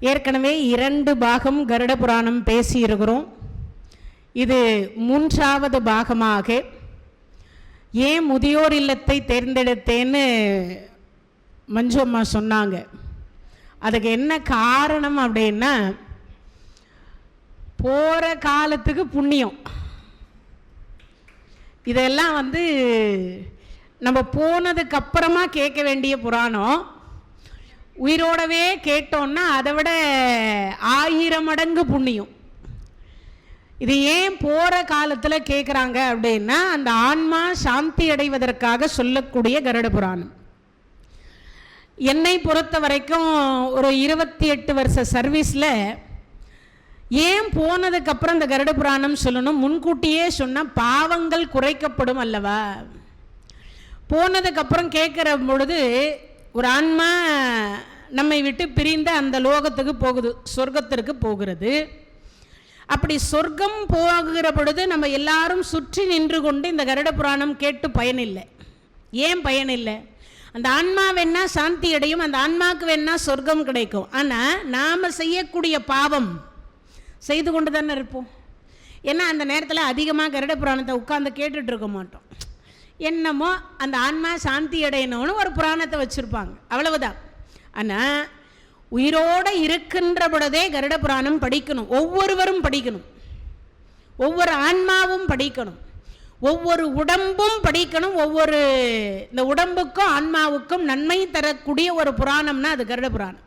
ஏற்கனவே 2 பாகம் கருட புராணம் பேசியிருக்கிறோம். இது 3வது பாகமாக ஏன் முதியோர் இல்லத்தை தேர்ந்தெடுத்தேன்னு மஞ்சு அம்மா சொன்னாங்க. அதுக்கு என்ன காரணம் அப்படின்னா, போகிற காலத்துக்கு புண்ணியம். இதெல்லாம் நம்ம போனதுக்கு அப்புறமா கேட்க வேண்டிய புராணம். உயிரோடவே கேட்டோன்னா அதை விட 1000 மடங்கு புண்ணியம். இது ஏன் போகிற காலத்தில் கேட்குறாங்க அப்படின்னா, அந்த ஆன்மா சாந்தி அடைவதற்காக சொல்லக்கூடிய கருட புராணம். என்னை பொறுத்த வரைக்கும் ஒரு 28 வருஷ சர்வீஸில் ஏன் போனதுக்கப்புறம் இந்த கருட புராணம் சொல்லணும், முன்கூட்டியே சொன்னால் பாவங்கள் குறைக்கப்படும் அல்லவா. போனதுக்கப்புறம் கேட்குற பொழுது ஒரு ஆன்மா நம்மை விட்டு பிரிந்த அந்த லோகத்துக்கு போகுது, சொர்க்கத்திற்கு போகிறது. அப்படி சொர்க்கம் போகிற பொழுது நம்ம எல்லாரும் சுற்றி நின்று கொண்டு இந்த கருட புராணம் கேட்டு பயனில்லை. ஏன் பயனில்லை? அந்த ஆன்மா வேணா சாந்தி அடையும், அந்த ஆன்மாவுக்கு வேணா சொர்க்கம் கிடைக்கும். ஆனால் நாம் செய்யக்கூடிய பாவம் செய்து கொண்டு தானே இருப்போம். ஏன்னா அந்த நேரத்தில் அதிகமாக கருட புராணத்தை உட்கார்ந்து கேட்டுட்டு இருக்க மாட்டோம். என்னமோ அந்த ஆன்மா சாந்தி அடையணும்னு ஒரு புராணத்தை வச்சுருப்பாங்க, அவ்வளவுதான். ஆனால் உயிரோடு இருக்கின்ற பொழுதே கருட புராணம் படிக்கணும். ஒவ்வொருவரும் படிக்கணும், ஒவ்வொரு ஆன்மாவும் படிக்கணும், ஒவ்வொரு உடம்பும் படிக்கணும். இந்த உடம்புக்கும் ஆன்மாவுக்கும் நன்மை தரக்கூடிய ஒரு புராணம்னா அது கருட புராணம்.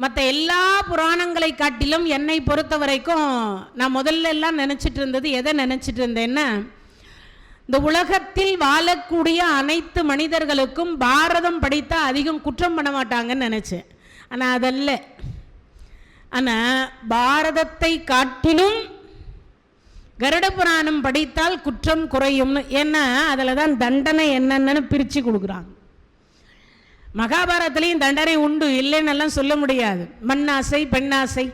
மற்ற எல்லா புராணங்களை காட்டிலும் என்னை பொறுத்த வரைக்கும் நான் முதல்ல எல்லாம் நினச்சிட்டு இருந்தது, எதை நினச்சிட்டு இருந்தேன்னா, இந்த உலகத்தில் வாழக்கூடிய அனைத்து மனிதர்களுக்கும் பாரதம் படித்தா அதிகம் குற்றம் பண்ண மாட்டாங்கன்னு நினச்சேன். ஆனால் அதல்ல. ஆனால் பாரதத்தை காட்டிலும் கருட புராணம் படித்தால் குற்றம் குறையும்னு. ஏன்னா அதில் தான் தண்டனை என்னென்னு பிரித்து கொடுக்குறாங்க. மகாபாரதத்துலேயும் தண்டனை உண்டு, இல்லைன்னெல்லாம் சொல்ல முடியாது. மண்ணாசை பெண்ணாசை,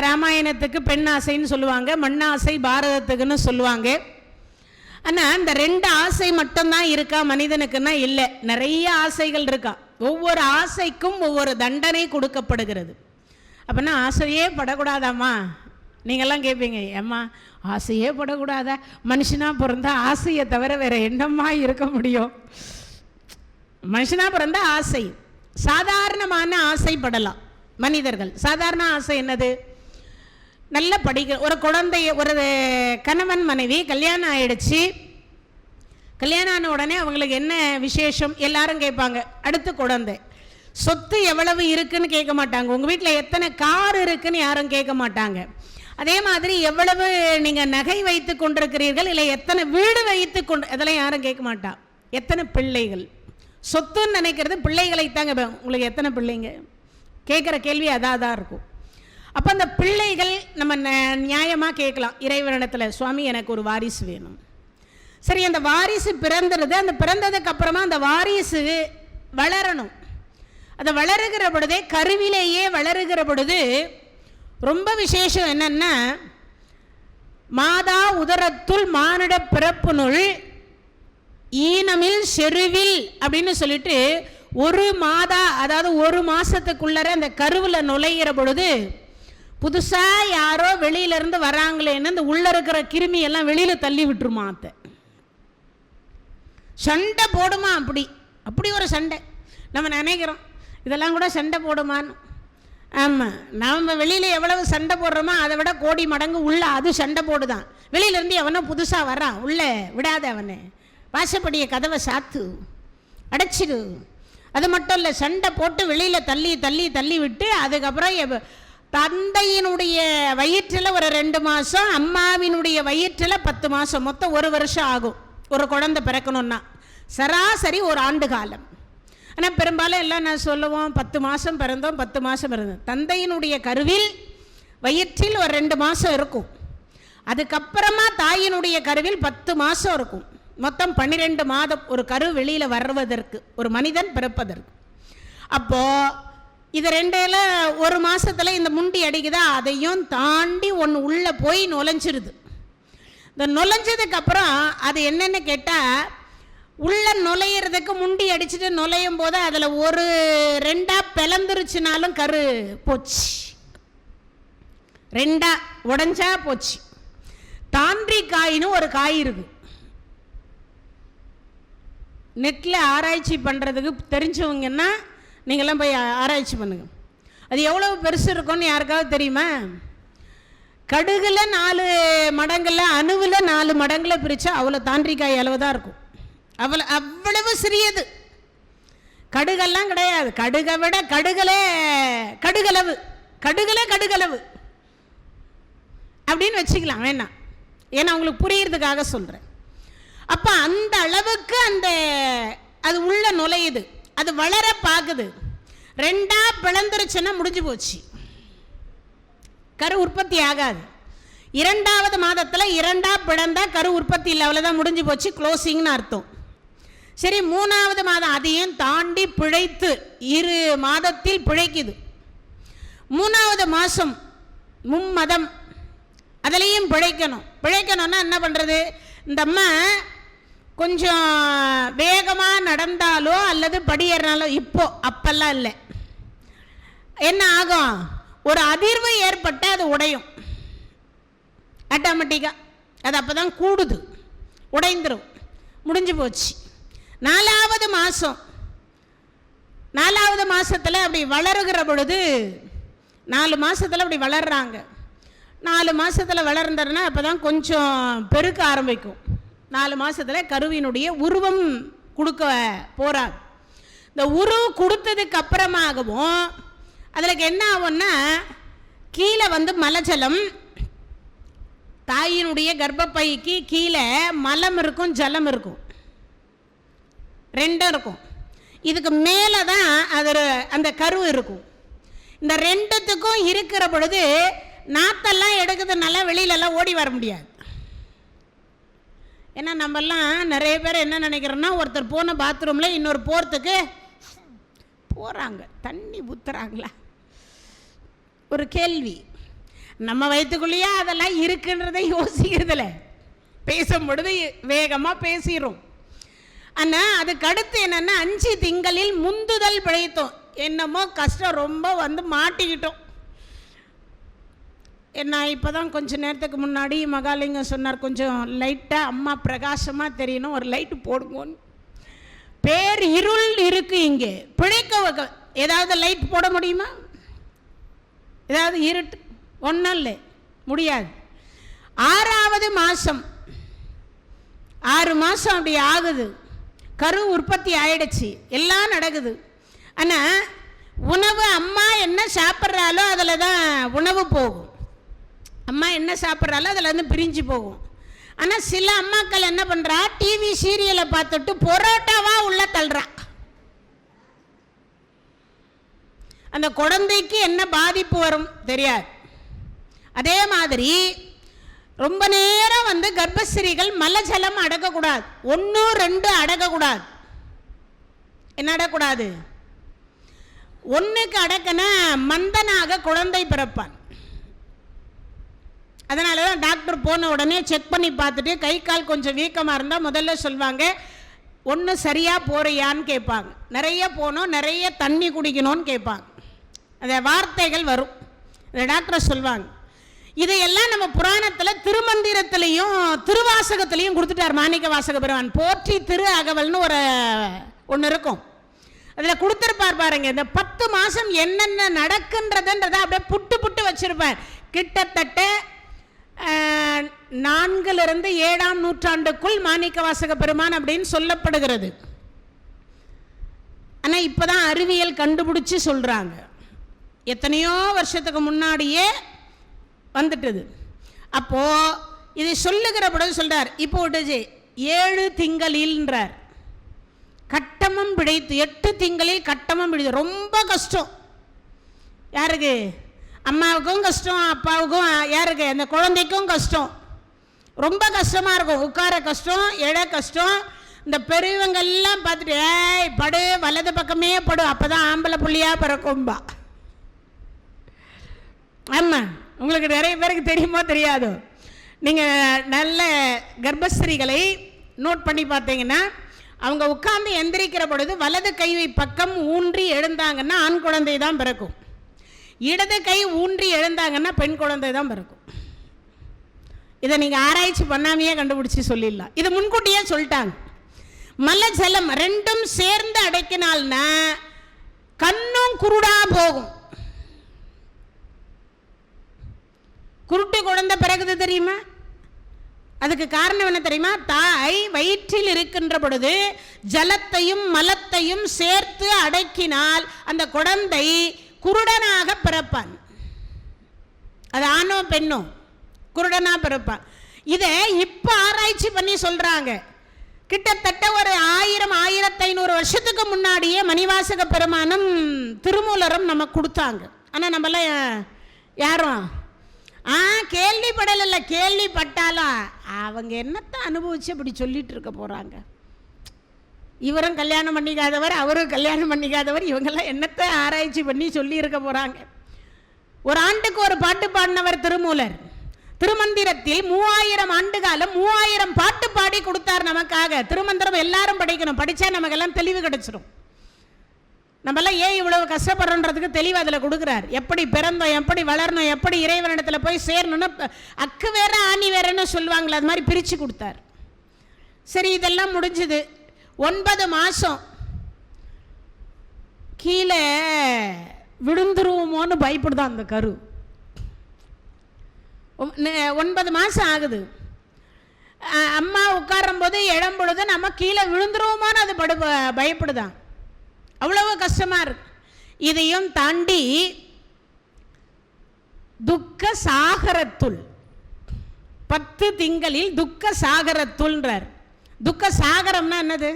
ராமாயணத்துக்கு பெண்ணாசைன்னு சொல்லுவாங்க, மண்ணாசை பாரதத்துக்குன்னு சொல்லுவாங்க. ஆனால் அந்த 2 ஆசை மட்டும்தான் இருக்கா மனிதனுக்குன்னா இல்லை, நிறைய ஆசைகள் இருக்கா. ஒவ்வொரு ஆசைக்கும் ஒவ்வொரு தண்டனை கொடுக்கப்படுகிறது. அப்படின்னா ஆசையே படக்கூடாதாம்மா நீங்கள்லாம் கேட்பீங்க, ஏம்மா ஆசையே படக்கூடாதா? மனுஷனாக பிறந்தா ஆசையை தவிர வேறு என்னம்மா இருக்க முடியும்? மனுஷனாக பிறந்தா ஆசை, சாதாரணமான ஆசைப்படலாம் மனிதர்கள். சாதாரண ஆசை என்னது? நல்லா படிக்க, ஒரு குழந்தைய, ஒரு கணவன் மனைவி கல்யாணம் ஆகிடுச்சு. கல்யாணம் ஆன உடனே அவங்களுக்கு என்ன விசேஷம் எல்லாரும் கேட்பாங்க, அடுத்து குழந்தை. சொத்து எவ்வளவு இருக்குன்னு கேட்க மாட்டாங்க. உங்கள் வீட்டில் எத்தனை கார் இருக்குன்னு யாரும் கேட்க மாட்டாங்க. அதே மாதிரி எவ்வளவு நீங்கள் நகை வைத்து கொண்டிருக்கிறீர்கள், இல்லை எத்தனை வீடு வைத்து கொண்டு, அதெல்லாம் யாரும் கேட்க மாட்டா. எத்தனை பிள்ளைகள், சொத்துன்னு நினைக்கிறது பிள்ளைகளை தாங்க. உங்களுக்கு எத்தனை பிள்ளைங்க கேட்குற கேள்வி அதாக தான் இருக்கும். அப்போ அந்த பிள்ளைகள் நம்ம நியாயமாக கேட்கலாம் இறைவனிடத்தில், சுவாமி எனக்கு ஒரு வாரிசு வேணும். சரி, அந்த வாரிசு பிறந்துடுது. அந்த பிறந்ததுக்கு அப்புறமா அந்த வாரிசு வளரணும். அதை வளருகிற பொழுதே, கருவிலேயே வளருகிற பொழுது ரொம்ப விசேஷம் என்னன்னா, மாதா உதரத்துள் மானிட பிறப்புனுள் ஈனமில் செருவில் அப்படின்னு சொல்லிட்டு, ஒரு மாதா, அதாவது ஒரு மாதத்துக்குள்ளர அந்த கருவில் நுழைகிற பொழுது புதுசாக யாரோ வெளியிலேருந்து வராங்களேன்னு அந்த உள்ளே இருக்கிற கிருமி எல்லாம் வெளியில் தள்ளி விட்டுருமா. அத்தை சண்டை போடுமா, அப்படி ஒரு சண்டை. நம்ம நினைக்கிறோம் இதெல்லாம் கூட சண்டை போடுமான்னு. ஆமாம், நம்ம வெளியில் எவ்வளவு சண்டை போடுறோமோ அதை விட கோடி மடங்கு உள்ள அது சண்டை போடுதான். வெளியிலேருந்து எவனோ புதுசாக வரான், உள்ளே விடாத அவனை, வாசப்படிய கதவை சாத்து அடைச்சிடு. அது மட்டும் இல்லை, சண்டை போட்டு வெளியில் தள்ளி தள்ளி தள்ளி விட்டு அதுக்கப்புறம் தந்தையினுடைய வயிற்றில் ஒரு 2 மாதம், அம்மாவினுடைய வயிற்றில் 10 மாதம், மொத்தம் 1 வருஷம் ஆகும் ஒரு குழந்தை பிறக்கணுன்னா. சராசரி ஒரு ஆண்டு காலம். ஆனால் பெரும்பாலும் எல்லாம் நான் சொல்லுவோம் 10 மாதம் பிறந்தோம், 10 மாதம் பிறந்தோம். தந்தையினுடைய கருவில் வயிற்றில் ஒரு 2 மாதம் இருக்கும். அதுக்கப்புறமா தாயினுடைய கருவில் 10 மாதம் இருக்கும். மொத்தம் 12 மாதம் ஒரு கரு வெளியில் வருவதற்கு, ஒரு மனிதன் பிறப்பதற்கு. அப்போது இது 2ல் 1 மாதத்தில் இந்த முண்டி அடிக்குதா, அதையும் தாண்டி ஒன்று உள்ளே போய் நுழைஞ்சிருது. இந்த நுழைஞ்சதுக்கப்புறம் அது என்னென்னு கேட்டால், உள்ள நுழையிறதுக்கு முண்டி அடிச்சுட்டு நுழையும் போது அதில் ஒரு ரெண்டா பிளந்துருச்சுனாலும் கரு போச்சு, ரெண்டா உடஞ்சா போச்சு. தாண்டிக்காயின்னு ஒரு காய் இருக்கு. நெட்டில் ஆராய்ச்சி பண்ணுறதுக்கு தெரிஞ்சவங்கன்னா நீங்களாம் போய் ஆராய்ச்சி பண்ணுங்க. அது எவ்வளோ பெருசு இருக்கும்னு யாருக்காவது தெரியுமா? கடுகுல 4 மடங்குல, அணுவில் 4 மடங்குல பிரித்தா அவ்வளோ தாண்டிக்காய் அளவு தான் இருக்கும். அவ்வளவு சிறியது. கடுகெல்லாம் கிடையாது. கடுகை விட கடுகளவு அப்படின்னு வச்சுக்கலாம் வேணாம், ஏன்னா உங்களுக்கு புரியுறதுக்காக சொல்கிறேன். அப்போ அந்த அளவுக்கு அது உள்ள நுழையுது, அது வளர பார்க்குது. ரெண்டா பிளந்துருச்சுன்னா முடிஞ்சு போச்சு, கரு உற்பத்தி ஆகாது. 2வது மாதத்தில் 2ஆ பிளந்தா கரு உற்பத்தி இல்லை, அவ்வளோதான், முடிஞ்சு போச்சு, க்ளோசிங்னு அர்த்தம். சரி, 3வது மாதம் அதையும் தாண்டி பிழைத்து 2 மாதத்தில் பிழைக்குது. 3வது மாதம் மும்மதம், அதுலேயும் பிழைக்கணும்னா என்ன பண்ணுறது? இந்த அம்மா கொஞ்சம் வேகமாக நடந்தாலோ அல்லது படியேறினாலோ, அப்பெல்லாம் இல்லை, என்ன ஆகும்? ஒரு அதிர்வு ஏற்பட்டு அது உடையும் ஆட்டோமேட்டிக்காக. அது அப்போ தான் கூடுது, உடைந்துடும், முடிஞ்சு போச்சு. 4வது மாதத்தில் அப்படி வளருகிற பொழுது, 4 மாதத்தில் அப்படி வளர்றாங்க. 4 மாதத்தில் வளர்ந்ததுன்னா அப்போ தான் கொஞ்சம் பெருக்க ஆரம்பிக்கும். 4 மாதத்தில் கருவினுடைய உருவம் கொடுக்க போகிறாங்க. இந்த உருவம் கொடுத்ததுக்கு அப்புறமாகவும் அதில் என்ன ஆகும்னா, கீழே மலஜலம், தாயினுடைய கர்ப்பப்பைக்கு கீழே மலம் இருக்கும், ஜலம் இருக்கும், ரெண்டும் இருக்கும். இதுக்கு மேலே தான் அந்த கரு இருக்கும். இந்த ரெண்டுத்துக்கும் இருக்கிற பொழுது நாத்தெல்லாம் எடுக்கிறதுனால வெளியிலலாம் ஓடி வர முடியாது. ஏன்னா நம்மெல்லாம் நிறைய பேர் என்ன நினைக்கிறோன்னா, ஒருத்தர் போன பாத்ரூமில் இன்னொரு போகிறதுக்கு போகிறாங்க, தண்ணி ஊற்றுறாங்களா? ஒரு கேள்வி. நம்ம வயிற்றுக்குள்ளேயே அதெல்லாம் இருக்குன்றதை யோசிக்கிறதில்ல, பேசும் பொழுது வேகமாக பேசிடும். ஆனால் அதுக்கு அடுத்து என்னென்னா, 5 திங்களில் முந்துதல் பிழைத்தோம். என்னமோ கஷ்டம், ரொம்ப மாட்டிக்கிட்டோம். நான் இப்போ தான் கொஞ்சம் நேரத்துக்கு முன்னாடி மகாலிங்கம் சொன்னார், கொஞ்சம் லைட்டாக அம்மா பிரகாசமாக தெரியணும், ஒரு லைட்டு போடுங்கன்னு. பேர் இருள் இருக்கு இங்கே, பிழைக்க ஏதாவது லைட் போட முடியுமா? ஏதாவது இருட்டு? ஒன்றும் இல்லை, முடியாது. 6வது மாதம், 6 மாதம் அப்படி ஆகுது, கரு உற்பத்தி ஆயிடுச்சு, எல்லாம் நடக்குது. ஆனால் உணவு அம்மா என்ன சாப்பிட்றாலோ அதில் தான் உணவு போகும். அம்மா என்ன சாப்பிட்றாலோ அதில் பிரிஞ்சு போகும். ஆனால் சில அம்மாக்கள் என்ன பண்ணுறா, டிவி சீரியலை பார்த்துட்டு பொரோட்டாவாக உள்ள தள்ளுறா. அந்த குழந்தைக்கு என்ன பாதிப்பு வரும் தெரியாது. அதே மாதிரி ரொம்ப நேரம் கர்ப்பஸ்திரீகள் மலஜலம் அடக்கக்கூடாது. 1 2 அடக்கக்கூடாது. என்ன அடக்கூடாது? 1க்கு அடக்கினா மந்தனாக குழந்தை பிறப்பான். அதனால தான் டாக்டர் போன உடனே செக் பண்ணி பார்த்துட்டு கை கால் கொஞ்சம் வீக்கமாக இருந்தால் முதல்ல சொல்லுவாங்க, 1 சரியாக போறியான்னு கேட்பாங்க. நிறைய போகணும், நிறைய தண்ணி குடிக்கணும்னு கேட்பாங்க. அந்த வார்த்தைகள் வரும், இந்த டாக்டர் சொல்லுவாங்க. இதையெல்லாம் நம்ம புராணத்தில் திருமந்திரத்திலையும் திருவாசகத்திலையும் கொடுத்துட்டார் மாணிக்க வாசக பெருமான். போற்றி திரு அகவல்னு ஒன்று இருக்கும், அதில் கொடுத்துருப்பார் பாருங்க. இந்த 10 மாதம் என்னென்ன நடக்குன்றதுன்றதை அப்படியே புட்டு வச்சிருப்பார். கிட்டத்தட்ட 4லிருந்து 7ஆம் நூற்றாண்டுக்குள் மாணிக்க வாசக பெருமான் அப்படின்னு சொல்லப்படுகிறது. ஆனால் இப்போ தான் அறிவியல் கண்டுபிடிச்சி சொல்கிறாங்க, எத்தனையோ வருஷத்துக்கு முன்னாடியே வந்துட்டது. அப்போது இதை சொல்லுகிற பொழுது சொல்கிறார், இப்போ 7 திங்களில்ன்றார். கட்டமும் பிழைத்து 8 திங்களில் கட்டமும் பிடித்து. ரொம்ப கஷ்டம். யாருக்கு? அம்மாவுக்கும் கஷ்டம், அப்பாவுக்கும், யாருக்கு? அந்த குழந்தைக்கும் கஷ்டம். ரொம்ப கஷ்டமாக இருக்கும். உட்கார கஷ்டம், எழ கஷ்டம். இந்த பெரியவங்கெல்லாம் பார்த்துட்டு, ஏய் படு, வலது பக்கமே படு, அப்போ தான் ஆம்பளை புள்ளியாக பிறக்கும்பா. ஆமாம், உங்களுக்கு நிறைய பேருக்கு தெரியுமோ தெரியாதோ? நீங்கள் நல்ல கர்ப்பஸ்திரீகளை நோட் பண்ணி பார்த்தீங்கன்னா அவங்க உட்கார்ந்து எந்திரிக்கிற பொழுது வலது கையை பக்கம் ஊன்றி எழுந்தாங்கன்னா ஆண் குழந்தை தான் பிறக்கும், இடது கை ஊன்றி எழுந்தாங்கன்னா பெண் குழந்தை தான் பிறக்கும். இதை நீங்கள் ஆராய்ச்சி பண்ணாமையே கண்டுபிடிச்சி சொல்லிடலாம். இது முன்கூட்டியே சொல்லிட்டாங்க. மல ஜலம் ரெண்டும் சேர்ந்து அடைக்கினால்னா கண்ணும் குருடா போகும். குருட்டு குழந்தை பிறகுது தெரியுமா? அதுக்கு காரணம் என்ன தெரியுமா? தாய் வயிற்றில் இருக்கின்ற பொழுது ஜலத்தையும் மலத்தையும் சேர்த்து அடக்கினால் அந்த குழந்தை குருடனாக பிறப்பான். அது ஆணோ பெண்ணோ குருடனா பிறப்பான். இதை இப்ப ஆராய்ச்சி பண்ணி சொல்றாங்க. கிட்டத்தட்ட ஒரு 1500 வருஷத்துக்கு முன்னாடியே மணிவாசக பெருமானும் திருமூலரும் நமக்கு கொடுத்தாங்க. ஆனால் நம்மளாம் யாரும் கேள்விப்படலை. கேள்விப்பட்டாலும் அவங்க என்னத்தை அனுபவிச்சு அப்படி சொல்லிட்டு இருக்க போறாங்க. இவரும் கல்யாணம் பண்ணிக்காதவர், அவரும் கல்யாணம் பண்ணிக்காதவர், இவங்கெல்லாம் என்னத்தை ஆராய்ச்சி பண்ணி சொல்லி இருக்க போறாங்க. ஒரு ஆண்டுக்கு ஒரு பாட்டு பாடினவர் திருமூலர். திருமந்திரத்தில் 3000 ஆண்டு காலம் 3000 பாட்டு பாடி கொடுத்தார் நமக்காக. திருமந்திரம் எல்லாரும் படிக்கணும், படிச்சா நமக்கெல்லாம் தெளிவு கிடைச்சிடும். நம்மளாம் ஏன் இவ்வளவு கஷ்டப்படுறோன்றதுக்கு தெளிவு அதில் கொடுக்குறார். எப்படி பிறந்தோம், எப்படி வளரணும், எப்படி இறைவனிடத்தில் போய் சேரணும்னு அக்கு வேற ஆணி வேறன்னு சொல்லுவாங்களே, அது மாதிரி பிரித்து கொடுத்தார். சரி, இதெல்லாம் முடிஞ்சுது. 9 மாதம் கீழே விழுந்துருவோமோன்னு பயப்படுதான் அந்த கரு. 9 மாதம் ஆகுது. அம்மா உட்காரும் போது இடம் பொழுது நம்ம கீழே விழுந்துருவோமான்னு அது பயப்படுதான். அவ்வளவு கஷ்டமா இருக்கு. இதையும் தாண்டி துக்க சாகரத்துள் 10 திங்களில் துக்க சாகரத்துள்ன்றார். துக்க சாகரம்னா என்னது?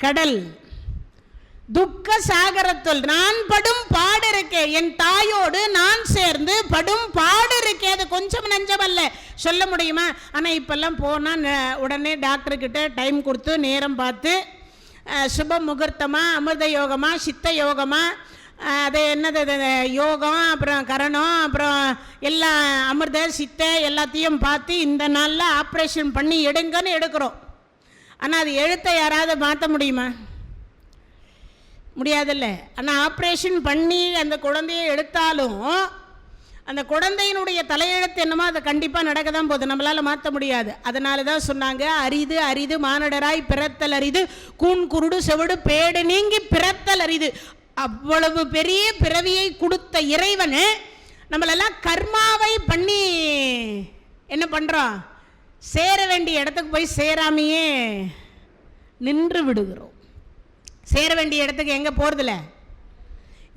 கடல். துக்க சாகரத்துள் நான் படும் பாடு இருக்கே, என் தாயோடு நான் சேர்ந்து படும் பாடு இருக்கே. அது கொஞ்சம் நஞ்சம் அல்ல, சொல்ல முடியுமா? ஆனால் இப்பெல்லாம் போனால் உடனே டாக்டர்கிட்ட டைம் கொடுத்து நேரம் பார்த்து சுப முகூர்த்தமா, அமிர்த யோகமா, சித்த யோகமா, அது என்னது யோகம், அப்புறம் கரணம், அப்புறம் எல்லாம் அமிர்த சித்த எல்லாத்தையும் பார்த்து இந்த நாளில் ஆப்ரேஷன் பண்ணி எடுங்கன்னு எடுக்கிறோம். ஆனால் அது எழுத்தை யாராவது மாற்ற முடியுமா? முடியாதில்ல. ஆனால் ஆப்ரேஷன் பண்ணி அந்த குழந்தையை எடுத்தாலும் அந்த குழந்தையினுடைய தலையெழுத்து என்னமோ அதை கண்டிப்பாக நடக்க தான் போகுது, நம்மளால் மாற்ற முடியாது. அதனால தான் சொன்னாங்க, அரிது அரிது மானடராய் பிறத்தல் அரிது, கூன் குருடு செவிடு பேடு நீங்கி பிறத்தல் அரிது. அவ்வளவு பெரிய பிறவியை கொடுத்த இறைவனு நம்மளெல்லாம் கர்மாவை பண்ணி என்ன பண்ணுறோம்? சேர வேண்டிய இடத்துக்கு போய் சேராமையே நின்று விடுகிறோம். சேர வேண்டிய இடத்துக்கு எங்கே போகிறதில்ல,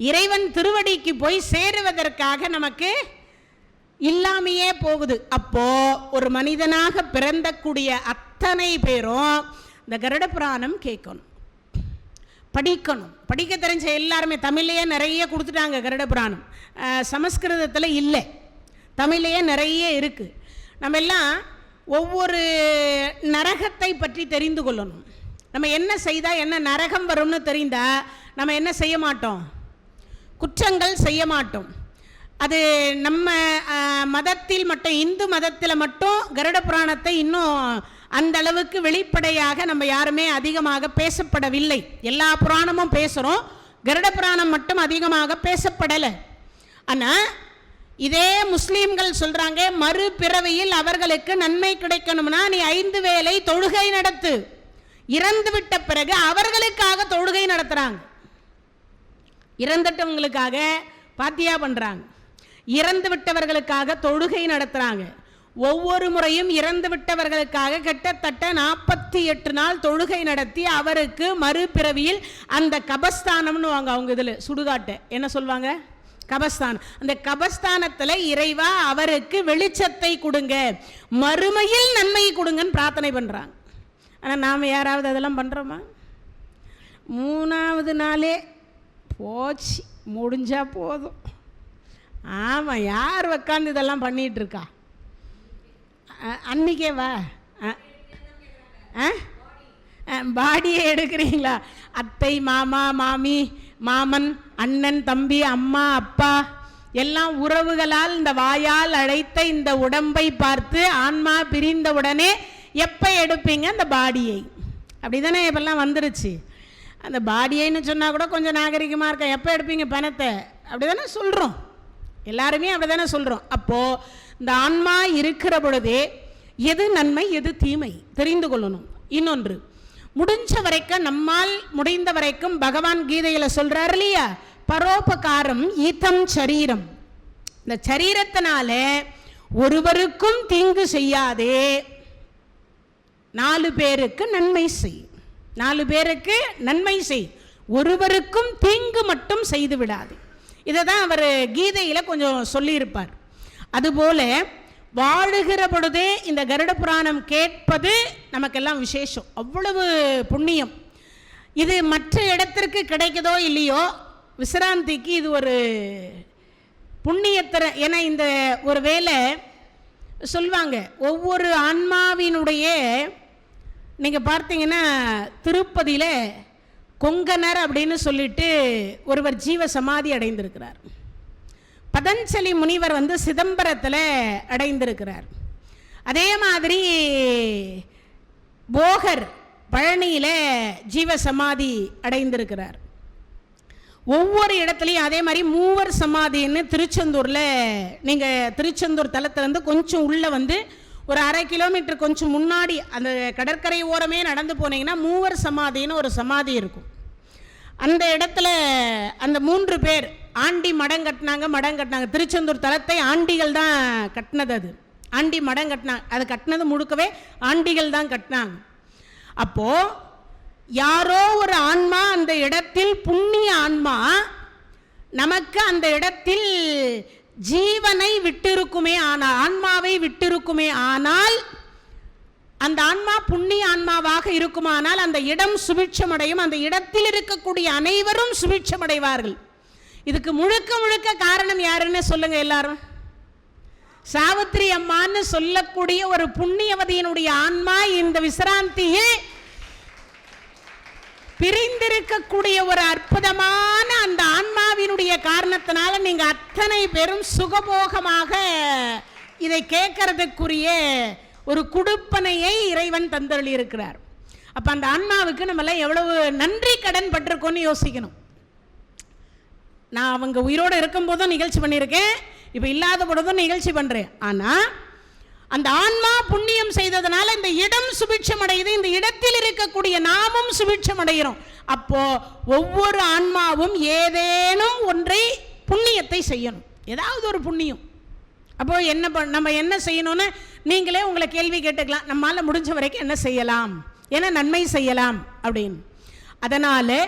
இறைவன் திருவடிக்கு போய் சேருவதற்காக நமக்கு இல்லாமையே போகுது. அப்போ ஒரு மனிதனாக பிறந்தக்கூடிய அத்தனை பேரும் இந்த கருட புராணம் கேட்கணும், படிக்கணும். படிக்க தெரிஞ்ச எல்லாருமே தமிழ்லையே நிறைய கொடுத்துட்டாங்க. கருட புராணம் சமஸ்கிருதத்தில் இல்லை, தமிழ்லையே நிறைய இருக்குது. நம்ம எல்லாம் ஒவ்வொரு நரகத்தை பற்றி தெரிந்து கொள்ளணும். நம்ம என்ன செய்தால் என்ன நரகம் வரும்னு தெரிந்தால் நம்ம என்ன செய்ய மாட்டோம்? குற்றங்கள் செய்ய மாட்டோம். அது நம்ம மதத்தில் மட்டும், இந்து மதத்தில் மட்டும் கருட புராணத்தை இன்னும் அந்த அளவுக்கு வெளிப்படையாக நம்ம யாருமே அதிகமாக பேசப்படவில்லை. எல்லா புராணமும் பேசுகிறோம், கருட புராணம் மட்டும் அதிகமாக பேசப்படலை. ஆனால் இதே முஸ்லீம்கள் சொல்கிறாங்க, மறுபிறவியில் அவர்களுக்கு நன்மை கிடைக்கணும்னா நீ 5 வேளை தொழுகை நடத்து. இறந்து விட்ட பிறகு அவர்களுக்காக தொழுகை நடத்துகிறாங்க. இறந்துட்டவங்களுக்காக பாத்தியா பண்ணுறாங்க, இறந்து விட்டவர்களுக்காக தொழுகை நடத்துகிறாங்க. ஒவ்வொரு முறையும் இறந்து விட்டவர்களுக்காக கிட்டத்தட்ட 48 நாள் தொழுகை நடத்தி அவருக்கு மறுபிறவியில் அந்த கபஸ்தானம்னு வாங்க, அவங்க இதில் சுடுகாட்டை என்ன சொல்லுவாங்க? கபஸ்தானம். அந்த கபஸ்தானத்தில் இறைவா அவருக்கு வெளிச்சத்தை கொடுங்க, மறுமையில் நன்மை கொடுங்கன்னு பிரார்த்தனை பண்ணுறாங்க. ஆனால் நாம் யாராவது அதெல்லாம் பண்ணுறோமா? 3வது நாளே போச்சு, முடிஞ்சா போதும். ஆமாம், யார் உட்காந்து இதெல்லாம் பண்ணிகிட்ருக்கா? அன்றைக்கே வா, பாடியை எடுக்கிறீங்களா? அத்தை, மாமா, மாமி, மாமன், அண்ணன், தம்பி, அம்மா, அப்பா எல்லாம் உறவுகளால் இந்த வாயால் அழைத்த இந்த உடம்பை பார்த்து ஆன்மா பிரிந்த உடனே எப்போ எடுப்பீங்க அந்த பாடியை? அப்படி தானே இப்பெல்லாம் வந்துருச்சு. அந்த பாடியைன்னு சொன்னால் கூட கொஞ்சம் நாகரிகமாக இருக்கா. எப்போ எடுப்பீங்க பணத்தை? அப்படி தானே சொல்கிறோம், எல்லாருமே அப்படி தானே சொல்கிறோம். அப்போது இந்த ஆன்மா இருக்கிற பொழுதே எது நன்மை எது தீமை தெரிந்து கொள்ளணும். இன்னொன்று, முடிஞ்ச வரைக்கும், நம்மால் முடிந்த வரைக்கும் பகவான் கீதையில் சொல்கிறார் இல்லையா, பரோபகாரம் ஈதம் சரீரம், இந்த சரீரத்தினால ஒருவருக்கும் தீங்கு செய்யாதே, 4 பேருக்கு நன்மை செய், 4 பேருக்கு நன்மை செய், ஒருவருக்கும் தீங்கு மட்டும் செய்து விடாது. இதை தான் அவர் கீதையில் கொஞ்சம் சொல்லியிருப்பார். அதுபோல வாழுகிற பொழுதே இந்த கருட புராணம் கேட்பது நமக்கெல்லாம் விசேஷம், அவ்வளவு புண்ணியம். இது மற்ற இடத்திற்கு கிடைக்குதோ இல்லையோ, விசிராந்திக்கு இது ஒரு புண்ணியத்தர. ஏன்னா இந்த ஒரு வேளை சொல்லுவாங்க, ஒவ்வொரு ஆன்மாவினுடைய, நீங்கள் பார்த்தீங்கன்னா திருப்பதியில் கொங்கணர் அப்படின்னு சொல்லிட்டு ஒருவர் ஜீவ சமாதி அடைந்திருக்கிறார். பதஞ்சலி முனிவர் வந்து சிதம்பரத்தில் அடைந்திருக்கிறார். அதே மாதிரி போகர் பழனியில் ஜீவ சமாதி அடைந்திருக்கிறார். ஒவ்வொரு இடத்துலையும் அதே மாதிரி மூவர் சமாதின்னு திருச்செந்தூரில், நீங்கள் திருச்செந்தூர் தலத்திலேருந்து கொஞ்சம் உள்ளே வந்து ஒரு 1/2 கிலோமீட்டர் கொஞ்சம் முன்னாடி அந்த கடற்கரை ஓரமே நடந்து போனீங்கன்னா மூவர் சமாதின்னு ஒரு சமாதி இருக்கும். அந்த இடத்துல அந்த 3 பேர் ஆண்டி மடம் கட்டினாங்க. திருச்செந்தூர் தலத்தை ஆண்டிகள் தான் கட்டினது. அது ஆண்டி மடம் கட்டினாங்க, அது கட்டினது முழுக்கவே ஆண்டிகள் தான் கட்டினாங்க. அப்போது யாரோ ஒரு ஆன்மா அந்த இடத்தில், புண்ணிய ஆன்மா நமக்கு அந்த இடத்தில் ஜீவனை விட்டிருக்குமே ஆனால், ஆன்மாவை விட்டிருக்குமே ஆனால், அந்த ஆன்மா புண்ணிய ஆன்மாவாக இருக்குமானால் அந்த இடம் சுபிட்சமடையும், அந்த இடத்தில் இருக்கக்கூடிய அனைவரும் சுபிட்சமடைவார்கள். இதுக்கு முழுக்க முழுக்க காரணம் யாருன்னு சொல்லுங்க எல்லாரும். சாவித்திரி அம்மான்னு சொல்லக்கூடிய ஒரு புண்ணியவதியினுடைய ஆன்மா இந்த விசிராந்தியில் பிரிந்திருக்கக்கூடிய ஒரு அற்புதமான அந்த ஆன்மாவினுடைய காரணத்தினால நீங்க அத்தனை பேரும் சுகபோகமாக இதை கேட்கறதுக்குரிய ஒரு குடுப்பனையை இறைவன் தந்தருளி இருக்கிறார். அப்ப அந்த ஆன்மாவுக்கு நம்ம எவ்வளவு நன்றி கடன் பட்டிருக்கோன்னு யோசிக்கணும். நான் அவங்க உயிரோடு இருக்கும் போதும் நிகழ்ச்சி பண்ணியிருக்கேன், இப்போ இல்லாத பொழுதும் நிகழ்ச்சி பண்ணுறேன். ஆனால் அந்த ஆன்மா புண்ணியம் செய்ததுனால இந்த இடம் சுபிட்சம் அடையுது, இந்த இடத்தில் இருக்கக்கூடிய நாமும் சுபிட்சம் அடைகிறோம். அப்போ ஒவ்வொரு ஆன்மாவும் ஏதேனும் ஒன்றை புண்ணியத்தை செய்யணும், ஏதாவது ஒரு புண்ணியம். அப்போ நம்ம என்ன செய்யணும்னு நீங்களே உங்களை கேள்வி கேட்டுக்கலாம், நம்மால் முடிஞ்ச வரைக்கும் என்ன செய்யலாம், என்ன நன்மை செய்யலாம் அப்படின்னு. அதனால்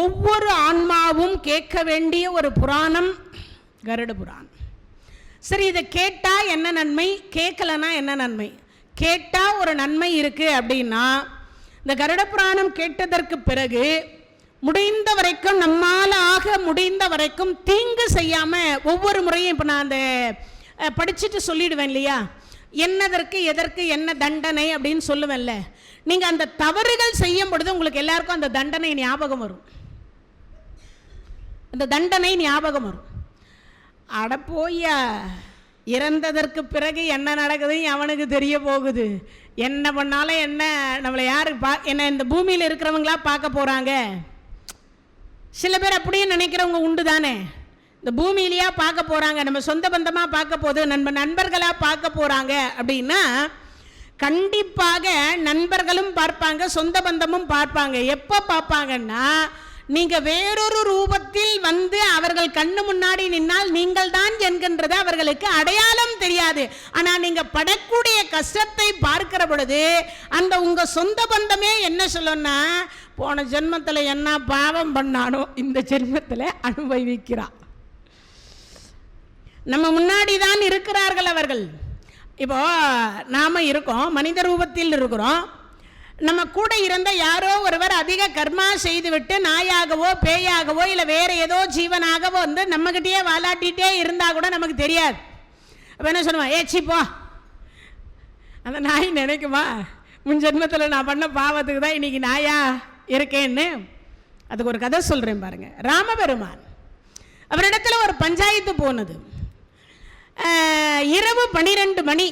ஒவ்வொரு ஆன்மாவும் கேட்க வேண்டிய ஒரு புராணம் கருட புராணம். சரி, இதை கேட்டால் என்ன நன்மை, கேட்கலன்னா என்ன நன்மை? கேட்டால் ஒரு நன்மை இருக்குது அப்படின்னா, இந்த கருட புராணம் கேட்டதற்கு பிறகு முடிந்த வரைக்கும், நம்மால் ஆக முடிந்த வரைக்கும் தீங்கு செய்யாமல் ஒவ்வொரு முறையும், இப்போ நான் அந்த படிச்சுட்டு சொல்லிடுவேன் இல்லையா, என்னதற்கு எதற்கு என்ன தண்டனை அப்படின்னு சொல்லுவேன்ல, நீங்கள் அந்த தவறுகள் செய்யும் பொழுது உங்களுக்கு எல்லாருக்கும் அந்த தண்டனை ஞாபகம் வரும். அந்த தண்டனை ஞாபகம் வரும். அட போய்யா, இறந்ததற்கு பிறகு என்ன நடக்குது அவனுக்கு தெரிய போகுது, என்ன பண்ணாலும் என்ன, நம்மளை யாரு என்ன இந்த பூமியில் இருக்கிறவங்களா பார்க்க போகிறாங்க. சில பேர் அப்படியே நினைக்கிறவங்க உண்டு தானே, இந்த பூமியிலையா பார்க்க போகிறாங்க, நம்ம சொந்த பந்தமாக பார்க்க போகுது, நண்பர்களாக பார்க்க போகிறாங்க அப்படின்னா கண்டிப்பாக நண்பர்களும் பார்ப்பாங்க, சொந்த பந்தமும் பார்ப்பாங்க. எப்போ பார்ப்பாங்கன்னா, நீங்கள் வேறொரு ரூபத்தில் வந்து அவர்கள் கண்ணு முன்னாடி நின்னால் நீங்கள் தான் என்கின்றது அவர்களுக்கு அடையாளம் தெரியாது. ஆனால் நீங்கள் படக்கூடிய கஷ்டத்தை பார்க்கிற பொழுது அந்த உங்கள் சொந்த பந்தமே என்ன சொல்லணும்னா, போன ஜென்மத்தில் என்ன பாவம் பண்ணானோ இந்த ஜென்மத்தில் அனுபவிக்கிறான். நம்ம முன்னாடி தான் இருக்கிறார்கள் அவர்கள். இப்போ நாம் இருக்கோம், மனித ரூபத்தில் இருக்கிறோம். நம்ம கூட இருந்த யாரோ ஒருவர் அதிக கர்மா செய்துவிட்டு நாயாகவோ பேயாகவோ இல்லை வேறு ஏதோ ஜீவனாகவோ வந்து நம்மகிட்டயே வாலாட்டிகிட்டே இருந்தால் கூட நமக்கு தெரியாது. அப்போ என்ன சொல்லுவான், ஏச்சிப்போ, அந்த நாய் நினைக்குமா முன் ஜென்மத்தில் நான் பண்ண பாவத்துக்கு தான் இன்றைக்கி நாயா இருக்கேன்னு. அதுக்கு ஒரு கதை சொல்கிறேன் பாருங்க. ராமபெருமான் அவரிடத்துல ஒரு பஞ்சாயத்து போனது. இரவு 12 மணி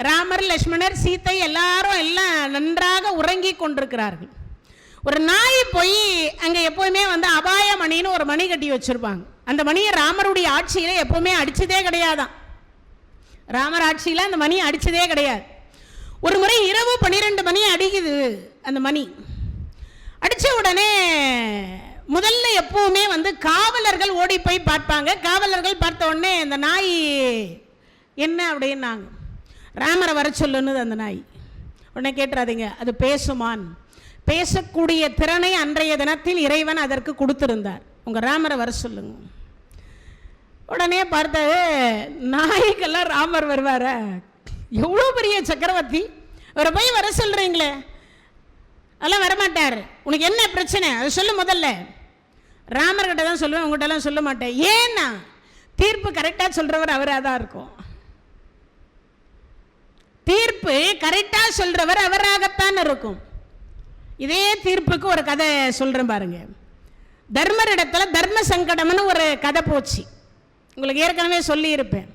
ராமர், லட்சுமணர், சீத்தை எல்லாம் நன்றாக உறங்கி கொண்டிருக்கிறார்கள். ஒரு நாய் போய் அங்கே எப்போவுமே அபாய மணின்னு ஒரு மணி கட்டி வச்சிருப்பாங்க. அந்த மணியை ராமருடைய ஆட்சியில் எப்போவுமே அடிச்சதே கிடையாதான். ராமர் ஆட்சியில் அந்த மணியை அடிச்சதே கிடையாது. ஒரு முறை இரவு 12 மணி அடிக்குது. அந்த மணி அடித்த உடனே முதல்ல எப்பவுமே காவலர்கள் ஓடி போய் பார்ப்பாங்க. காவலர்கள் பார்த்த உடனே இந்த நாய் என்ன அப்படின்னாங்க, ராமரை வர சொல்லுன்னு அந்த நாய். உடனே கேட்டுறாதீங்க, அது பேசுமான். பேசக்கூடிய திறனை அன்றைய தினத்தில் இறைவன் அதற்கு கொடுத்திருந்தார். உங்கள் ராமரை வர சொல்லுங்க. உடனே பார்த்தது, நாய்க்கெல்லாம் ராமர் வருவார, எவ்வளோ பெரிய சக்கரவர்த்தி, அவரை போய் வர சொல்கிறீங்களே, அதெல்லாம் வரமாட்டார். உனக்கு என்ன பிரச்சனை அதை சொல்லு முதல்ல. ராமர்கிட்ட தான் சொல்லுவேன், உங்கள்கிட்டலாம் சொல்ல மாட்டேன். ஏன்னா தீர்ப்பு கரெக்டாக சொல்கிறவர் அவராக தான் இருக்கும். தீர்ப்பு கரெக்டாக சொல்கிறவர் அவராகத்தான் இருக்கும். இதே தீர்ப்புக்கு ஒரு கதை சொல்கிறேன் பாருங்க. தர்மர் இடத்துல தர்ம சங்கடம்னு ஒரு கதை போச்சு. உங்களுக்கு ஏற்கனவே சொல்லியிருப்பேன்.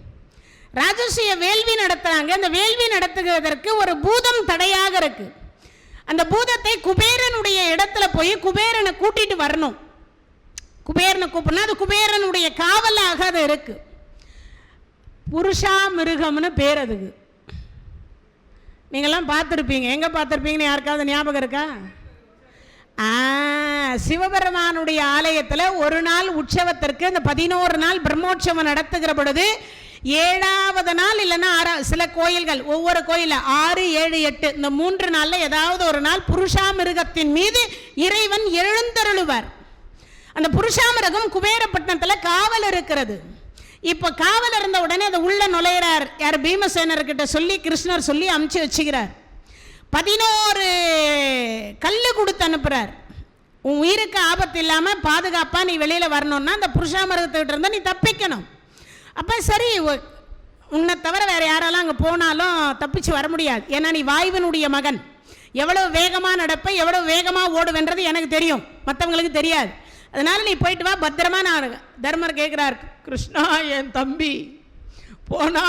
ராஜசூய வேள்வி நடத்துகிறாங்க. அந்த வேள்வி நடத்துவதற்கு ஒரு பூதம் தடையாக இருக்கு. அந்த பூதத்தை குபேரனுடைய இடத்துல போய் குபேரனை கூட்டிட்டு வரணும். குபேரனை கூப்பிடணும். அது குபேரனுடைய காவலாக அது இருக்கு. புருஷா மிருகம்னு பேர் அதுக்கு. நீங்கள்லாம் பார்த்துருப்பீங்க. எங்கே பார்த்துருப்பீங்கன்னு யாருக்காவது ஞாபகம் இருக்கா? சிவபெருமானுடைய ஆலயத்தில் ஒரு நாள் உற்சவத்திற்கு அந்த 11 நாள் பிரம்மோற்சவம் நடத்துகிற பொழுது 7வது நாள் இல்லைன்னா சில கோயில்கள் ஒவ்வொரு கோயிலில் 6, 7, 8 இந்த 3 நாளில் ஏதாவது ஒரு நாள் புருஷாமிருகத்தின் மீது இறைவன் எழுந்தருளுவார். அந்த புருஷாமிருகம் குபேரப்பட்டினத்தில் காவல் இருக்கிறது. இப்போ காவல் இருந்த உடனே அதை உள்ள நுழையிறார். யார்? பீமசேனர்கிட்ட சொல்லி கிருஷ்ணர் சொல்லி அமுச்சு வச்சுக்கிறார். 11 கல்லு கொடுத்து அனுப்புகிறார். உன் உயிருக்கு ஆபத்து இல்லாமல் பாதுகாப்பாக நீ வெளியில் வரணும்னா அந்த புருஷாமிருகத்துக்கிட்ட இருந்தால் நீ தப்பிக்கணும். அப்போ சரி, உன்னை தவிர வேறு யாரெல்லாம் அங்கே போனாலும் தப்பிச்சு வர முடியாது. ஏன்னா நீ வாயுவினுடைய மகன். எவ்வளோ வேகமாக நடப்ப, எவ்வளோ வேகமாக ஓடுவேன்றது எனக்கு தெரியும், மற்றவங்களுக்கு தெரியாது. அதனால் நீ போயிட்டு வா, பத்திரமா. நான் தர்மர் கேட்குறார், கிருஷ்ணா என் தம்பி போனா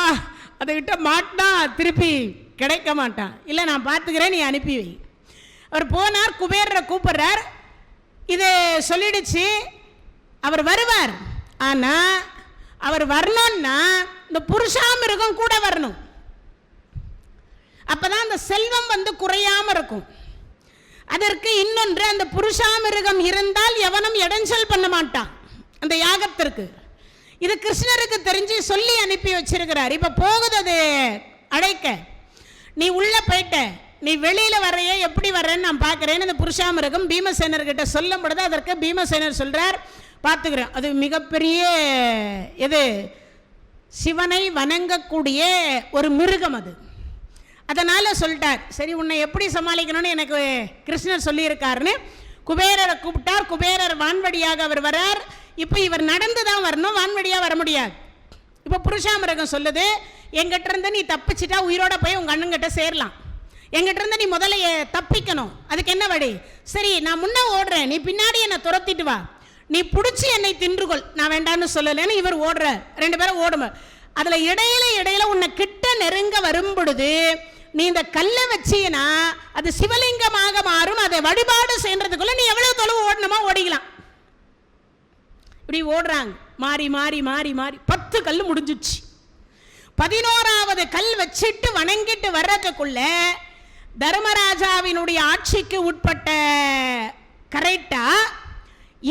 அதுக்கிட்ட மாட்டினா திருப்பி கிடைக்க மாட்டான். இல்லை நான் பார்த்துக்கிறேன், நீ அனுப்பி வை. அவர் போனார். குபேரரை கூப்பிட்றார். இது சொல்லிடுச்சு, அவர் வருவார். ஆனால் அவர் வரணும்னா இந்த புருஷாமிருகம் கூட வரணும். அப்போதான் அந்த செல்வம் குறையாமல் இருக்கும். அதற்கு இன்னொன்று, அந்த புருஷாமிருகம் இருந்தால் எவனும் இடைஞ்சல் பண்ண மாட்டான் அந்த யாகத்திற்கு. இது கிருஷ்ணருக்கு தெரிஞ்சு சொல்லி அனுப்பி வச்சிருக்கிறார். இப்போ போகுது அது அழைக்க. நீ உள்ள போயிட்ட, நீ வெளியில வரைய, எப்படி வர்றேன்னு நான் பார்க்குறேன்னு அந்த புருஷாமிருகம் பீமசேனர்கிட்ட சொல்லும் பொழுது அதற்கு பீமசேனர் சொல்றார், பார்த்துக்கிறேன், அது மிகப்பெரிய எது சிவனை வணங்கக்கூடிய ஒரு மிருகம் அது. அதனால் சொல்லிட்டார், சரி உன்னை எப்படி சமாளிக்கணும்னு எனக்கு கிருஷ்ணர் சொல்லியிருக்காருன்னு குபேரரை கூப்பிட்டார். குபேரர் வான்வழியாக அவர் வரார். இப்போ இவர் நடந்து தான் வரணும், வான்வழியாக வர முடியாது. இப்போ புருஷாமிருகம் சொல்லுது, எங்கிட்ட இருந்து நீ தப்பிச்சிட்டா உயிரோட போய் உங்கள் அண்ணங்கிட்ட சேரலாம். எங்கிட்ட இருந்து நீ முதல்ல தப்பிக்கணும். அதுக்கு என்ன வழி? சரி நான் முன்னே ஓடுறேன், நீ பின்னாடி என்னை துரத்திட்டு வா, நீ பிடிச்சி என்னை தின்றுகொள், நான் வேண்டான்னு சொல்லலைன்னு இவர் ஓடுற. 2 பேரும் ஓடுங்க. அதில் இடையில உன்னை கிட்ட நெருங்க வரும் பொழுது நீ இந்த கல்லை வச்சீங்கன்னா அது சிவலிங்கமாக மாறும். அதை வழிபாடு செய்யறதுக்குள்ள நீ எவ்வளவு தொலைவு ஓடணுமா ஓடிக்கலாம். இப்படி ஓடுறாங்க, மாறி மாறி மாறி மாறி 10 கல் முடிஞ்சிச்சு. 11வது கல் வச்சிட்டு வணங்கிட்டு வர்றதுக்குள்ள தர்மராஜாவினுடைய ஆட்சிக்கு உட்பட்ட கரெக்டா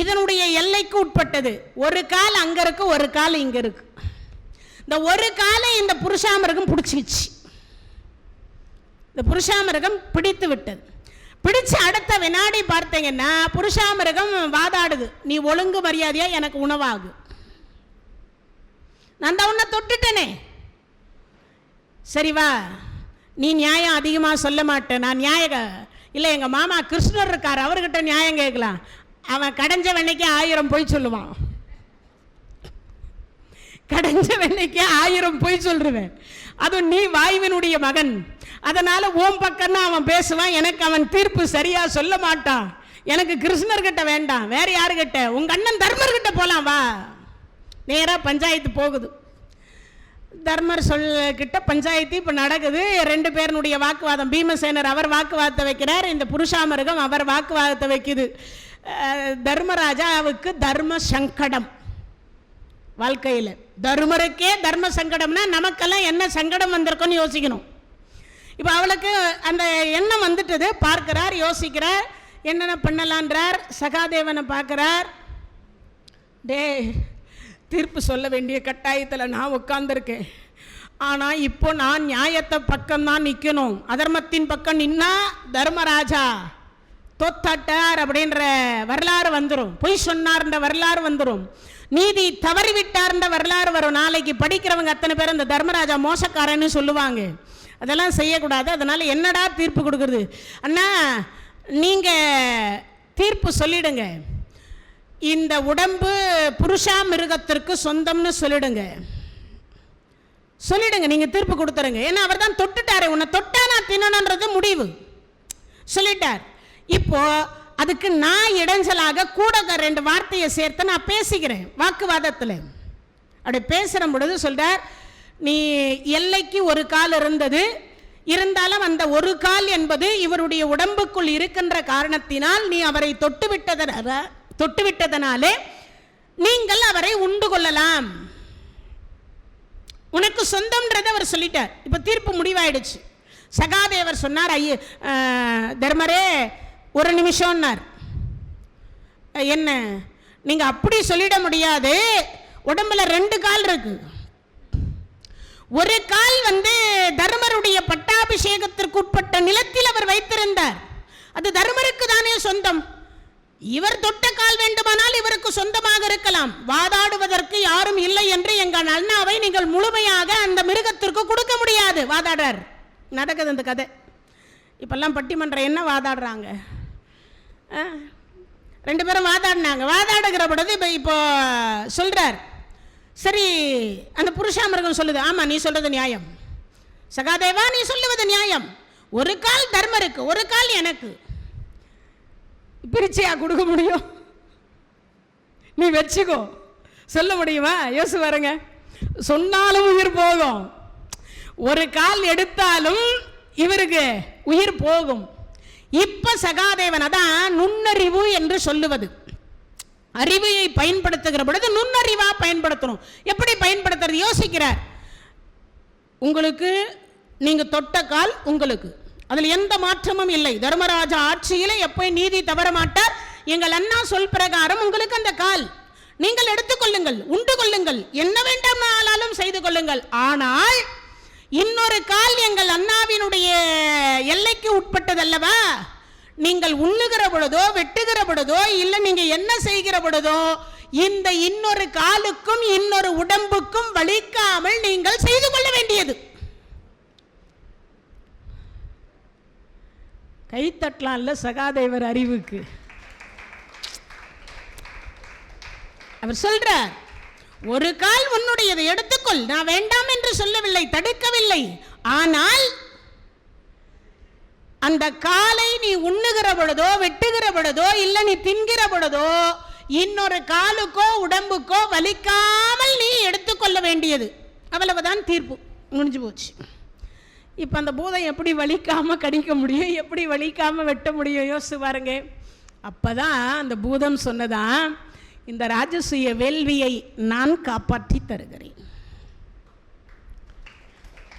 இதனுடைய எல்லைக்கு உட்பட்டது. ஒரு கால் அங்க இருக்கு, ஒரு கால் இங்க இருக்கு. இந்த ஒரு காலை இந்த புருஷாமிருகம் பிடிச்சிச்சு. இந்த புருஷாமிருகம் பிடித்து விட்டது. பிடிச்சு அடுத்த வினாடி பார்த்தீங்கன்னா புருஷாமிருகம் வாதாடுது, நீ ஒழுங்கு மரியாதையா எனக்கு உணவாகு, நான் தான் உன்னை தொட்டுட்டனே, சரிவா, நீ நியாயம் அதிகமாக சொல்ல மாட்டேன், நான் நியாயம் இல்லை, எங்கள் மாமா கிருஷ்ணர் இருக்கார், அவர்கிட்ட நியாயம் கேட்கலாம். அவன் கடைஞ்ச வெண்ணைக்கு 1000 பொய் சொல்லுவான். கடைஞ்ச வெண்ணைக்கு 1000 பொய் சொல்லுவேன். அதுவும் நீ வாயுவினுடைய மகன், அதனால ஓம் பக்கம்னா அவன் பேசுவான். எனக்கு அவன் தீர்ப்பு சரியா சொல்ல மாட்டான். எனக்கு கிருஷ்ணர்கிட்ட வேண்டாம், வேற யாருக்கிட்ட, உங்க அண்ணன் தர்மர்கிட்ட போலாம், வா. நேரா பஞ்சாயத்து போகுது. தர்மர் கிட்ட பஞ்சாயத்து இப்போ நடக்குது. 2 பேருடைய வாக்குவாதம். பீமசேனர் அவர் வாக்குவாதத்தை வைக்கிறார், இந்த புருஷாமிருகம் அவர் வாக்குவாதத்தை வைக்குது. தர்மராஜாவுக்கு தர்ம சங்கடம் வாழ்க்கையில். தர்மருக்கே தர்ம சங்கடம்னா நமக்கெல்லாம் என்ன சங்கடம் வந்திருக்குன்னு யோசிக்கணும். இப்போ அவளுக்கு அந்த எண்ணம் வந்துட்டது. பார்க்கிறார், யோசிக்கிறார், என்னென்ன பண்ணலான்றார். சகாதேவனை பார்க்குறார். தீர்ப்பு சொல்ல வேண்டிய கட்டாயத்தில் நான் உட்கார்ந்துருக்கேன். ஆனால் இப்போ நான் நியாயத்தை பக்கம்தான் நிற்கணும். அதர்மத்தின் பக்கம் நின்னா தர்மராஜா தோத்தாட்டார் அப்படின்ற வரலாறு வந்துடும். பொய் சொன்னார்ன்ற வரலாறு வந்துடும். நீதி தவறிவிட்டார்ன்ற வரலாறு வரும். நாளைக்கு படிக்கிறவங்க அத்தனை பேர் இந்த தர்மராஜா மோசக்காரன்னு சொல்லுவாங்க. அதெல்லாம் செய்யக்கூடாது. அதனால் என்னடா தீர்ப்பு கொடுக்குறது? அண்ணா நீங்கள் தீர்ப்பு சொல்லிடுங்க. இந்த உடம்பு புருஷா மிருகத்திற்கு சொந்தம்னு சொல்லிடுங்க. நீங்கள் தீர்ப்பு கொடுத்துருங்க. ஏன்னா அவர் தான் தொட்டுட்டாரு. உன்னை தொட்டா நான் தின்னணுன்றது முடிவு சொல்லிட்டார். இப்போ அதுக்கு நான் இடைஞ்சலாக கூட 2 வார்த்தையை சேர்த்து நான் பேசிக்கிறேன் வாக்குவாதத்தில். அப்படி பேசுகிற பொழுது சொல்றார், நீ எல்லைக்கு ஒரு கால் இருந்தது, இருந்தாலும் அந்த ஒரு கால் என்பது இவருடைய உடம்புக்குள் இருக்கின்ற காரணத்தினால் நீ அவரை தொட்டுவிட்டதனாலே நீங்கள் அவரை உண்டு கொள்ளலாம், உனக்கு சொந்தம்ன்றதை அவர் சொல்லிட்டார். இப்போ தீர்ப்பு முடிவாயிடுச்சு. சகாதேவர் சொன்னார், தர்மரே ஒரு நிமிஷம்னார். என்ன நீங்கள் அப்படி சொல்லிட முடியாது. உடம்புல 2 கால் இருக்கு. ஒரு கால் தர்மருடைய பட்டாபிஷேகத்திற்கு உட்பட்ட நிலத்தில் அவர் வைத்திருந்தார். அது தர்மருக்கு தானே சொந்தம். இவர் தொட்ட கால் வேண்டுமானால் இவருக்கு சொந்தமாக இருக்கலாம். வாதாடுவதற்கு யாரும் இல்லை என்று எங்கள் அண்ணாவை நீங்கள் முழுமையாக அந்த மிருகத்திற்கு கொடுக்க முடியாது வாதாடுறார். நடக்குது அந்த கதை. இப்பெல்லாம் பட்டிமன்றம் என்ன வாதாடுறாங்க? 2 பேரும் வாதாடினாங்க. வாதாடுகிற பொழுது இப்போ சொல்றார், சரி அந்த புருஷாமிருகம் சொல்லுது, ஆமாம் நீ சொல்றது நியாயம், சகாதேவா நீ சொல்லுவது நியாயம். ஒரு கால் தர்மருக்கு, ஒரு கால் எனக்கு. பிரிச்சியா கொடுக்க முடியும்? நீ வச்சுக்கோ. சொல்ல முடியுமா? யோசி பாருங்க. சொன்னாலும் உயிர் போகும். ஒரு கால் எடுத்தாலும் இவருக்கு உயிர் போகும். இப்ப சகாதேவன், அதான் நுண்ணறிவு என்று சொல்லுவது. அறிவையை பயன்படுத்துகிற பொழுது நுண்ணறிவா பயன்படுத்தணும். எப்படி பயன்படுத்துறது யோசிக்கிறார். உங்களுக்கு நீங்க தொட்ட கால் உங்களுக்கு, அதில் எந்த மாற்றமும் இல்லை. தர்மராஜா ஆட்சியில் எப்போ நீதி தவற மாட்டார். எங்கள் அண்ணா சொல் பிரகாரம் உங்களுக்கு அந்த கால் நீங்கள் எடுத்துக்கொள்ளுங்கள், உண்டு கொள்ளுங்கள், என்ன வேண்டாம் செய்து கொள்ளுங்கள். ஆனால் இன்னொரு கால் எங்கள் அண்ணாவினுடைய எல்லைக்கு உட்பட்டதல்லவா. நீங்கள் உண்ணுகிற பொழுதோ வெட்டுகிற பொழுதோ இல்லை நீங்க என்ன செய்கிற பொழுதோ இந்த இன்னொரு காலுக்கும் இன்னொரு உடம்புக்கும் வலிக்காமல் நீங்கள் செய்து கொள்ள வேண்டியது. கைத்தட்டலாம்ல சகாதேவர் அறிவுக்கு. அவர் சொல்றார், ஒரு கால் உன்னுடையதை எடுத்துக்கொள், நான் வேண்டாம் என்று சொல்லவில்லை, தடுக்கவில்லை. ஆனால் அந்த காலை நீ உண்ணுகிற பொழுதோ வெட்டுகிற பொழுதோ இல்லை நீ தின்கிற பொழுதோ இன்னொரு காலுக்கோ உடம்புக்கோ வலிக்காமல் நீ எடுத்துக்கொள்ள வேண்டியது. அவ்வளவுதான் தீர்ப்பு, முடிஞ்சு போச்சு. இப்போ அந்த பூதம் எப்படி வலிக்காம கடிக்க முடியும், எப்படி வலிக்காம வெட்ட முடியும் யோசிச்சு பாருங்க. அப்பதான் அந்த பூதம் சொன்னதான், இந்த ராஜசூய வேள்வியை நான் காப்பாற்றி தருகிறேன்.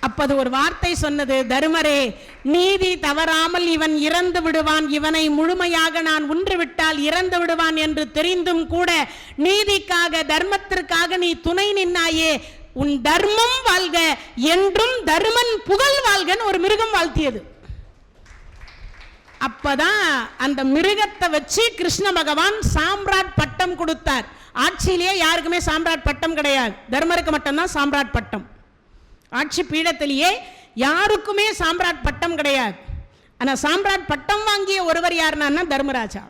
அப்பது ஒரு வார்த்தை சொன்னது, தர்மரே நீதி தவறாமல் இவன் இறந்து விடுவான், இவனை முழுமையாக நான் உன்றுவிட்டால் இறந்து விடுவான் என்று தெரிந்தும் கூட நீதிக்காக தர்மத்திற்காக நீ துணை நின்னாயே, உன் தர்மம் வாழ்க என்றும் தர்மன் புகழ் வாழ்கன்னு ஒரு மிருகம் வாழ்த்தியது. அப்பதான் அந்த மிருகத்தை வச்சு கிருஷ்ண பகவான் சாம்ராட் பட்டம் கொடுத்தார். ஆட்சியிலேயே யாருக்குமே சாம்ராட் பட்டம் கிடையாது, தர்மருக்கு மட்டும்தான் சாம்ராட் பட்டம். ஆட்சி பீடத்திலேயே யாருக்குமே சாம்ராட் பட்டம் கிடையாது. ஆனால் சாம்ராட் பட்டம் வாங்கிய ஒருவர் யாருன்னா தர்மராஜா.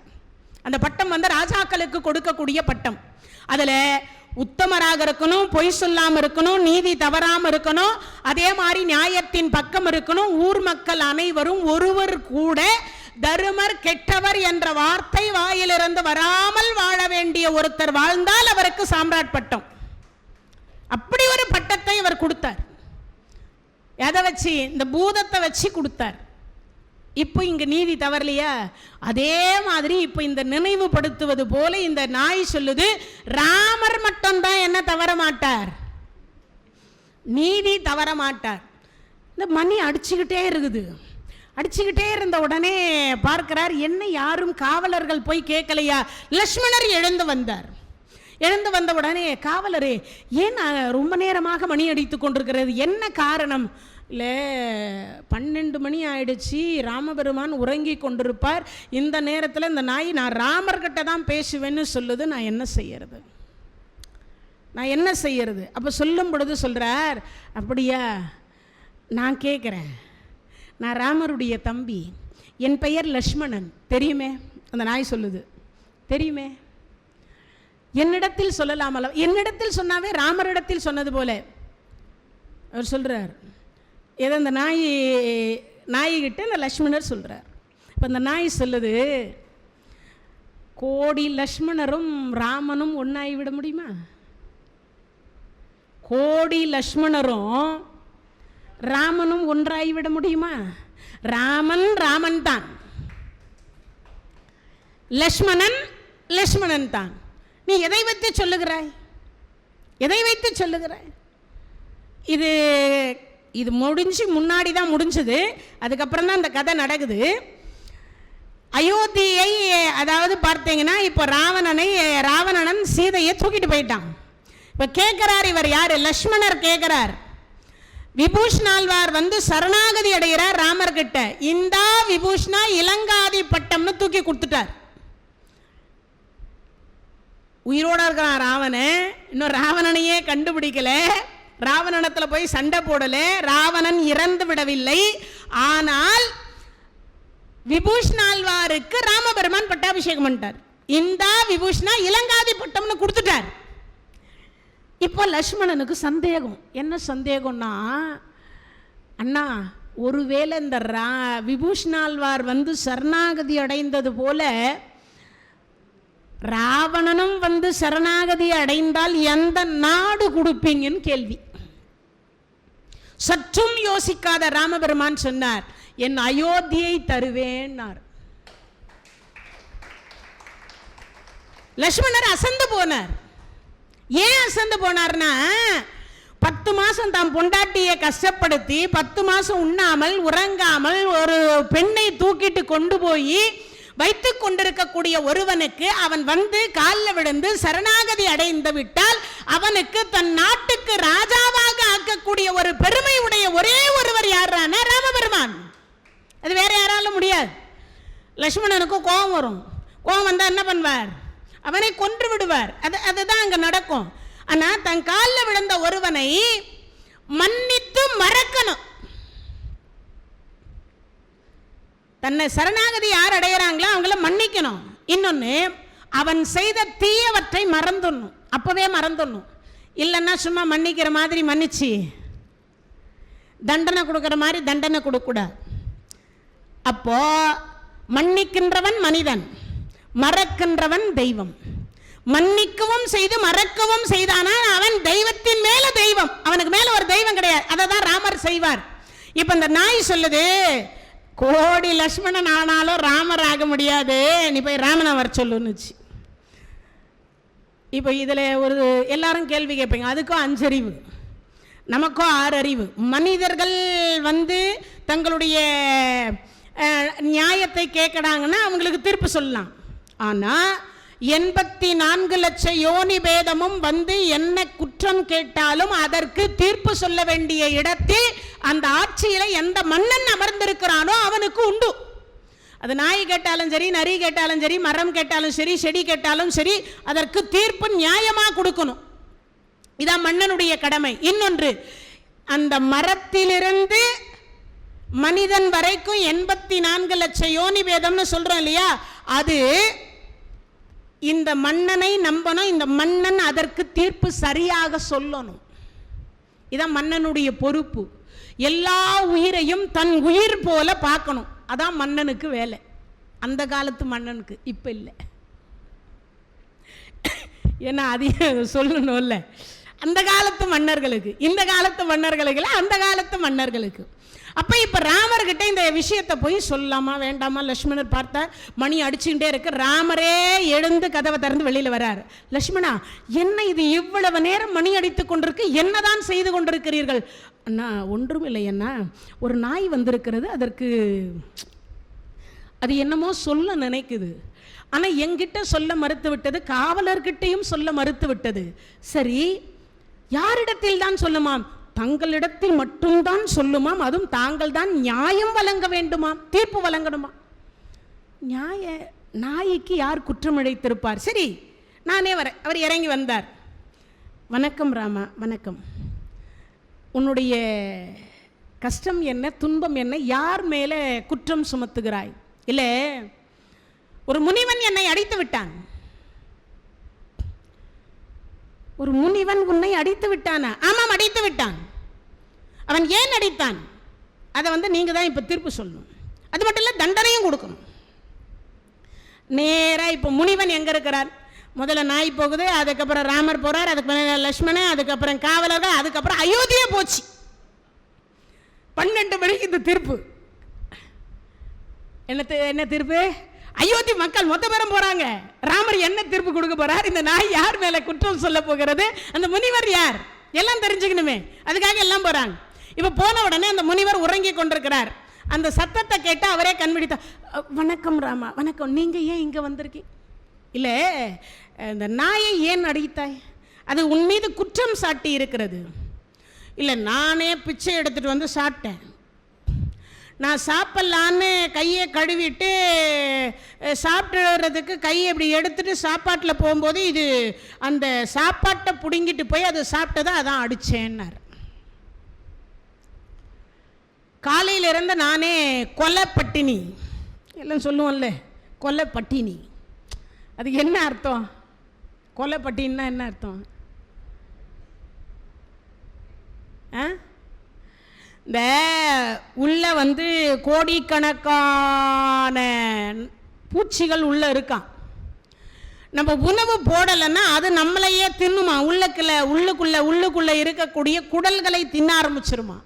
அந்த பட்டம் ராஜாக்களுக்கு கொடுக்கக்கூடிய பட்டம். அதில் உத்தமராக இருக்கணும், பொய் சொல்லாமல் இருக்கணும், நீதி தவறாமல் இருக்கணும், அதே மாதிரி நியாயத்தின் பக்கம் இருக்கணும். ஊர் மக்கள் அனைவரும் ஒருவர் கூட தர்மர் கெட்டவர் என்ற வார்த்தை வாயிலிருந்து வராமல் வாழ வேண்டிய ஒருத்தர் வாழ்ந்தால் அவருக்கு சாம்ராட் பட்டம். அப்படி ஒரு பட்டத்தை அவர் கொடுத்தார். எதை வச்சு? இந்த பூதத்தை வச்சு கொடுத்தார். இப்போ இங்க நீதி தவறலையா? அதே மாதிரி இப்போ இந்த நினைவுபடுத்துவது போல இந்த நாய் சொல்லுது, ராமர் மட்டும்தான் என்ன தவற மாட்டார், நீதி தவற மாட்டார். இந்த மணி அடிச்சுக்கிட்டே இருக்குது. அடிச்சுக்கிட்டே இருந்த உடனே பார்க்கிறார், என்ன யாரும் காவலர்கள் போய் கேட்கலையா? லக்ஷ்மணர் எழுந்து வந்தார். எழுந்து வந்த உடனே, காவலரே ஏன் ரொம்ப நேரமாக மணி அடித்து கொண்டிருக்கிறது, என்ன காரணம்? இல்லை 12 மணி ஆயிடுச்சு, ராமபெருமான் உறங்கி கொண்டிருப்பார், இந்த நேரத்தில் இந்த நாய் நான் ராமர்கிட்ட தான் பேசுவேன்னு சொல்லுது, நான் என்ன செய்யறது, நான் என்ன செய்யறது? அப்போ சொல்லும் பொழுது சொல்கிறார், அப்படியா, நான் கேட்குறேன், நான் ராமருடைய தம்பி, என் பெயர் லக்ஷ்மணன், தெரியுமே? அந்த நாய் சொல்லுது, தெரியுமே. என்னிடத்தில் சொல்லலாமல்ல, என்னிடத்தில் சொன்னாவே ராமரிடத்தில் சொன்னது போல. அவர் சொல்கிறார், ஏதோ இந்த நாய்கிட்ட இந்த லக்ஷ்மணர் சொல்கிறார். இப்போ இந்த நாய் சொல்லுது, கோடி லக்ஷ்மணரும் ராமனும் ஒன்றாகி விட முடியுமா? கோடி லக்ஷ்மணரும் ராமனும் ஒன்றாகி விட முடியுமா? ராமன் ராமன் தான், லக்ஷ்மணன் லக்ஷ்மணன் தான். நீ எதை வைத்து சொல்லுகிறாய், எதை வைத்து சொல்லுகிறாய்? இது முடிஞ்சு முன்னாடி தான் முடிஞ்சது, அதுக்கப்புறம் தான் இந்த கதை நடக்குது. அயோத்தியை அதாவது பார்த்தீங்கன்னா இப்போ ராவணன் சீதையை தூக்கிட்டு போயிட்டான். இப்போ கேட்குறார், இவர் யார்? லக்ஷ்மணர் கேட்குறார். விபூஷணாழ்வார் வந்து சரணாகதி அடைகிறார் ராமர்கிட்ட. இந்தா விபூஷணா இலங்காதி பட்டம்னு தூக்கி கொடுத்துட்டார். உயிரோட இருக்கிறான் ராவணன், இன்னும் ராவணனையே கண்டுபிடிக்கல, ராவணனத்தில் போய் சண்டை போடல, ராவணன் இறந்து விடவில்லை. ஆனால் விபூஷணாழ்வாருக்கு ராமபெருமான் பட்டாபிஷேகம் பண்ணிட்டார். இந்தா விபூஷணா இலங்காதி பட்டம்னு கொடுத்துட்டார். இப்போ லக்ஷ்மணனுக்கு சந்தேகம். என்ன சந்தேகம்னா, அண்ணா ஒருவேளை இந்த விபூஷணாழ்வார் வந்து சரணாகதி அடைந்தது போல ராவணனும் வந்து சரணாகதி அடைந்தால் எந்த நாடு கொடுப்பீங்கன்னு கேள்வி. சற்றும் யோசிக்காத ராமபெருமான் சொன்னார், என் அயோத்தியை தருவேன்னார். லக்ஷ்மணர் அசந்து போனார். ஏன் அசந்து போனார்னா, 10 மாசம் தாம் பொண்டாட்டியை கஷ்டப்படுத்தி 10 மாசம் உண்ணாமல் உறங்காமல் ஒரு பெண்ணை தூக்கிட்டு கொண்டு போய் வைத்து கொண்டிருக்கக்கூடிய ஒருவனுக்கு அவன் வந்து காலில் விழுந்து சரணாகதி அடைந்து விட்டால் அவனுக்கு தன் நாட்டுக்கு ராஜாவாக ஆக்கக்கூடிய ஒரு பெருமை உடைய ஒரே ஒருவர் யாரான ராமபெருமான். அது வேற யாராலும் முடியாது. லக்ஷ்மணனுக்கு கோபம் வரும். கோபம் வந்தால் என்ன பண்ணுவார்? அவனை கொன்று விடுவார். அதுதான் அங்கே நடக்கும். ஆனால் தன் காலில் விழுந்த ஒருவனை மன்னித்து மறக்கணும். தன்னை சரணாகதி யார் அடைகிறாங்களோ அவங்கள மன்னிக்கணும். இன்னொன்று, அவன் செய்த தீயவற்றை மறந்துடணும், அப்பவே மறந்துடணும். இல்லைன்னா சும்மா மன்னிக்கிற மாதிரி மன்னிச்சு தண்டனை கொடுக்குற மாதிரி தண்டனை கொடுக்கூடாது. அப்போ மன்னிக்கின்றவன் மனிதன், மறக்கின்றவன் தெய்வம். மன்னிக்கவும் செய்து மறக்கவும் செய்தானா அவன் தெய்வத்தின் மேல தெய்வம், அவனுக்கு மேல ஒரு தெய்வம் கிடையாது. அதை தான் ராமர் செய்வார். இப்போ இந்த நாய் சொல்லுது, கோடி லக்ஷ்மணன் ஆனாலும் ராமர் ஆக முடியாது, நீ போய் ராமனை வர சொல்லுன்னுச்சு. இப்போ இதில் ஒரு எல்லாரும் கேள்வி கேட்பீங்க, அதுக்கும் 5 அறிவு, நமக்கும் 6 அறிவு. மனிதர்கள் வந்து தங்களுடைய நியாயத்தை கேட்கறாங்கன்னா அவங்களுக்கு தீர்ப்பு சொல்லலாம். ஆனால் 84 லட்சம் யோனி பேதமும் வந்து என்ன குற்றம் கேட்டாலும் அதற்கு தீர்ப்பு சொல்ல வேண்டிய இடத்தில் அந்த ஆட்சியில எந்த மன்னன் அமர்ந்திருக்கிறானோ அவனுக்கு உண்டு. அது நாய் கேட்டாலும் சரி, நரி கேட்டாலும் சரி, மரம் கேட்டாலும் சரி, செடி கேட்டாலும் சரி, அதற்கு தீர்ப்பு நியாயமா கொடுக்கணும். இதான் மன்னனுடைய கடமை. இன்னொன்று, அந்த மரத்திலிருந்து மனிதன் வரைக்கும் 84 லட்சம் யோனி பேதம்னு சொல்றோம் இல்லையா, அது இந்த மன்னனை நம்பணும். இந்த மன்னன் அதற்கு தீர்ப்பு சரியாக சொல்லணும். இதான் மன்னனுடைய பொறுப்பு. எல்லா உயிரையும் தன் உயிர் போல பார்க்கணும். அதான் மன்னனுக்கு வேலை. அந்த காலத்து மன்னனுக்கு, இப்ப இல்லை. ஏன்னா அதையும் சொல்லணும்ல. அந்த காலத்து மன்னர்களுக்கு, இந்த காலத்து மன்னர்களுக்கு, அந்த காலத்து மன்னர்களுக்கு. அப்போ இப்போ ராமர்கிட்ட இந்த விஷயத்தை போய் சொல்லலாமா வேண்டாமா? லக்ஷ்மணர் பார்த்தா மணி அடிச்சுக்கிட்டே இருக்கு. ராமரே எழுந்து கதவை திறந்து வெளியில் வரார். லக்ஷ்மணா, என்ன இது இவ்வளவு நேரம் மணி அடித்து கொண்டிருக்கு, என்னதான் செய்து கொண்டிருக்கிறீர்கள்? அண்ணா, ஒன்றும் இல்லை அண்ணா, ஒரு நாய் வந்திருக்கிறது, அதற்கு அது என்னமோ சொல்ல நினைக்குது, ஆனால் என்கிட்ட சொல்ல மறுத்து விட்டது, காவலர்கிட்டையும் சொல்ல மறுத்து விட்டது. சரி, யாரிடத்தில் தான் சொல்லுமாம்? தங்களிடத்தில் மட்டும்தான் சொல்லுமாம், அதுவும் தாங்கள் தான் நியாயம் வழங்க வேண்டுமாம், தீர்ப்பு வழங்கணுமா? நாய்க்கு யார் குற்றம் இழைத்திருப்பார்? சரி, நானே வரேன். அவர் இறங்கி வந்தார். வணக்கம் ராமா, வணக்கம். உன்னுடைய கஷ்டம் என்ன, துன்பம் என்ன, யார் மேலே குற்றம் சுமத்துகிறாய்? இல்லை, ஒரு முனிவன் என்னை அடித்து விட்டான். ஒரு முனிவன் உன்னை அடித்து விட்டானா? ஆமாம், அடித்து விட்டான். அவன் ஏன் அடித்தான்? அதை நீங்க தான் இப்ப தீர்ப்பு சொல்லணும். அது மட்டும் இல்ல, தண்டனையும் கொடுக்கணும். நேரா இப்ப முனிவன் எங்க இருக்கிறார்? முதல்ல நாய் போகுது, அதுக்கப்புறம் ராமர் போறார், அதுக்கப்புறம் லக்ஷ்மணன், அதுக்கப்புறம் காவலர்கள், அதுக்கப்புறம் அயோத்தியே போச்சு. 12 மணிக்கு இந்த தீர்ப்பு. என்ன தீர்ப்பு? அயோத்தி மக்கள் மொத்த பேரும் போறாங்க. ராமர் என்ன தீர்ப்பு கொடுக்க போறார்? இந்த நாய் யார் மேல குற்றம் சொல்ல போகிறது? அந்த முனிவர் யார்? எல்லாம் தெரிஞ்சுக்கணுமே, அதுக்காக எல்லாம் போறாங்க. இப்ப போன உடனே அந்த முனிவர் உறங்கி கொண்டிருக்கிறார். அந்த சத்தத்தை கேட்டு அவரே கண்பிடித்தா, வணக்கம் ராமா, வணக்கம், நீங்க ஏன் இங்க வந்திருக்கீங்க? இல்ல, இந்த நாயை ஏன் அடித்தாய்? அது உன் மீது குற்றம் சாட்டி இருக்கிறது. இல்லை, நானே பிச்சை எடுத்துட்டு வந்து சாப்பிட்டேன். நான் சாப்பிட்லான்னு கையை கழுவிட்டு சாப்பிட்றதுக்கு கையை இப்படி எடுத்துட்டு சாப்பாட்டில் போகும்போது இது அந்த சாப்பாட்டை பிடுங்கிட்டு போய் அதை சாப்பிட்டதை அதான் அடித்தேன்னார். காலையிலிருந்து நானே கொலை பட்டினி எல்லாம் சொல்லுவோம்ல, கொலை பட்டினி. அது என்ன அர்த்தம்? கொலை பட்டினா என்ன அர்த்தம்? இந்த உள்ள கோடிக்கணக்கான பூச்சிகள் உள்ள இருக்கான். நம்ம உணவு போடலைன்னா அது நம்மளையே தின்னுமா. உள்ளுக்குள்ள இருக்கக்கூடிய குடல்களை தின்ன ஆரம்பிச்சிருமா.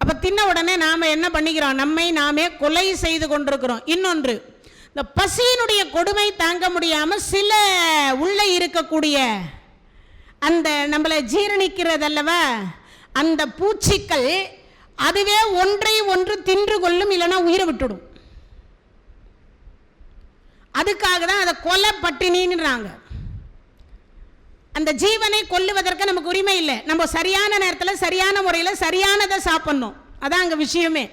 அப்ப தின்ன உடனே நாம என்ன பண்ணிக்கிறோம்? நம்மை நாமே கொலை செய்து கொண்டிருக்கிறோம். இன்னொன்று, இந்த பசியினுடைய கொடுமை தாங்க முடியாம சில உள்ள இருக்கக்கூடிய அந்த நம்மளை ஜீரணிக்கிறதல்லவா அந்த பூச்சிகள் அதுவே ஒன்றை ஒன்று தின்று கொள்ளும், இல்லைன்னா உயிரை விட்டுடும். அதுக்காக தான் அதை கொலை பட்டினின்றாங்க. அந்த ஜீவனை கொல்லுவதற்கு நமக்கு உரிமை இல்லை. நம்ம சரியான நேரத்தில் சரியான முறையில் சரியானதை சாப்பிடணும். அதான் அங்கே விஷயமே.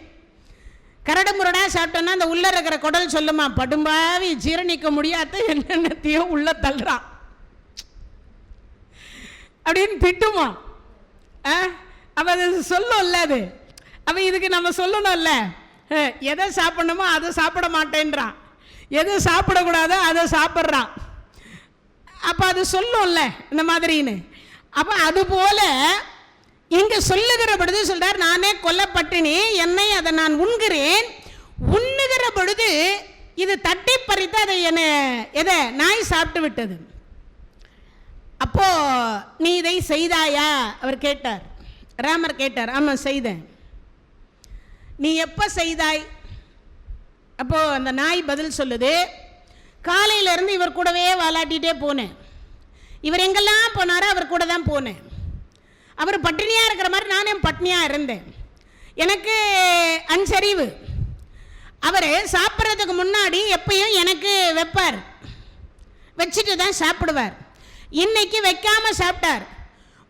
கரடு முரடா சாப்பிட்டோன்னா அந்த உள்ள இருக்கிற குடல் சொல்லுமா, படும்பாவி ஜீரணிக்க முடியாத என்னென்னத்தையும் உள்ள தள்ளுறான் அப்படின்னு திட்டுமா. அவ அது சொல்லும்ல, அது அவ இதுக்கு நம்ம சொல்லணும்ல, எதை சாப்பிடணுமோ அதை சாப்பிட மாட்டேன்றான், எது சாப்பிடக்கூடாதோ அதை சாப்பிட்றான். அப்போ அது சொல்லும்ல இந்த மாதிரின்னு. அப்போ அது போல இங்கே சொல்லுகிற பொழுது சொல்றார், நானே கொல்லப்பட்டினி, என்னை அதை நான் உண்கிறேன். உண்ணுகிற பொழுது இது தட்டி பறித்து அதை எதை நாய் சாப்பிட்டு விட்டது. அப்போ நீ இதை செய்தாயா? அவர் கேட்டார், ராமர் கேட்டார். ஆமாம், செய்தேன். நீ எப்போ செய்தாய்? அப்போ அந்த நாய் பதில் சொல்லுது, காலையிலேருந்து இவர் கூடவே வாலாட்டிகிட்டே போனேன். இவர் எங்கெல்லாம் போனாரோ அவர் கூட தான் போனேன். அவர் பட்டினியாக இருக்கிற மாதிரி நானும் பட்டினியாக இருந்தேன். எனக்கு அஞ்சறிவு. அவர் சாப்பிட்றதுக்கு முன்னாடி எப்பயும் எனக்கு வைப்பார், வச்சுட்டு தான் சாப்பிடுவார். இன்னைக்கு வைக்காம சாப்பிட்டார்.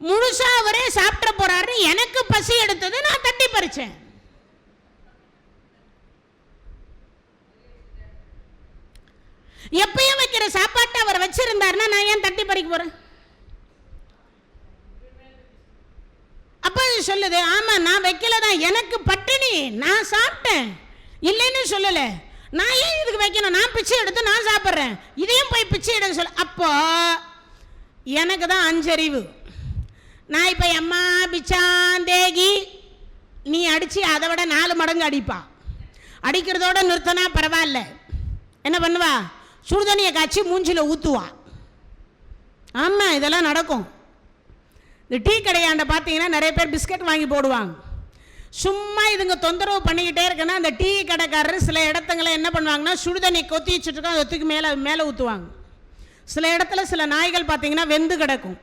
முழுசா அவரே சாப்பிட போறாரு. எனக்கு பசி எடுத்தது, நான் தட்டி பறிச்சேன். எப்பயும் வைக்கிற சாப்பாட்டை அவர் வச்சிருந்தாருன்னா நான் ஏன் தட்டி பறிக்க போறேன்? அப்ப சொல்லுது, ஆமா நான் வைக்கலதான், எனக்கு பட்டினி, நான் சாப்பிட்டேன், இல்லைன்னு சொல்லல. நான் ஏன் இதுக்கு வைக்கணும்? நான் பிச்சை எடுத்து நான் சாப்பிட்றேன், இதையும் போய் பிச்சை எடுக்க சொல்ல. அப்போ எனக்கு தான் அஞ்சறிவு. நான் இப்போ அம்மா பிச்சாந்தேகி நீ அடித்து அதை விட 4 மடங்கு அடிப்பா. அடிக்கிறதோட நிறுத்தினா பரவாயில்ல. என்ன பண்ணுவா? சுடுதண்ணியை காய்ச்சி மூஞ்சில் ஊற்றுவா. ஆமாம், இதெல்லாம் நடக்கும். இந்த டீ கடையாண்ட பார்த்தீங்கன்னா நிறைய பேர் பிஸ்கட் வாங்கி போடுவாங்க. சும்மா இதுங்க தொந்தரவு பண்ணிக்கிட்டே இருக்குன்னா அந்த டீ கடைக்காரர் சில இடத்துங்களை என்ன பண்ணுவாங்கன்னா சுடுதண்ணி கொத்தி வச்சுட்டு அதுக்கு மேலே ஊற்றுவாங்க. சில இடத்துல சில நாய்கள் பார்த்தீங்கன்னா வெந்து கிடக்கும்.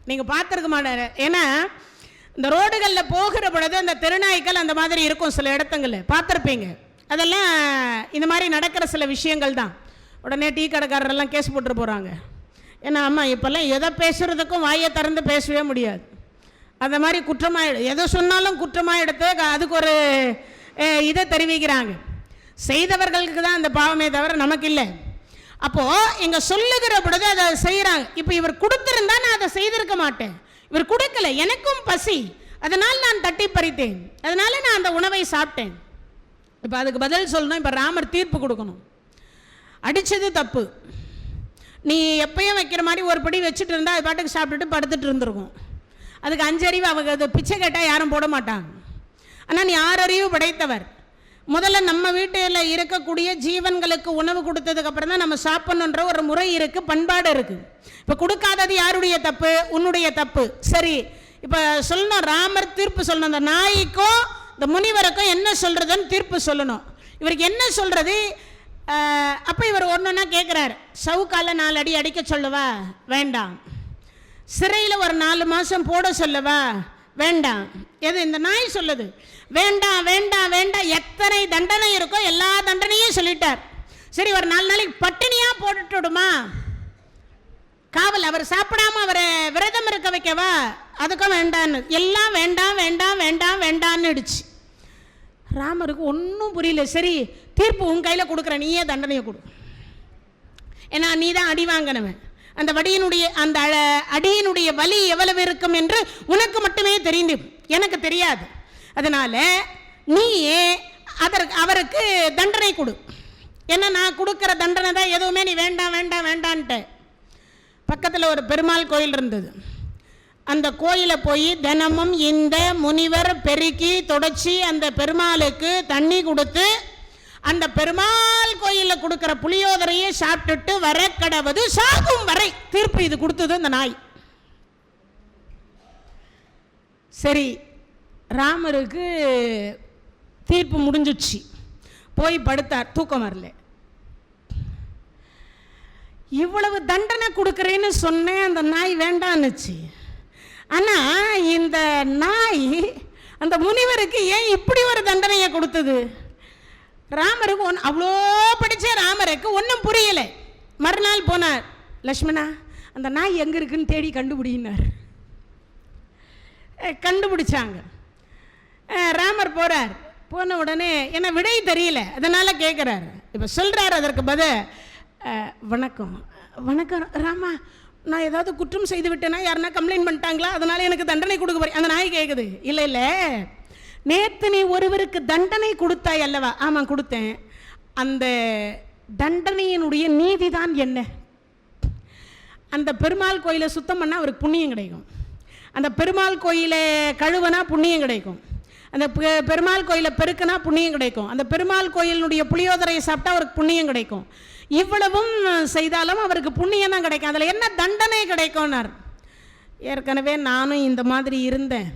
நீங்கள் பார்த்துருக்க மாட்டாரு. ஏன்னா இந்த ரோடுகளில் போகிற பொழுது அந்த தெருநாய்கள் அந்த மாதிரி இருக்கும். சில இடத்துங்களில் பார்த்துருப்பீங்க. அதெல்லாம் இந்த மாதிரி நடக்கிற சில விஷயங்கள் தான். உடனே டீ கடைக்காரரெல்லாம் கேஸ் போட்டு போகிறாங்க. ஏன்னா அம்மா இப்போல்லாம் எதை பேசுகிறதுக்கும் வாயை திறந்து பேசவே முடியாது. அந்த மாதிரி குற்றமாக எதை சொன்னாலும் குற்றமாக எடுத்து அதுக்கு ஒரு இதை தெரிவிக்கிறாங்க. செய்தவர்களுக்கு தான் அந்த பாவமே தவிர நமக்கு இல்லை. அப்போது இங்கே சொல்லுகிற பொழுது அதை செய்கிறாங்க. இப்போ இவர் கொடுத்துருந்தா நான் அதை செய்திருக்க மாட்டேன். இவர் கொடுக்கல, எனக்கும் பசி, அதனால் நான் தட்டி பறித்தேன், அதனால நான் அந்த உணவை சாப்பிட்டேன். இப்போ அதுக்கு பதில் சொல்லணும். இப்போ ராமர் தீர்ப்பு கொடுக்கணும். அடித்தது தப்பு. நீ எப்பயும் வைக்கிற மாதிரி ஒரு படி வச்சுட்டு இருந்தால் அது பாட்டுக்கு சாப்பிட்டுட்டு படுத்துட்டு இருந்துருக்கும். அதுக்கு 5 அறிவு அவங்க அது பிச்சை கேட்டால் யாரும் போட மாட்டாங்க. ஆனால் நீ 6 அறிவு படைத்தவர். முதல்ல நம்ம வீட்டில் இருக்கக்கூடிய ஜீவன்களுக்கு உணவு கொடுத்ததுக்கப்புறம் தான் நம்ம சாப்பிடணுன்ற ஒரு முறை இருக்குது, பண்பாடு இருக்குது. இப்போ கொடுக்காதது யாருடைய தப்பு? உன்னுடைய தப்பு. சரி, இப்போ சொல்லணும், ராமர் தீர்ப்பு சொல்லணும். அந்த நாய்க்கும் இந்த முனிவருக்கும் என்ன சொல்கிறதுன்னு தீர்ப்பு சொல்லணும். இவருக்கு என்ன சொல்கிறது? அப்போ இவர் ஒன்றுன்னா கேட்குறாரு. சவுக்கால 4 அடி அடிக்க சொல்லவா? வேண்டாம். சிறையில் ஒரு 4 மாதம் போட சொல்லவா? வேண்டாம். எது இந்த நாய் சொல்லுது? வேண்டாம் வேண்டாம் வேண்டாம். எத்தனை தண்டனை இருக்கோ எல்லா தண்டனையும் சொல்லிட்டார். சரி, ஒரு 4 நாளைக்கு பட்டினியாக போட்டுட்டுடுமா? காவல் அவர் சாப்பிடாம அவரை விரதம் இருக்க வைக்கவா? அதுக்கும் வேண்டான்னு. எல்லாம் வேண்டாம் வேண்டாம் வேண்டாம் வேண்டான்னுடுச்சு. ராமருக்கு ஒன்றும் புரியல. சரி, தீர்ப்பு உன் கையில் கொடுக்குற, நீயே தண்டனையை கொடு. ஏன்னா நீ தான் அடி வாங்கினவன். அந்த அந்த அடியினுடைய வலி எவ்வளவு இருக்கும் என்று உனக்கு மட்டுமே தெரிந்து, எனக்கு தெரியாது. அதனால நீயே அவருக்கு தண்டனை கொடு. ஏன்னா நான் கொடுக்குற தண்டனை தான் எதுவுமே நீ வேண்டாம் வேண்டாம் வேண்டான்ட்டு. பக்கத்தில் ஒரு பெருமாள் கோயில் இருந்தது. அந்த கோயிலை போய் தினமும் இந்த முனிவர் பெருக்கி தொடச்சி அந்த பெருமாளுக்கு தண்ணி கொடுத்து அந்த பெருமாள் கோயிலில் கொடுக்குற புளியோதரையே சாப்பிட்டுட்டு வர கடவுது சாகும் வரை தீர்ப்பு இது கொடுத்தது இந்த நாய். சரி, ராமருக்கு தீர்ப்பு முடிஞ்சிச்சு. போய் படுத்தார். தூக்கம் வரல. இவ்வளவு தண்டனை கொடுக்குறேன்னு சொன்னேன், அந்த நாய் வேண்டான்னுச்சு. ஆனால் இந்த நாய் அந்த முனிவருக்கு ஏன் இப்படி ஒரு தண்டனையை கொடுத்தது? ராமருக்கு அவ்வளோ படித்த ராமருக்கு ஒன்றும் புரியலை. மறுநாள் போனார். லக்ஷ்மணா, அந்த நாய் எங்கே இருக்குன்னு தேடி கண்டுபிடினார். கண்டுபிடிச்சாங்க. ராமர் போகிறார். போன உடனே என்ன விடை தெரியல, அதனால் கேட்குறாரு. இப்போ சொல்கிறார் அதற்கு பதில், வணக்கம் வணக்கம் ராமா, நான் ஏதாவது குற்றம் செய்து விட்டேன்னா யாருன்னா கம்ப்ளைண்ட் பண்ணிட்டாங்களா, அதனால் எனக்கு தண்டனை கொடுக்க போறேன். அந்த நாய் கேட்குது, இல்லை இல்லை, நேற்று நீ ஒருவருக்கு தண்டனை கொடுத்தாய் அல்லவா? ஆமாம் கொடுத்தேன். அந்த தண்டனையினுடைய நீதி தான் என்ன? அந்த பெருமாள் கோயிலை சுத்தம் பண்ணால் அவருக்கு புண்ணியம் கிடைக்கும். அந்த பெருமாள் கோயிலை கழுவுனா புண்ணியம் கிடைக்கும். அந்த பெருமாள் கோயிலை பெருக்குனா புண்ணியம் கிடைக்கும். அந்த பெருமாள் கோயிலுடைய புளியோதரையை சாப்பிட்டா அவருக்கு புண்ணியம் கிடைக்கும். இவ்வளவும் செய்தாலும் அவருக்கு புண்ணியம் தான் கிடைக்கும். அதில் என்ன தண்டனை கிடைக்கும்னார். ஏற்கனவே நானும் இந்த மாதிரி இருந்தேன்.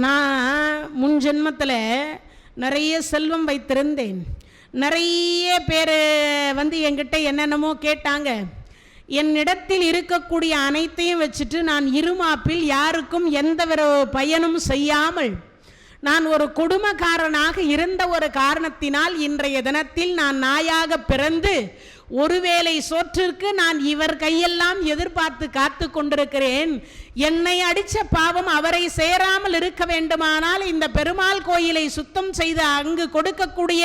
நான் முன் ஜென்மத்தில் நிறைய செல்வம் வைத்திருந்தேன். நிறைய பேர் வந்து என்கிட்ட என்னென்னமோ கேட்டாங்க. என்னிடத்தில் இருக்கக்கூடிய அனைத்தையும் வச்சுட்டு நான் இருமாப்பில் யாருக்கும் எந்த ஒரு பயனும் செய்யாமல் நான் ஒரு கொடுமைக்காரனாக இருந்த ஒரு காரணத்தினால் இன்றைய தினத்தில் நான் நாயாக பிறந்து ஒருவேளை சோற்றிற்கு நான் இவர் கையெல்லாம் எதிர்பார்த்து காத்து கொண்டிருக்கிறேன். என்னை அடித்த பாவம் அவரை சேராமல் இருக்க வேண்டுமானால் இந்த பெருமாள் கோயிலை சுத்தம் செய்து அங்கு கொடுக்கக்கூடிய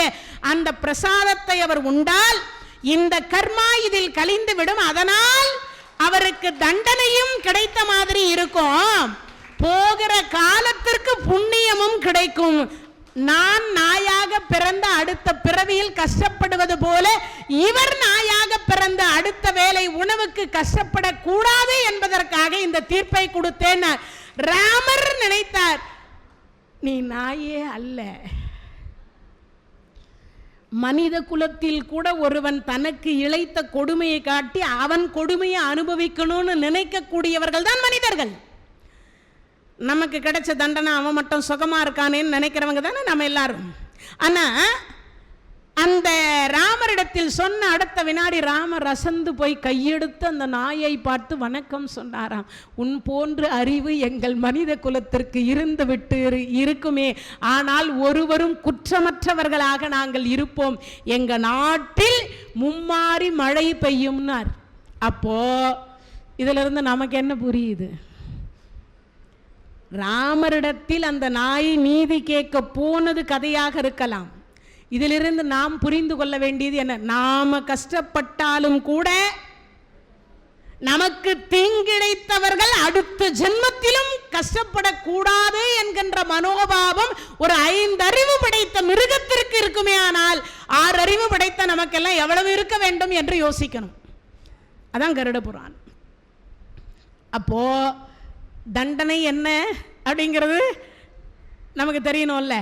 அந்த பிரசாதத்தை அவர் உண்டால் இந்த கர்மா இதில் கழிந்து விடும். அதனால் அவருக்கு தண்டனையும் கிடைத்த மாதிரி இருக்கும், போகிற காலத்திற்கு புண்ணியமும் கிடைக்கும். நான் நாயாக பிறந்த அடுத்த பிறவியில் கஷ்டப்படுவது போல இவர் நாயாக பிறந்த அடுத்த வேளை உணவுக்கு கஷ்டப்படக்கூடாது என்பதற்காக இந்த தீர்ப்பை கொடுத்தேன். ராமர் நினைத்தார், நீ நாயே அல்ல. மனித குலத்தில் கூட ஒருவன் தனக்கு இழைத்த கொடுமையை காட்டி அவன் கொடுமையை அனுபவிக்கணும்னு நினைக்கக்கூடியவர்கள் தான் மனிதர்கள். நமக்கு கிடைச்ச தண்டனை அவன் மட்டும் சுகமாக இருக்கானேன்னு நினைக்கிறவங்க தானே நம்ம எல்லாரும். ஆனால் அந்த ராமரிடத்தில் சொன்ன அடுத்த வினாடி ராமர் அசந்து போய் கையெடுத்து அந்த நாயை பார்த்து வணக்கம் சொன்னாராம். உன் போன்ற அறிவு எங்கள் மனித குலத்திற்கு இருந்து விட்டு இருக்குமே, ஆனால் ஒருவரும் குற்றமற்றவர்களாக நாங்கள் இருப்போம், எங்க நாட்டில் மும்மாறி மழை பெய்யும்னார். அப்போ இதுல இருந்து நமக்கு என்ன புரியுது? ராமரிடத்தில் அந்த நாய் நீதி கேட்க போனது கதையாக இருக்கலாம். இதிலிருந்து நாம் புரிந்து கொள்ள வேண்டியது என்ன? நாம கஷ்டப்பட்டாலும் கூட நமக்கு தீங்கிழைத்தவர்கள் அடுத்த ஜென்மத்திலும் கஷ்டப்படக்கூடாது என்கின்ற மனோபாவம் ஒரு 5 அறிவு படைத்த மிருகத்திற்கு இருக்குமே, ஆனால் 6 அறிவு படைத்த நமக்கெல்லாம் எவ்வளவு இருக்க வேண்டும் என்று யோசிக்கணும். அதான் கருட புராணம். அப்போ தண்டனை என்ன அப்படிங்கிறது நமக்கு தெரியணும்ல.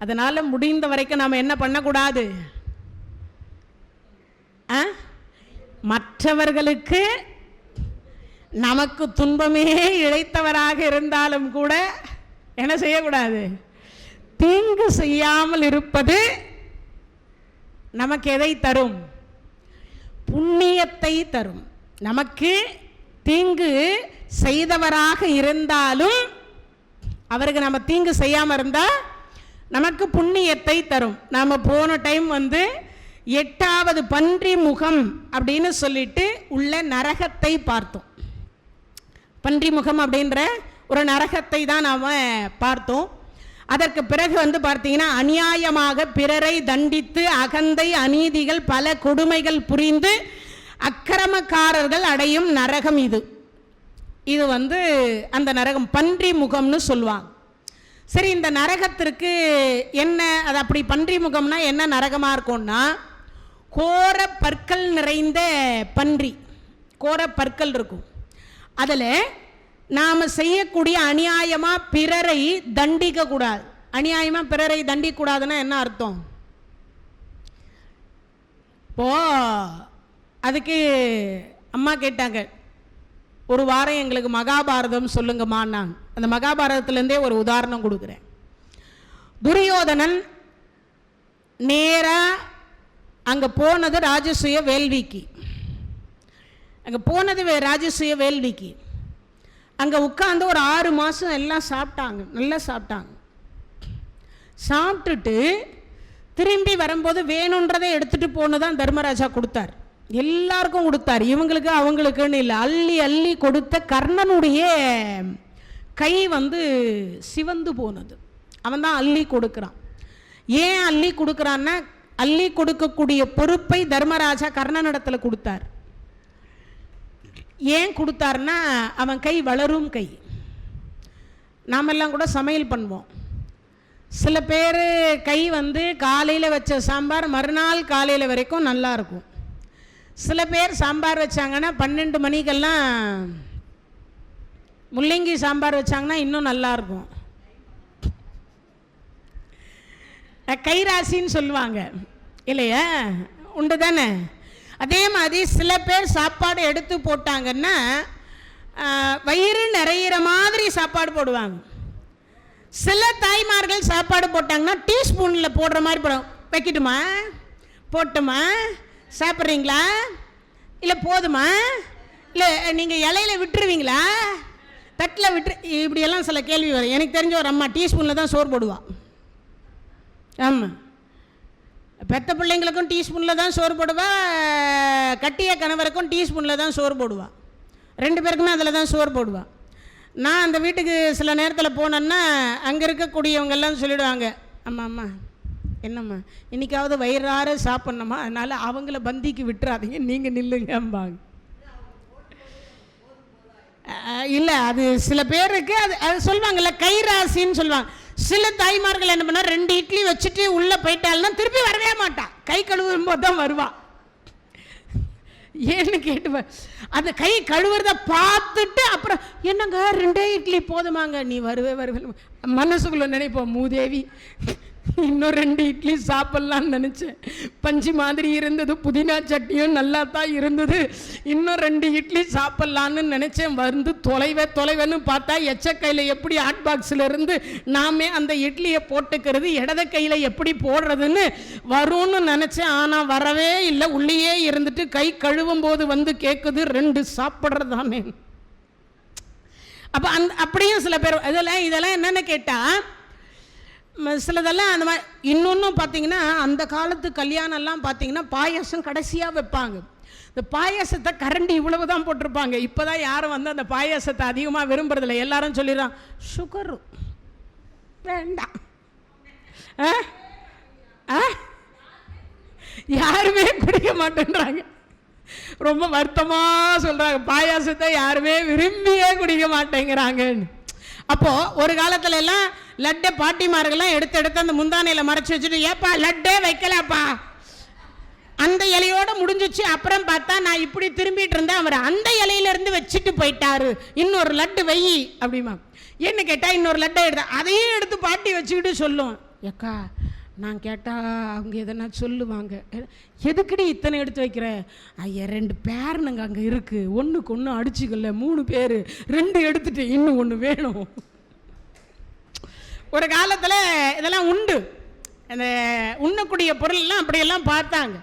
அதனால முடிந்த வரைக்கும் நாம் என்ன பண்ணக்கூடாது? மற்றவர்களுக்கு நமக்கு துன்பமே இழைத்தவராக இருந்தாலும் கூட என்ன செய்யக்கூடாது? தீங்கு செய்யாமல் இருப்பது நமக்கு எதை தரும்? புண்ணியத்தை தரும். நமக்கு தீங்கு செய்தவராக இருந்தாலும் அவருக்கு நம்ம தீங்கு செய்யாமல் இருந்தால் நமக்கு புண்ணியத்தை தரும். நாம் போன டைம் 8வது பன்றி முகம் அப்படின்னு சொல்லிட்டு உள்ள நரகத்தை பார்த்தோம். பன்றி முகம் அப்படின்ற ஒரு நரகத்தை தான் நாம் பார்த்தோம். அதற்கு பிறகு பார்த்தீங்கன்னா, அநியாயமாக பிறரை தண்டித்து அகந்தை அநீதிகள் பல கொடுமைகள் புரிந்து அக்கிரமக்காரர்கள் அடையும் நரகம் இது. இது அந்த நரகம் பன்றி முகம்னு சொல்லுவாங்க. சரி, இந்த நரகத்திற்கு என்ன? அது அப்படி பன்றி முகம்னா என்ன நரகமாக இருக்கும்னா, கோர பற்கள் நிறைந்த பன்றி, கோர பற்கள் இருக்கும். அதில் நாம் செய்யக்கூடிய அநியாயமாக பிறரை தண்டிக்க கூடாது. அநியாயமாக பிறரை தண்டிக்க கூடாதுன்னா என்ன அர்த்தம்? இப்போ அதுக்கு அம்மா கேட்டாங்க, ஒரு வாரம் எங்களுக்கு மகாபாரதம் சொல்லுங்கம்மான்னாங்க. அந்த மகாபாரதத்திலேருந்தே ஒரு உதாரணம் கொடுக்குறேன். துரியோதனன் நேராக அங்கே போனது ராஜசூய வேள்விக்கு. அங்கே உட்காந்து ஒரு 6 மாதம் எல்லாம் சாப்பிட்டாங்க, நல்லா சாப்பிட்டாங்க. சாப்பிட்டுட்டு திரும்பி வரும்போது வேணுன்றதை எடுத்துகிட்டு போனதான் தர்மராஜா கொடுத்தார். எல்லாருக்கும் கொடுத்தார், இவங்களுக்கு அவங்களுக்குன்னு இல்லை. அள்ளி அள்ளி கொடுத்த கர்ணனுடைய கை சிவந்து போனது. அவன் தான் அள்ளி கொடுக்குறான். ஏன் அள்ளி கொடுக்குறான்னா, அள்ளி கொடுக்கக்கூடிய பொறுப்பை தர்மராஜா கர்ணனிடத்தில் கொடுத்தார். ஏன் கொடுத்தார்னா, அவன் கை வளரும் கை. நாமெல்லாம் கூட சமையல் பண்ணுவோம். சில பேர் கை காலையில் வச்ச சாம்பார் மறுநாள் காலையில் வரைக்கும் நல்லா இருக்கும். சில பேர் சாம்பார் வச்சாங்கன்னா 12 மணிக்கெல்லாம் முள்ளங்கி சாம்பார் வச்சாங்கன்னா இன்னும் நல்லா இருக்கும். கைராசின்னு சொல்லுவாங்க இல்லையா? உண்டு தானே? அதே மாதிரி சில பேர் சாப்பாடு எடுத்து போட்டாங்கன்னா வயிறு நிறையிற மாதிரி சாப்பாடு போடுவாங்க. சில தாய்மார்கள் சாப்பாடு போட்டாங்கன்னா டீஸ்பூனில் போடுற மாதிரி போடுவாங்க. வைக்கட்டுமா, போட்டுமா, சாப்பிட்றீங்களா, இல்லை போதுமா, இல்லை நீங்கள் இலையில விட்டுருவீங்களா, தட்டில் விட்டு, இப்படியெல்லாம் சில கேள்வி வரும். எனக்கு தெரிஞ்ச ஒரு அம்மா டீஸ்பூனில் தான் சோறு போடுவாள். ஆமாம், பெத்த பிள்ளைங்களுக்கும் டீஸ்பூனில் தான் சோறு போடுவா, கட்டிய கணவருக்கும் டீஸ்பூனில் தான் சோறு போடுவா, 2 பேருக்குமே அதில் தான் சோறு போடுவா. நான் அந்த வீட்டுக்கு சில நேரத்தில் போனேன்னா அங்கே இருக்கக்கூடியவங்கெல்லாம் சொல்லிவிடுவாங்க, அம்மா அம்மா என்னம்மா இன்றைக்காவது வயிறார சாப்பிட்ணுமா, அதனால் அவங்கள பந்திக்கு விட்டுறாதீங்க, நீங்கள் நில்லுங்கம்பாங்க. இல்லை, அது சில பேருக்கு அது சொல்லுவாங்கல்ல, கைராசின்னு சொல்லுவாங்க. சில தாய்மார்கள் என்ன பண்ணால் 2 இட்லி வச்சுட்டு உள்ளே போயிட்டாள்னா திருப்பி வரவே மாட்டான், கை கழுவும் போது தான் வருவான். ஏன்னு கேட்டுவேன். அந்த கை கழுவுறத பார்த்துட்டு அப்புறம் என்னங்க 2 இட்லி போதுமாங்க, நீ வருவே மனசுக்குள்ள நினைப்போம், மூதேவி இன்னும் 2 இட்லி சாப்பிட்லான்னு நினச்சேன். பஞ்சு மாதிரி இருந்தது, புதினா சட்னியும் நல்லா தான் இருந்தது. இன்னும் 2 இட்லி சாப்பிட்லான்னு நினச்சேன். வந்து தொலைவேன்னு பார்த்தா எச்சக்கையில் எப்படி ஹாட் பாக்ஸில் இருந்து நாமே அந்த இட்லியை போட்டுக்கிறது, இடத கையில் எப்படி போடுறதுன்னு வரும்னு நினச்சேன். ஆனால் வரவே இல்லை. உள்ளேயே இருந்துட்டு கை கழுவும் போது வந்து கேட்குது, 2 சாப்பிட்றதானே. அப்போ அப்படியும் சில பேர் இதெல்லாம் என்னென்னு கேட்டால் சிலதெல்லாம் அந்த மாதிரி. இன்னொன்றும் பார்த்தீங்கன்னா, அந்த காலத்து கல்யாணம்லாம் பார்த்தீங்கன்னா பாயாசம் கடைசியாக வைப்பாங்க. இந்த பாயாசத்தை கரண்டி இவ்வளவு தான் போட்டிருப்பாங்க. இப்போ தான் யாரும் வந்து அந்த பாயாசத்தை அதிகமாக விரும்புறதில்லை. எல்லாரும் சொல்லிடுறான் சுகரு வேண்டாம், யாருமே குடிக்க மாட்டேன்றாங்க. ரொம்ப வருத்தமாக சொல்கிறாங்க, பாயாசத்தை யாருமே விரும்பியே குடிக்க மாட்டேங்கிறாங்கன்னு. அப்போது ஒரு காலத்துல எல்லாம் லட்டை பாட்டிமார்கள்லாம் எடுத்து அந்த முந்தானையில் மறைச்சி வச்சுட்டு, ஏப்பா லட்டே வைக்கலப்பா, அந்த இலையோடு முடிஞ்சிச்சு. அப்புறம் பார்த்தா நான் இப்படி திரும்பிட்டு இருந்தேன், அவர் அந்த இலையிலேருந்து வச்சுட்டு போயிட்டாரு, இன்னொரு லட்டு வை அப்படிமா. என்ன கேட்டால் இன்னொரு லட்டை எடுத்தேன், அதையும் எடுத்து பாட்டி வச்சுக்கிட்டு சொல்லும், ஏக்கா நான் கேட்டால் அவங்க எதனா சொல்லுவாங்க, எதுக்குடி இத்தனை எடுத்து வைக்கிற? ஐயா 2 பேருனுங்க அங்கே இருக்குது, ஒன்றுக்கு ஒன்று அடிச்சுக்கல, 3 பேர், 2 எடுத்துட்டு இன்னும் 1 வேணும். ஒரு காலத்தில் இதெல்லாம் உண்டு. அந்த உண்ணக்கூடிய பொருள்லாம் அப்படியெல்லாம் பார்த்தாங்க.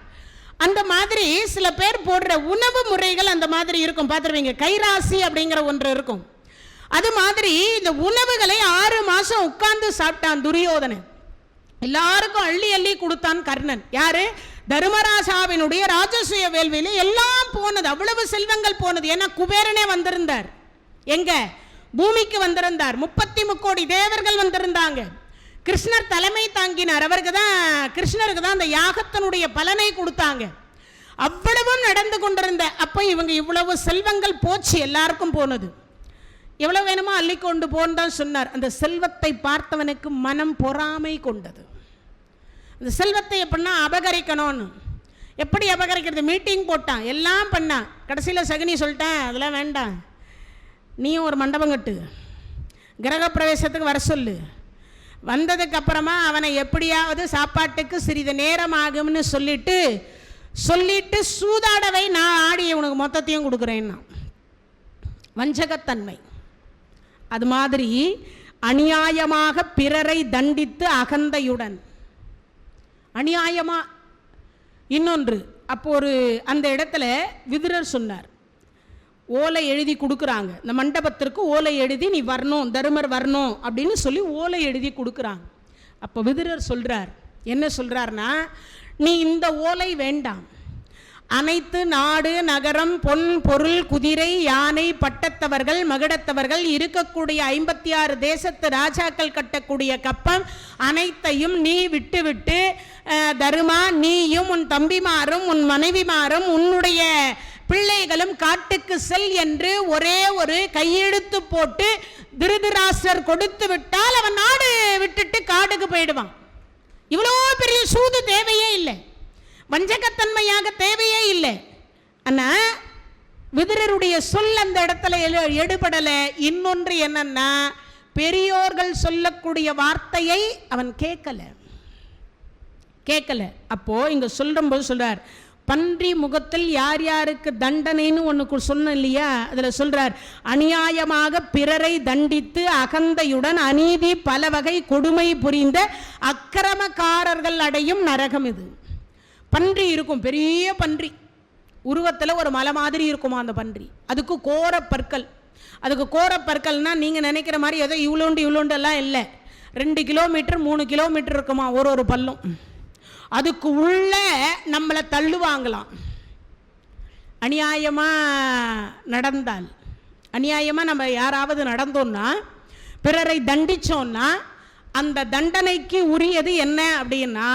அந்த மாதிரி சில பேர் போடுற உணவு முறைகள் அந்த மாதிரி இருக்கும், பார்த்துருவீங்க. கைராசி அப்படிங்கிற ஒன்று இருக்கும். அது மாதிரி இந்த உணவுகளை 6 மாதம் உட்கார்ந்து சாப்பிட்டான் துரியோதனன். எல்லாருக்கும் அள்ளி அள்ளி கொடுத்தான் கர்ணன். யாரு? தர்மராஜாவினுடைய ராஜசூய வேள்வியில எல்லாம் போனது, அவ்வளவு செல்வங்கள் போனது. ஏன்னா குபேரனே வந்திருந்தார், எங்க பூமிக்கு வந்திருந்தார், 33 கோடி தேவர்கள் வந்திருந்தாங்க. கிருஷ்ணர் தலைமை தாங்கினார், அவருக்கு தான், கிருஷ்ணருக்கு தான் அந்த யாகத்தினுடைய பலனை கொடுத்தாங்க. அவ்வளவும் நடந்து கொண்டிருந்த அப்ப இவங்க இவ்வளவு செல்வங்கள் போச்சு, எல்லாருக்கும் போனது. எவ்வளவு வேணுமோ அள்ளி கொண்டு போன்னு தான் சொன்னார். அந்த செல்வத்தை பார்த்தவனுக்கு மனம் பொறாமை கொண்டது. அந்த செல்வத்தை எப்படின்னா அபகரிக்கணும்னு. எப்படி அபகரிக்கிறது? மீட்டிங் போட்டான், எல்லாம் பண்ணான். கடைசியில் சகுனி சொல்லிட்டேன், அதெல்லாம் வேண்டாம், நீயும் ஒரு மண்டபம் கட்டு, கிரகப்பிரவேசத்துக்கு வர சொல்லு, வந்ததுக்கு அப்புறமா அவனை எப்படியாவது சாப்பாட்டுக்கு சிறிது நேரம் ஆகும்னு சொல்லிட்டு சூதாடவை, நான் ஆடி உனக்கு மொத்தத்தையும் கொடுக்குறேன்னா. வஞ்சகத்தன்மை. அது மாதிரி அநியாயமாக பிறரை தண்டித்து அகந்தையுடன் அநியாயமா. இன்னொன்று, அப்போ அந்த இடத்துல விதுரர் சொன்னார், ஓலை எழுதி கொடுக்குறாங்க, இந்த மண்டபத்திற்கு ஓலை எழுதி நீ வரணும், தருமர் வரணும் அப்படின்னு சொல்லி ஓலை எழுதி கொடுக்குறாங்க. அப்போ விதுரர் சொல்றார், என்ன சொல்றார்னா, நீ இந்த ஓலை வேண்டாம், அனைத்து நாடு நகரம் பொன் பொருள் குதிரை யானை பட்டத்தவர்கள் மகுடத்தவர்கள் இருக்கக்கூடிய 56 தேசத்து ராஜாக்கள் கட்டக்கூடிய கப்பம் அனைத்தையும் நீ விட்டு தருமா, நீயும் உன் தம்பிமாரும் உன் மனைவிமாரும் உன்னுடைய பிள்ளைகளும் காட்டுக்கு செல் என்று ஒரே ஒரு கையெழுத்து போட்டு திருதராஷ்டிரர் கொடுத்து விட்டால் அவன் நாடு விட்டுட்டு காடுக்கு போயிடுவான். இவ்வளோ பெரிய சூது தேவையே இல்லை, வஞ்சகத்தன்மையாக தேவையே இல்லை. ஆனால் விதுரருடைய சொல் அந்த இடத்துல எடுபடலை. இன்னொன்று என்னன்னா, பெரியோர்கள் சொல்லக்கூடிய வார்த்தையை அவன் கேட்கல. அப்போ இங்க சொல்லும்போது சொல்றார், பன்றி முகத்தில் யார் யாருக்கு தண்டனைன்னு ஒன்று சொன்ன இல்லையா, அதில் சொல்றார், அநியாயமாக பிறரை தண்டித்து அகந்தையுடன் அநீதி பல வகை கொடுமை புரிந்த அக்கிரமக்காரர்கள் அடையும் நரகம் இது. பன்றி இருக்கும், பெரிய பன்றி, உருவத்தில் ஒரு மலை மாதிரி இருக்குமா அந்த பன்றி. அதுக்கு கோரப்பற்கள். அதுக்கு கோரப்பற்கள்னா நீங்கள் நினைக்கிற மாதிரி ஏதோ இவ்வளோண்டு எல்லாம் இல்லை, 2 கிலோமீட்டர் 3 கிலோமீட்டர் இருக்குமா ஒரு பல்லும். அதுக்கு உள்ள நம்மளை தள்ளுவாங்களாம். அநியாயமாக நடந்தால், அநியாயமாக நம்ம யாராவது நடந்தோம்னா, பிறரை தண்டிச்சோம்னா, அந்த தண்டனைக்கு உரியது என்ன அப்படின்னா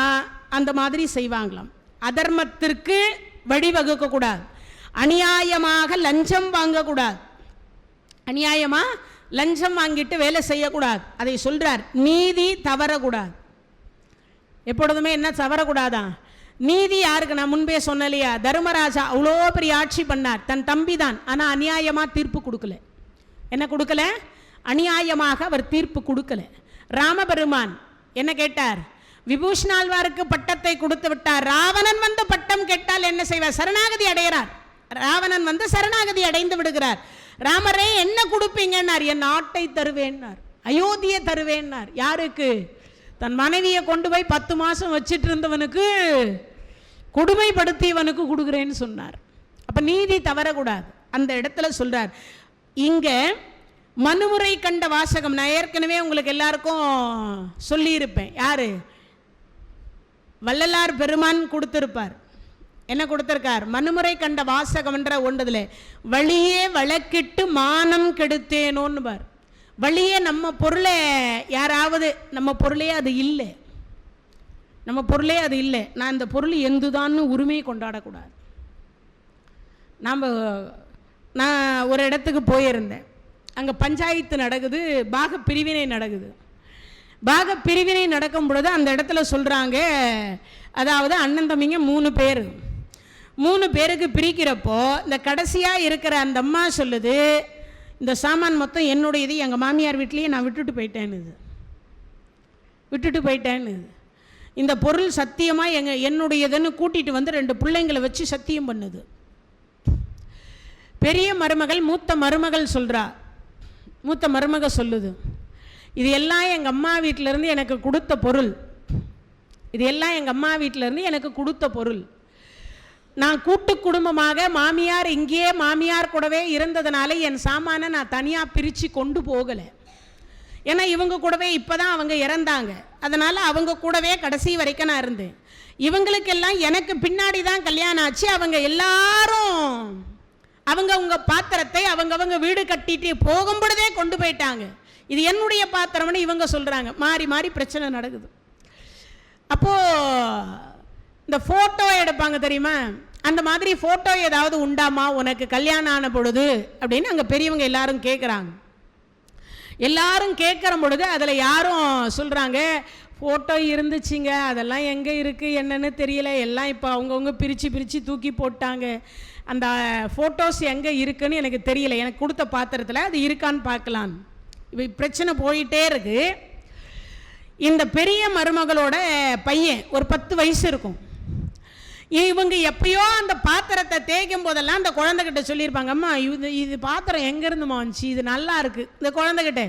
அந்த மாதிரி செய்வாங்களாம். அதர்மத்திற்கு வழிவகுக்க கூடாது, அநியாயமாக லஞ்சம் வாங்கக்கூடாது, அநியாயமாக லஞ்சம் வாங்கிட்டு வேலை செய்யக்கூடாது. அதை சொல்றார், நீதி தவறக்கூடாது. எப்பொழுதுமே என்ன தவறக்கூடாதா? நீதி யாருக்கு? நான் முன்பே சொன்னலையா, தர்மராஜா அவ்வளோ பெரிய ஆட்சி பண்ணார், தன் தம்பி தான், ஆனால் அநியாயமாக தீர்ப்பு கொடுக்கல. என்ன கொடுக்கல? அநியாயமாக அவர் தீர்ப்பு கொடுக்கல. ராமபெருமான் என்ன கேட்டார்? விபூஷணாழ்வாருக்கு பட்டத்தை கொடுத்து விட்டார். ராவணன் வந்து பட்டம் கேட்டால் என்ன செய்வார்? சரணாகதி அடைகிறார். ராவணன் வந்து சரணாகதி அடைந்து விடுகிறார். ராமரே என்ன கொடுப்பீங்கன்னார். என் நாட்டை தருவேன்னார், அயோத்தியை தருவேன்னார். யாருக்கு? தன் மனைவியை கொண்டு போய் 10 மாதம் வச்சிட்டு இருந்தவனுக்கு, கொடுமைப்படுத்தியவனுக்கு கொடுக்குறேன்னு சொன்னார். அப்போ நீதி தவறக்கூடாது. அந்த இடத்துல சொல்றார். இங்க மனுமுறை கண்ட வாசகம் நான் ஏற்கனவே உங்களுக்கு எல்லாருக்கும் சொல்லியிருப்பேன். யாரு? வள்ளலார் பெருமான் கொடுத்திருப்பார். என்ன கொடுத்திருக்கார்? மனுமுறை கண்ட வாசகம்ன்ற ஒன்றதுல வழியே வழக்கிட்டு மானம் கெடுத்தேனோன்னு பார். வழியே நம்ம பொருளை யாராவது, நம்ம பொருளே அது இல்லை, நம்ம பொருளே அது இல்லை, நான் இந்த பொருள் எந்துதான்னு உரிமையை கொண்டாடக்கூடாது. நான் ஒரு இடத்துக்கு போயிருந்தேன். அங்கே பஞ்சாயத்து நடக்குது, பாக பிரிவினை நடக்குது. பாக பிரிவினை நடக்கும் பொழுது அந்த இடத்துல சொல்கிறாங்க, அதாவது அண்ணன் தம்பிங்க 3 பேர், 3 பேருக்கு பிரிக்கிறப்போ இந்த கடைசியாக இருக்கிற அந்த அம்மா சொல்லுது, இந்த சாமான் மொத்தம் என்னுடையது, எங்கள் மாமியார் வீட்லேயே நான் விட்டுட்டு போயிட்டேன்னு. இந்த பொருள் சத்தியமாக என்னுடையதுன்னு கூட்டிகிட்டு வந்து 2 பிள்ளைங்களை வச்சு சத்தியம் பண்ணுது. பெரிய மருமகள் மூத்த மருமகள் சொல்கிறா, மூத்த மருமக சொல்லுது, இது எல்லாம் எங்கள் அம்மா வீட்டிலேருந்து எனக்கு கொடுத்த பொருள், இது எல்லாம் எங்கள் அம்மா வீட்டிலேருந்து எனக்கு கொடுத்த பொருள். நான் கூட்டு குடும்பமாக மாமியார் இங்கேயே மாமியார் கூடவே இருந்ததுனால என் சாமானை நான் தனியாக பிரித்து கொண்டு போகலை. ஏன்னா இவங்க கூடவே இப்போ தான் அவங்க இறந்தாங்க, அதனால் அவங்க கூடவே கடைசி வரைக்கும் நான் இருந்தேன். இவங்களுக்கெல்லாம் எனக்கு பின்னாடி தான் கல்யாணம் ஆச்சு. அவங்க எல்லாரும் அவங்க பாத்திரத்தை அவங்க வீடு கட்டிட்டு போகும் பொழுதே கொண்டு போயிட்டாங்க. இது என்னுடைய பாத்திரம்னு இவங்க சொல்கிறாங்க. மாறி மாறி பிரச்சனை நடக்குது. அப்போது இந்த ஃபோட்டோ எடுப்பாங்க தெரியுமா, அந்த மாதிரி ஃபோட்டோ ஏதாவது உண்டாமா உனக்கு கல்யாணம் ஆன பொழுது அப்படின்னு அங்கே பெரியவங்க எல்லாரும் கேட்குறாங்க. எல்லாரும் கேட்குற பொழுது அதில் யாரும் சொல்கிறாங்க, ஃபோட்டோ இருந்துச்சுங்க, அதெல்லாம் எங்கே இருக்குது என்னன்னு தெரியல, எல்லாம் இப்போ அவங்கவுங்க பிரித்து தூக்கி போட்டாங்க, அந்த ஃபோட்டோஸ் எங்கே இருக்குன்னு எனக்கு தெரியல, எனக்கு கொடுத்த பாத்திரத்தில் அது இருக்கான்னு பார்க்கலாம். இப்போ பிரச்சனை போயிட்டே இருக்கு. இந்த பெரிய மருமகளோட பையன் ஒரு 10 வயசு இருக்கும். இவங்க எப்பயோ அந்த பாத்திரத்தை தேய்க்கும் போதெல்லாம் அந்த குழந்தைகிட்ட சொல்லியிருப்பாங்க, அம்மா இது பாத்திரம் எங்கேருந்துமா வந்துச்சு, இது நல்லா இருக்குது. இந்த குழந்தைகிட்ட,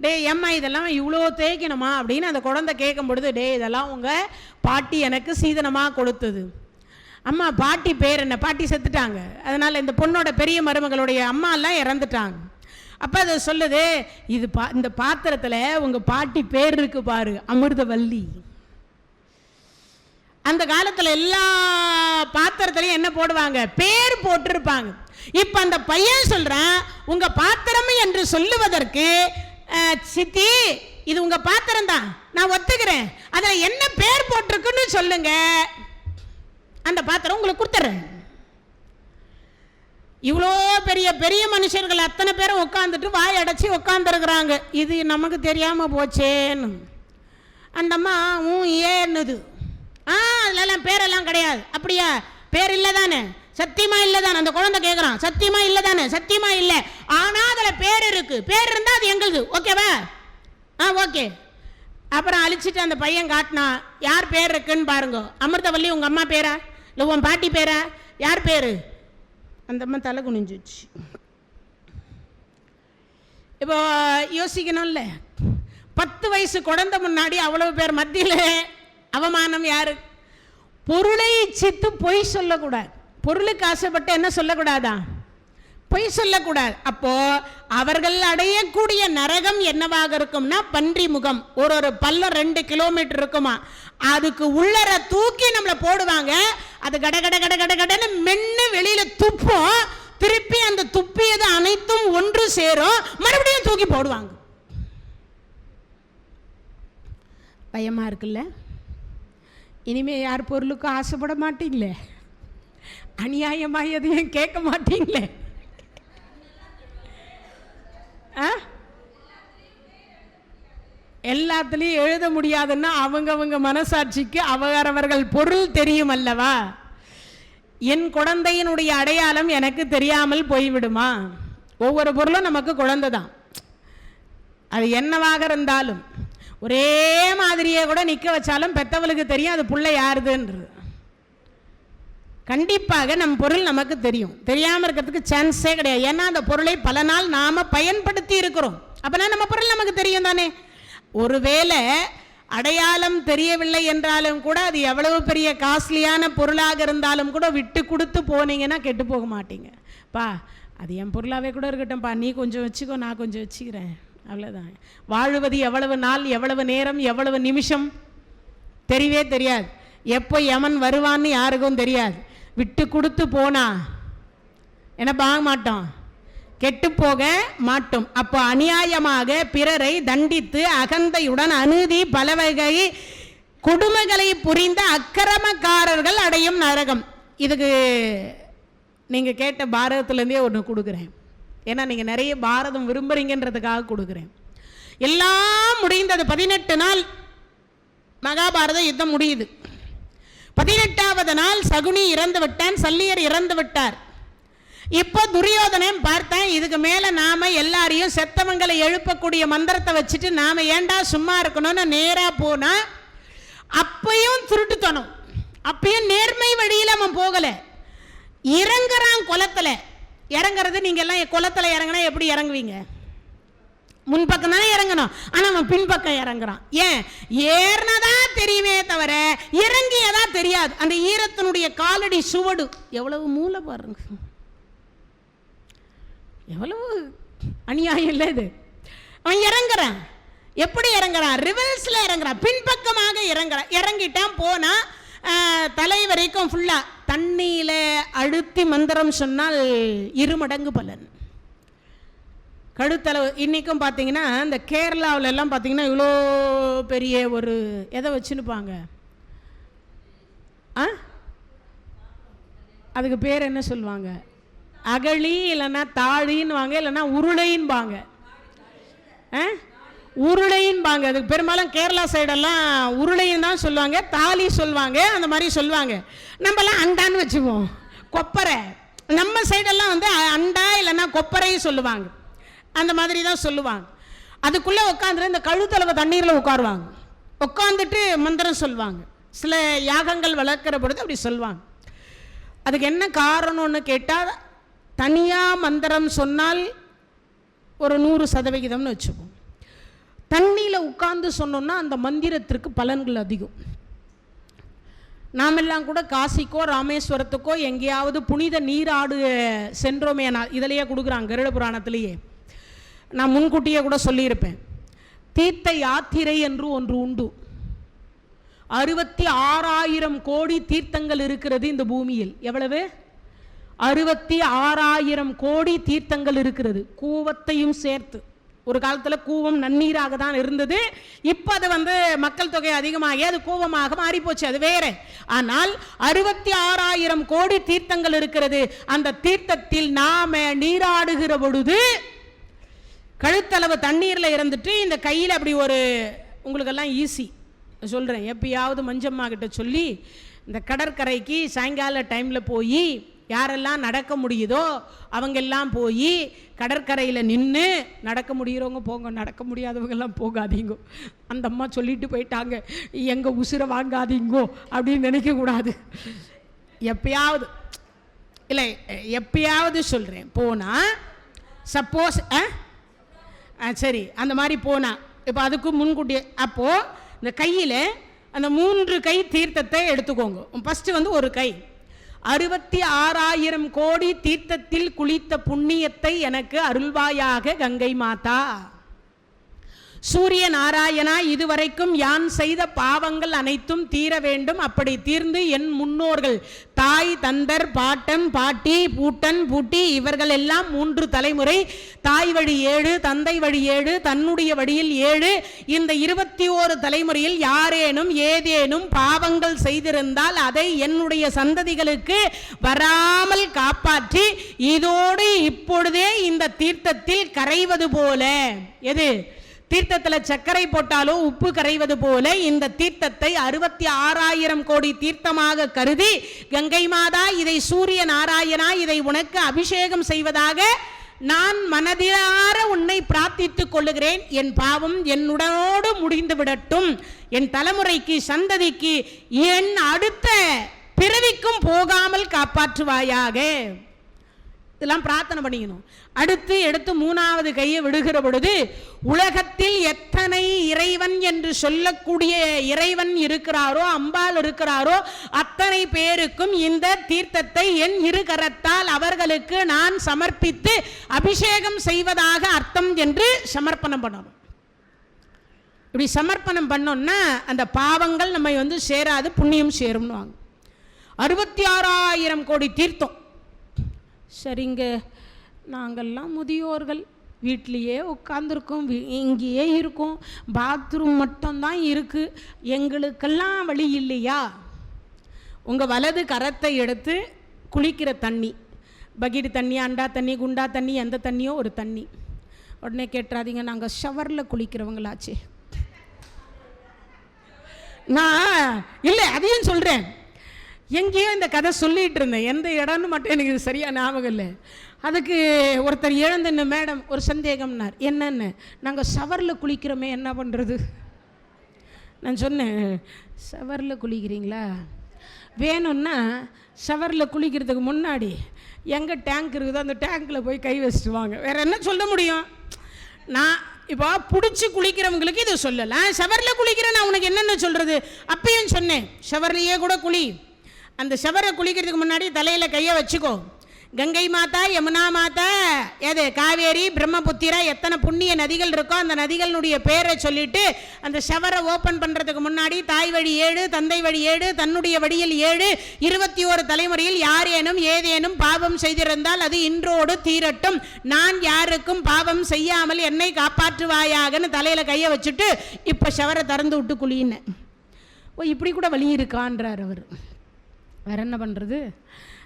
டே ஏம்மா இதெல்லாம் இவ்வளோ தேய்க்கணுமா அப்படின்னு அந்த குழந்தை கேட்கும் பொழுது, டே இதெல்லாம் உங்கள் பாட்டி எனக்கு சீதனமாக கொடுத்தது. அம்மா பாட்டி பேர் என்ன? பாட்டி செத்துட்டாங்க, அதனால் இந்த பொண்ணோட பெரிய மருமகளுடைய அம்மா எல்லாம் இறந்துட்டாங்க. அப்போ அதை சொல்லுது, இந்த பாத்திரத்தில் உங்கள் பாட்டி பேர் இருக்கு பாரு, அமிர்தவல்லி. அந்த காலத்தில் எல்லா பாத்திரத்திலையும் என்ன போடுவாங்க? பேர் போட்டிருப்பாங்க. இப்போ அந்த பையன் சொல்கிறான், உங்கள் பாத்திரம் என்று சொல்லுவதற்கு, சித்தி இது உங்கள் பாத்திரம் தான், நான் ஒத்துக்கிறேன், அதில் என்ன பேர் போட்டிருக்குன்னு சொல்லுங்க, அந்த பாத்திரம் உங்களுக்கு கொடுத்துட்றேன். இவ்வளோ பெரிய பெரிய மனுஷர்கள் அத்தனை பேரும் உட்காந்துட்டு வாய் அடைச்சி உட்காந்துருக்குறாங்க. இது நமக்கு தெரியாமல் போச்சேன்னு அந்த அம்மா ஏன்னுது. அதெல்லாம் பேரெல்லாம் கிடையாது. அப்படியா? பேர் இல்லை தானே? சத்தியமா இல்லை தானே? அந்த குழந்தை கேட்குறான், சத்தியமா இல்லை தானே? சத்தியமா இல்லை, ஆனால் அதில் பேர் இருக்கு, பேர் இருந்தால் அது எங்களுது, ஓகேவா? ஓகே. அப்புறம் அழிச்சிட்டு அந்த பையன் காட்டினா, யார் பேர் இருக்குன்னு பாருங்க. அமிர்தவல்லி உங்கள் அம்மா பேரா இல்லை உன் பாட்டி பேரா? யார் பேர்? அந்த அம்மா தலை குனிஞ்சிச்சு. இப்போ யோசிக்கணும்ல, 10 வயசு குழந்தை முன்னாடி அவ்வளவு பேர் மத்தியில் அவமானம். யாரு? பொருளை இச்சித்து பொய் சொல்லக்கூடாது. பொருளுக்கு ஆசைப்பட்டு என்ன சொல்லக்கூடாதா? பொய் சொல்லக்கூடாது. அப்போ அவர்கள் அடையக்கூடிய நரகம் என்னவாக இருக்கும்னா பன்றி முகம். ஒரு பள்ளம் 2 கிலோமீட்டர் இருக்குமா, அதுக்கு உள்ளர தூக்கி நம்மளை போடுவாங்க. அது கட கட கட கட கடன்னு மென்னு வெளியில துப்போம். திருப்பி அந்த துப்பியது அனைத்தும் ஒன்று சேரும், மறுபடியும் தூக்கி போடுவாங்க. பயமா இருக்குல்ல? இனிமே யார் பொருளுக்கும் ஆசைப்பட மாட்டீங்களே, அநியாயமாக எதையும் கேட்க மாட்டீங்களே. எல்லாத்துலேயும் எழுத முடியாதுன்னா அவங்க மனசாட்சிக்கு அவரவர்கள் பொருள் தெரியும் அல்லவா? என் குழந்தையினுடைய அடையாளம் எனக்கு தெரியாமல் போய்விடுமா? ஒவ்வொரு பொருளும் நமக்கு குழந்தை தான். அது என்னவாக இருந்தாலும் ஒரே மாதிரியே கூட நிற்க வச்சாலும் பெத்தவளுக்கு தெரியும் அது புள்ள யாருதுன்றது. கண்டிப்பாக நம் பொருள் நமக்கு தெரியும், தெரியாமல் இருக்கிறதுக்கு சான்ஸே கிடையாது. ஏன்னா அந்த பொருளை பல நாள் நாம் பயன்படுத்தி இருக்கிறோம். அப்போனா நம்ம பொருள் நமக்கு தெரியும் தானே. ஒருவேளை அடையாளம் தெரியவில்லை என்றாலும் கூட அது எவ்வளவு பெரிய காஸ்ட்லியான பொருளாக இருந்தாலும் கூட விட்டு கொடுத்து போனீங்கன்னா கெட்டு போக மாட்டீங்க. பா அது என் பொருளாகவே கூட இருக்கட்டும்ப்பா, நீ கொஞ்சம் வச்சுக்கோ, நான் கொஞ்சம் வச்சுக்கிறேன், அவ்வளோதான். வாழுவது எவ்வளவு நாள், எவ்வளவு நேரம், எவ்வளவு நிமிஷம் தெரியவே தெரியாது. எப்போ யமன் வருவான்னு யாருக்கும் தெரியாது. விட்டு கொடுத்து போனா என்ன பாங்க மாட்டோம், கெட்டு போக மாட்டோம். அப்போ அநியாயமாக பிறரை தண்டித்து அகந்தையுடன் அநீதி பலவகை கொடுமைகளை புரிந்த அக்கிரமக்காரர்கள் அடையும் நரகம். இதுக்கு நீங்கள் கேட்ட பாரதத்துலேருந்தே ஒன்று கொடுக்குறேன். ஏன்னா நீங்கள் நிறைய பாரதம் விரும்புகிறீங்கன்றதுக்காக கொடுக்குறேன். எல்லாம் முடிந்தது. 18 நாள் மகாபாரத யுத்தம் முடியுது. 18வது நாள் சகுனி இறந்து விட்டான், சல்லியர் இறந்து விட்டார். இப்போ துரியோதனன் பார்த்தேன், இதுக்கு மேலே நாம் எல்லாரையும் செத்தவங்களை எழுப்பக்கூடிய மந்திரத்தை வச்சுட்டு நாம் ஏண்டா சும்மா இருக்கணும்னு நேராக போனால் அப்பையும் திருட்டுத்தனம், அப்பையும் நேர்மை வழியில் அவன் போகலை. இறங்குறான் குளத்தில். இறங்குறது நீங்கள் எல்லாம் குளத்தில் இறங்கினா எப்படி இறங்குவீங்க? முன்பக்கம் தானே இறங்கணும். ஆனால் அவன் பின்பக்கம் இறங்குறான். ஏன்? ஏறினதா தெரியுமே தவிர இறங்கியதா தெரியாது. அந்த ஈரத்தினுடைய காலடி சுவடு எவ்வளவு மூளை பாருங்க, எவ்வளவு அநியாயம் இல்லை இது. அவன் இறங்குறான். எப்படி இறங்குறான்? ரிவர்ஸில் இறங்குறான், பின்பக்கமாக இறங்குறான். இறங்கிட்டான், போனால் தலை வரைக்கும் ஃபுல்லாக தண்ணியில் அழுத்தி மந்திரம் சொன்னால் 2 மடங்கு பலன். கழுத்தளவு. இன்றைக்கும் பார்த்தீங்கன்னா இந்த கேரளாவில் எல்லாம் பார்த்தீங்கன்னா இவ்வளோ பெரிய ஒரு எதை வச்சுன்னுப்பாங்க, அதுக்கு பேர் என்ன சொல்லுவாங்க? அகழி, இல்லைன்னா தாழின்னு வாங்க, இல்லைன்னா உருளைன்பாங்க. உருளைன்பாங்க. அதுக்கு பெரும்பாலும் கேரளா சைடெல்லாம் உருளைன்னு தான் சொல்லுவாங்க, தாலி சொல்லுவாங்க, அந்த மாதிரி சொல்லுவாங்க. நம்மலாம் அண்டான்னு வச்சுக்குவோம், கொப்பரை. நம்ம சைடெல்லாம் வந்து அண்டா இல்லைன்னா கொப்பரையும் சொல்லுவாங்க, அந்த மாதிரி தான் சொல்லுவாங்க. அதுக்குள்ளே உட்காந்துட்டு இந்த கழுத்தளவு தண்ணீரில் உட்காருவாங்க, உட்காந்துட்டு மந்திரம் சொல்லுவாங்க. சில யாகங்கள் வளர்க்குற பொழுது அப்படி சொல்லுவாங்க. அதுக்கு என்ன காரணம்னு கேட்டால், தனியாக மந்திரம் சொன்னால் ஒரு 100% வச்சுப்போம். தண்ணியில் உட்கார்ந்து சொன்னோன்னா அந்த மந்திரத்திற்கு பலன்கள் அதிகம். நாமெல்லாம் கூட காசிக்கோ ராமேஸ்வரத்துக்கோ எங்கேயாவது புனித நீராடு சென்றோமே, நான் இதிலேயே கொடுக்குறாங்க கருட புராணத்திலேயே. நான் முன்கூட்டியே கூட சொல்லியிருப்பேன், தீர்த்த யாத்திரை என்று ஒன்று உண்டு. 66,000 கோடி தீர்த்தங்கள் இருக்கிறது இந்த பூமியில். எவ்வளவு? 66,000 கோடி தீர்த்தங்கள் இருக்கிறது, கூவத்தையும் சேர்த்து. ஒரு காலத்தில் கூவம் நன்னீராக தான் இருந்தது. இப்போ அது வந்து மக்கள் தொகை அதிகமாகி அது கூவமாக மாறிப்போச்சு, அது வேற. ஆனால் 66,000 கோடி தீர்த்தங்கள் இருக்கிறது. அந்த தீர்த்தத்தில் நாம நீராடுகிற பொழுது கழுத்தளவு தண்ணீரில் இருந்துட்டு இந்த கையில் அப்படி ஒரு, உங்களுக்கெல்லாம் ஈஸி சொல்கிறேன், எப்பயாவது மஞ்சம்மா கிட்ட சொல்லி இந்த கடற்கரைக்கு சாயங்கால டைமில் போய் யாரெல்லாம் நடக்க முடியுதோ அவங்கெல்லாம் போய் கடற்கரையில் நின்று, நடக்க முடிகிறவங்க போங்க, நடக்க முடியாதவங்கெல்லாம் போகாதீங்க. அந்த அம்மா சொல்லிட்டு போயிட்டாங்க, எங்கள் உசுரை வாங்காதீங்கோ அப்படின்னு நினைக்கக்கூடாது. எப்பயாவது இல்லை, எப்பயாவது சொல்கிறேன். போனால் சப்போஸ் சரி அந்த மாதிரி போனால், இப்போ அதுக்கு முன்கூட்டியே அப்போது இந்த கையில் அந்த 3 கை தீர்த்தத்தை எடுத்துக்கோங்க. ஃபஸ்ட்டு வந்து ஒரு கை 66,000 கோடி தீர்த்தத்தில் குளித்த புண்ணியத்தை எனக்கு அருள்வாயாக கங்கை மாதா. சூரிய நாராயணா, இதுவரைக்கும் யான் செய்த பாவங்கள் அனைத்தும் தீர வேண்டும். அப்படி தீர்ந்து என் முன்னோர்கள் தாய் தந்தர் பாட்டன் பாட்டி பூட்டன் பூட்டி இவர்கள் எல்லாம் 3 தலைமுறை, தாய் வழி 7, தந்தை வழி 7, தன்னுடைய வழியில் 7, இந்த 21 தலைமுறையில் யாரேனும் ஏதேனும் பாவங்கள் செய்திருந்தால் அதை என்னுடைய சந்ததிகளுக்கு வராமல் காப்பாற்றி இதோடு இப்பொழுதே இந்த தீர்த்தத்தில் கரைவது போல, எது தீர்த்தத்தில் சர்க்கரை போட்டாலோ உப்பு கரைவது போல இந்த தீர்த்தத்தை 66,000 கோடி தீர்த்தமாக கருதி, கங்கை மாதா இதை சூரிய நாராயணா இதை உனக்கு அபிஷேகம் செய்வதாக நான் மனதிலார உன்னை பிரார்த்தித்துக் கொள்ளுகிறேன், என் பாவம் என்னுடனோடு முடிந்து விடட்டும், என் தலைமுறைக்கு சந்ததிக்கு என் அடுத்த பிறவிக்கும் போகாமல் காப்பாற்றுவாயாக. இதெல்லாம் பிரார்த்தனை பண்ணிக்கணும். அடுத்து எடுத்து மூணாவது கையை விடுகிற பொழுது, உலகத்தில் எத்தனை இறைவன் என்று சொல்லக்கூடிய இறைவன் இருக்கிறாரோ, அம்பாள் இருக்கிறாரோ, அத்தனை பேருக்கும் இந்த தீர்த்தத்தை என் இரு கரத்தால் அவர்களுக்கு நான் சமர்ப்பித்து அபிஷேகம் செய்வதாக அர்த்தம் என்று சமர்ப்பணம் பண்ணணும். இப்படி சமர்ப்பணம் பண்ணோம்னா அந்த பாவங்கள் நம்ம சேராது, புண்ணியம் சேரும்னு. 66,000 கோடி தீர்த்தம். சரிங்க, நாங்கள்லாம் முதியோர்கள், வீட்லேயே உட்காந்துருக்கோம், இங்கேயே இருக்கோம், பாத்ரூம் மட்டும்தான் இருக்குது, எங்களுக்கெல்லாம் வழி இல்லையா? உங்கள் வலது கரத்தை எடுத்து குளிக்கிற தண்ணி, பக்கெட்டு தண்ணி, அண்டா தண்ணி, குண்டா தண்ணி, எந்த தண்ணியோ ஒரு தண்ணி. உடனே கேட்டுறாதீங்க, நாங்கள் ஷவரில் குளிக்கிறவங்களாச்சே. நான் இல்லை, அதையும் சொல்கிறேன். எங்கேயோ இந்த கதை சொல்லிகிட்டு இருந்தேன், எந்த இடம்னு மட்டும் எனக்கு சரியாக ஞாபகம் இல்லை. அதுக்கு ஒருத்தர் எழுந்துன்னு, மேடம் ஒரு சந்தேகம்னார். என்னன்னு? நாங்கள் ஷவரில் குளிக்கிறோமே, என்ன பண்ணுறது? நான் சொன்னேன், ஷவரில் குளிக்கிறீங்களா? வேணும்னா ஷவரில் குளிக்கிறதுக்கு முன்னாடி எங்கே டேங்க் இருக்குதோ அந்த டேங்க்கில் போய் கை வச்சுட்டு வாங்க. வேறு என்ன சொல்ல முடியும்? நான் இப்போ பிடிச்சி குளிக்கிறவங்களுக்கு இதை சொல்லலாம், ஷவரில் குளிக்கிறேன் நான் உனக்கு என்னென்ன சொல்கிறது? அப்பயும் சொன்னேன், ஷவர்லேயே கூட குளி. அந்த ஷவரை குளிக்கிறதுக்கு முன்னாடி தலையில் கையை வச்சுக்கோ. கங்கை மாதா, யமுனா மாதா, எது காவேரி, பிரம்மபுத்திரா, எத்தனை புண்ணிய நதிகள் இருக்கோ அந்த நதிகளுடைய பேரை சொல்லிட்டு அந்த ஷவரை ஓப்பன் பண்ணுறதுக்கு முன்னாடி தாய் வழி 7, தந்தை வழி 7, தன்னுடைய வழியில் 7, 21 தலைமுறையில் யாரேனும் ஏதேனும் பாவம் செய்திருந்தால் அது இன்றோடு தீரட்டும், நான் யாருக்கும் பாவம் செய்யாமல் என்னை காப்பாற்றுவாயாகன்னு தலையில் கையை வச்சுட்டு இப்போ ஷவரை திறந்து விட்டு குளின்னு. ஓ, இப்படி கூட வழி இருக்கான்றார் அவர். வேற என்ன பண்ணுறது?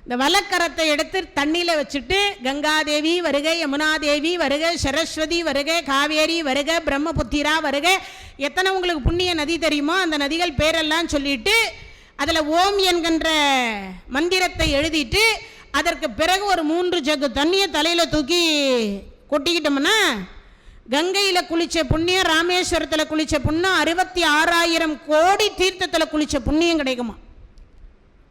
இந்த வலக்கரத்தை எடுத்து தண்ணியில் வச்சுட்டு கங்காதேவி வருக, யமுனாதேவி வருக, சரஸ்வதி வருக, காவேரி வருக, பிரம்மபுத்திரா வருக, எத்தனை உங்களுக்கு புண்ணிய நதி தெரியுமோ அந்த நதிகள் பேரெல்லாம் சொல்லிட்டு அதில் ஓம் என்கின்ற மந்திரத்தை எழுதிட்டு அதற்கு பிறகு ஒரு 3 ஜக்கு தண்ணியை தலையில் தூக்கி கொட்டிக்கிட்டோம்னா கங்கையில் குளித்த புண்ணியம், ராமேஸ்வரத்தில் குளித்த புண்ணியம், 66,000 கோடி தீர்த்தத்தில் குளித்த புண்ணியம் கிடைக்குமா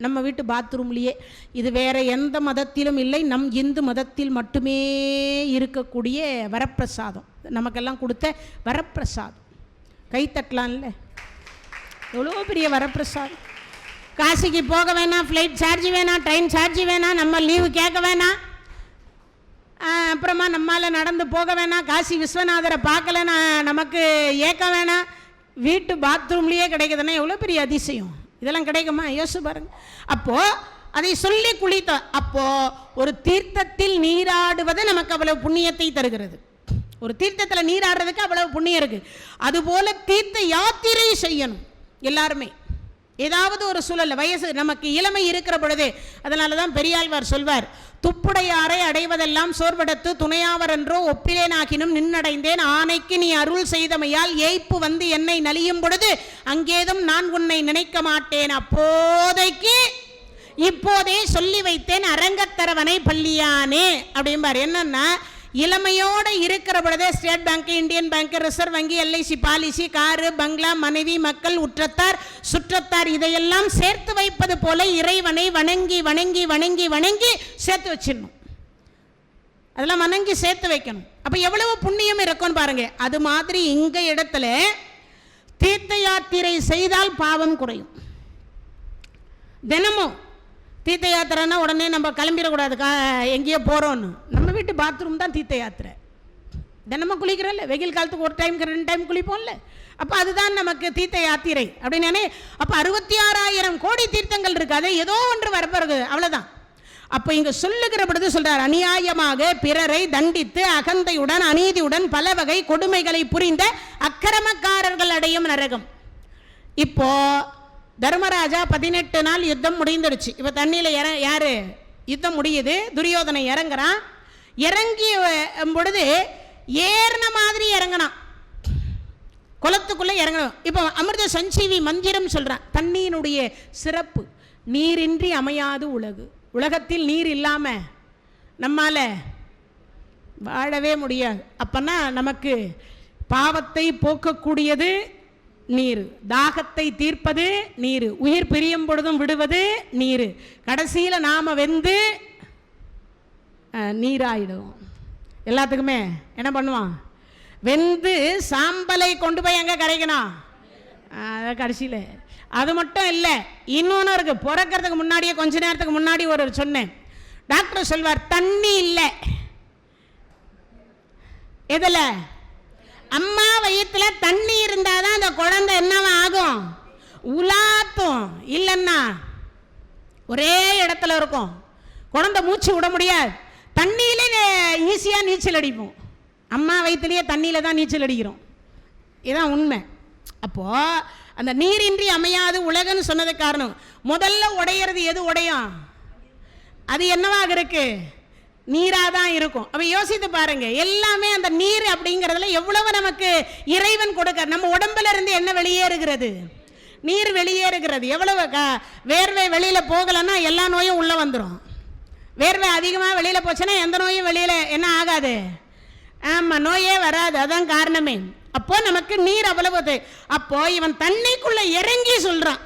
நம்ம வீட்டு பாத்ரூம்லேயே. இது வேறு எந்த மதத்திலும் இல்லை, நம் இந்து மதத்தில் மட்டுமே இருக்கக்கூடிய வரப்பிரசாதம், நமக்கெல்லாம் கொடுத்த வரப்பிரசாதம். கை தட்டலாம்ல, எவ்வளோ பெரிய வரப்பிரசாதம். காசிக்கு போக வேணாம், ஃப்ளைட் சார்ஜ் வேணாம், ட்ரெயின் சார்ஜ் வேணாம், நம்ம லீவு கேட்க வேணாம், அப்புறமா நம்மளால் நடந்து போக வேணாம், காசி விஸ்வநாதரை பார்க்கலன்னா நமக்கு ஏற்க வேணாம், வீட்டு பாத்ரூம்லேயே கிடைக்குதுன்னா எவ்வளோ பெரிய அதிசயம். இதெல்லாம் கிடைக்குமா? யோசிச்சு பாருங்க. அப்போ அதை சொல்லி குளித்த, அப்போ ஒரு தீர்த்தத்தில் நீராடுவது நமக்கு அவ்வளவு புண்ணியத்தை தருகிறது. ஒரு தீர்த்தத்தில் நீராடுறதுக்கு அவ்வளவு புண்ணியம் இருக்கு. அதுபோல தீர்த்த யாத்திரை செய்யணும் எல்லாருமே. ஏதாவது ஒரு சூழல்ல வயசு நமக்கு இளமை இருக்கிற பொழுதே, அதனால தான் பெரியாழ்வார் சொல்வார், துப்புடையாரை அடைவதெல்லாம் சோர்வடத்து துணையாவர் என்றோ ஒப்பிலேனாகினும் நின்னடைந்தேன், ஆணைக்கு நீ அருள் செய்தமையால் ஏய்ப்பு வந்து என்னை நலியும் பொழுது அங்கேதும் நான் உன்னை நினைக்க மாட்டேன், அப்போதைக்கு இப்போதே சொல்லி வைத்தேன் அரங்கத்தரவனை பள்ளியானே அப்படிம்பார். என்னன்னா இளமையோடு இருக்கிற பொழுதே state bank, Indian bank, reserve வங்கி, எல்ஐசி பாலிசி, காரு, பங்களா, மனைவி, மக்கள், உற்றத்தார், சுற்றத்தார் இதையெல்லாம் சேர்த்து வைப்பது போல இறைவனை வணங்கி வணங்கி வணங்கி வணங்கி சேர்த்து வச்சிடணும். அதெல்லாம் வணங்கி சேர்த்து வைக்கணும். அப்போ எவ்வளவு புண்ணியம் இருக்கும்னு பாருங்க. அது மாதிரி இங்க இடத்துல தீர்த்த யாத்திரை செய்தால் பாவம் குறையும். தினமும் தீர்த்த யாத்திரைன்னா உடனே நம்ம கிளம்பிடக்கூடாது, எங்கேயோ போகிறோன்னு. நம்ம வீட்டு பாத்ரூம் தான் தீர்த்த யாத்திரை. தினமும் குளிக்கிறோம்ல, வெயில் காலத்துக்கு ஒரு டைம் 2 டைம் குளிப்போம்ல, அப்போ அதுதான் நமக்கு தீர்த்த யாத்திரை அப்படின்னு. அப்போ 66,000 கோடி தீர்த்தங்கள் இருக்காது, ஏதோ ஒன்று வரப்போகிறது, அவ்வளோதான். அப்போ இங்கே சொல்லுகிற பொழுது சொல்கிறார், அநியாயமாக பிறரை தண்டித்து அகந்தையுடன் அநீதியுடன் பல வகை கொடுமைகளை புரிந்த அக்கிரமக்காரர்கள் அடையும் நரகம். இப்போ தர்மராஜா 18 நாள் யுத்தம் முடிந்துடுச்சு. இப்போ தண்ணியில் யாரு யுத்தம் முடியுது, துரியோதனை இறங்குறான். இறங்கி பொழுது ஏறின மாதிரி இறங்கினான், குளத்துக்குள்ளே இறங்கணும். இப்போ அமிர்த சஞ்சீவி மந்திரம் சொல்கிறான். தண்ணியினுடைய சிறப்பு, நீரின்றி அமையாது உலகு. உலகத்தில் நீர் இல்லாமல் நம்மால் வாழவே முடியாது. அப்பன்னா நமக்கு பாவத்தை போக்கக்கூடியது நீர், தாகத்தை தீர்ப்பது நீர், உயிர் பிரியும் பொழுதும் விடுவது நீர், கடைசியில் நாம் வெந்து நீராயிடும். எல்லாத்துக்குமே என்ன பண்ணுவான்? வெந்து சாம்பலை கொண்டு போய் எங்கே கரைக்கணும்? கடைசியில். அது மட்டும் இல்லை, இன்னொன்று இருக்கு. பிறக்கிறதுக்கு முன்னாடியே கொஞ்ச நேரத்துக்கு முன்னாடி ஒரு சொன்னேன். டாக்டர் சொல்வார், தண்ணி இல்லை எதில்? அம்மா வயிற்றுல தண்ணி இருந்தால் தான் அந்த குழந்தை என்னவா ஆகும்? உலாத்தும். இல்லைன்னா ஒரே இடத்துல இருக்கும், குழந்தை மூச்சு விட முடியாது. தண்ணியிலே ஈஸியாக நீச்சல் அடிப்போம். அம்மா வயிற்றுலேயே தண்ணியில் தான் நீச்சல் அடிக்கிறோம். இதுதான் உண்மை. அப்போது அந்த நீரின்றி அமையாது உலகன்னு சொன்னது காரணம். முதல்ல உடையிறது எது உடையும்? அது என்னவாக இருக்கு? நீராக தான் இருக்கும். அப்போ யோசித்து பாருங்க, எல்லாமே அந்த நீர் அப்படிங்கிறதுல எவ்வளவு நமக்கு இறைவன் கொடுக்க. நம்ம உடம்புல இருந்து என்ன வெளியேறுகிறது? நீர் வெளியேறுகிறது. எவ்வளவு வேர்வை வெளியில் போகலைன்னா எல்லா நோயும் உள்ளே வந்துடும். வேர்வை அதிகமாக வெளியில் போச்சுன்னா எந்த நோயும் வெளியில் என்ன ஆகாது? ஆமாம், நோயே வராது. அதான் காரணமே. அப்போ நமக்கு நீர் அவ்வளவு. அப்போ இவன் தண்ணிக்குள்ள இறங்கி சொல்றான்.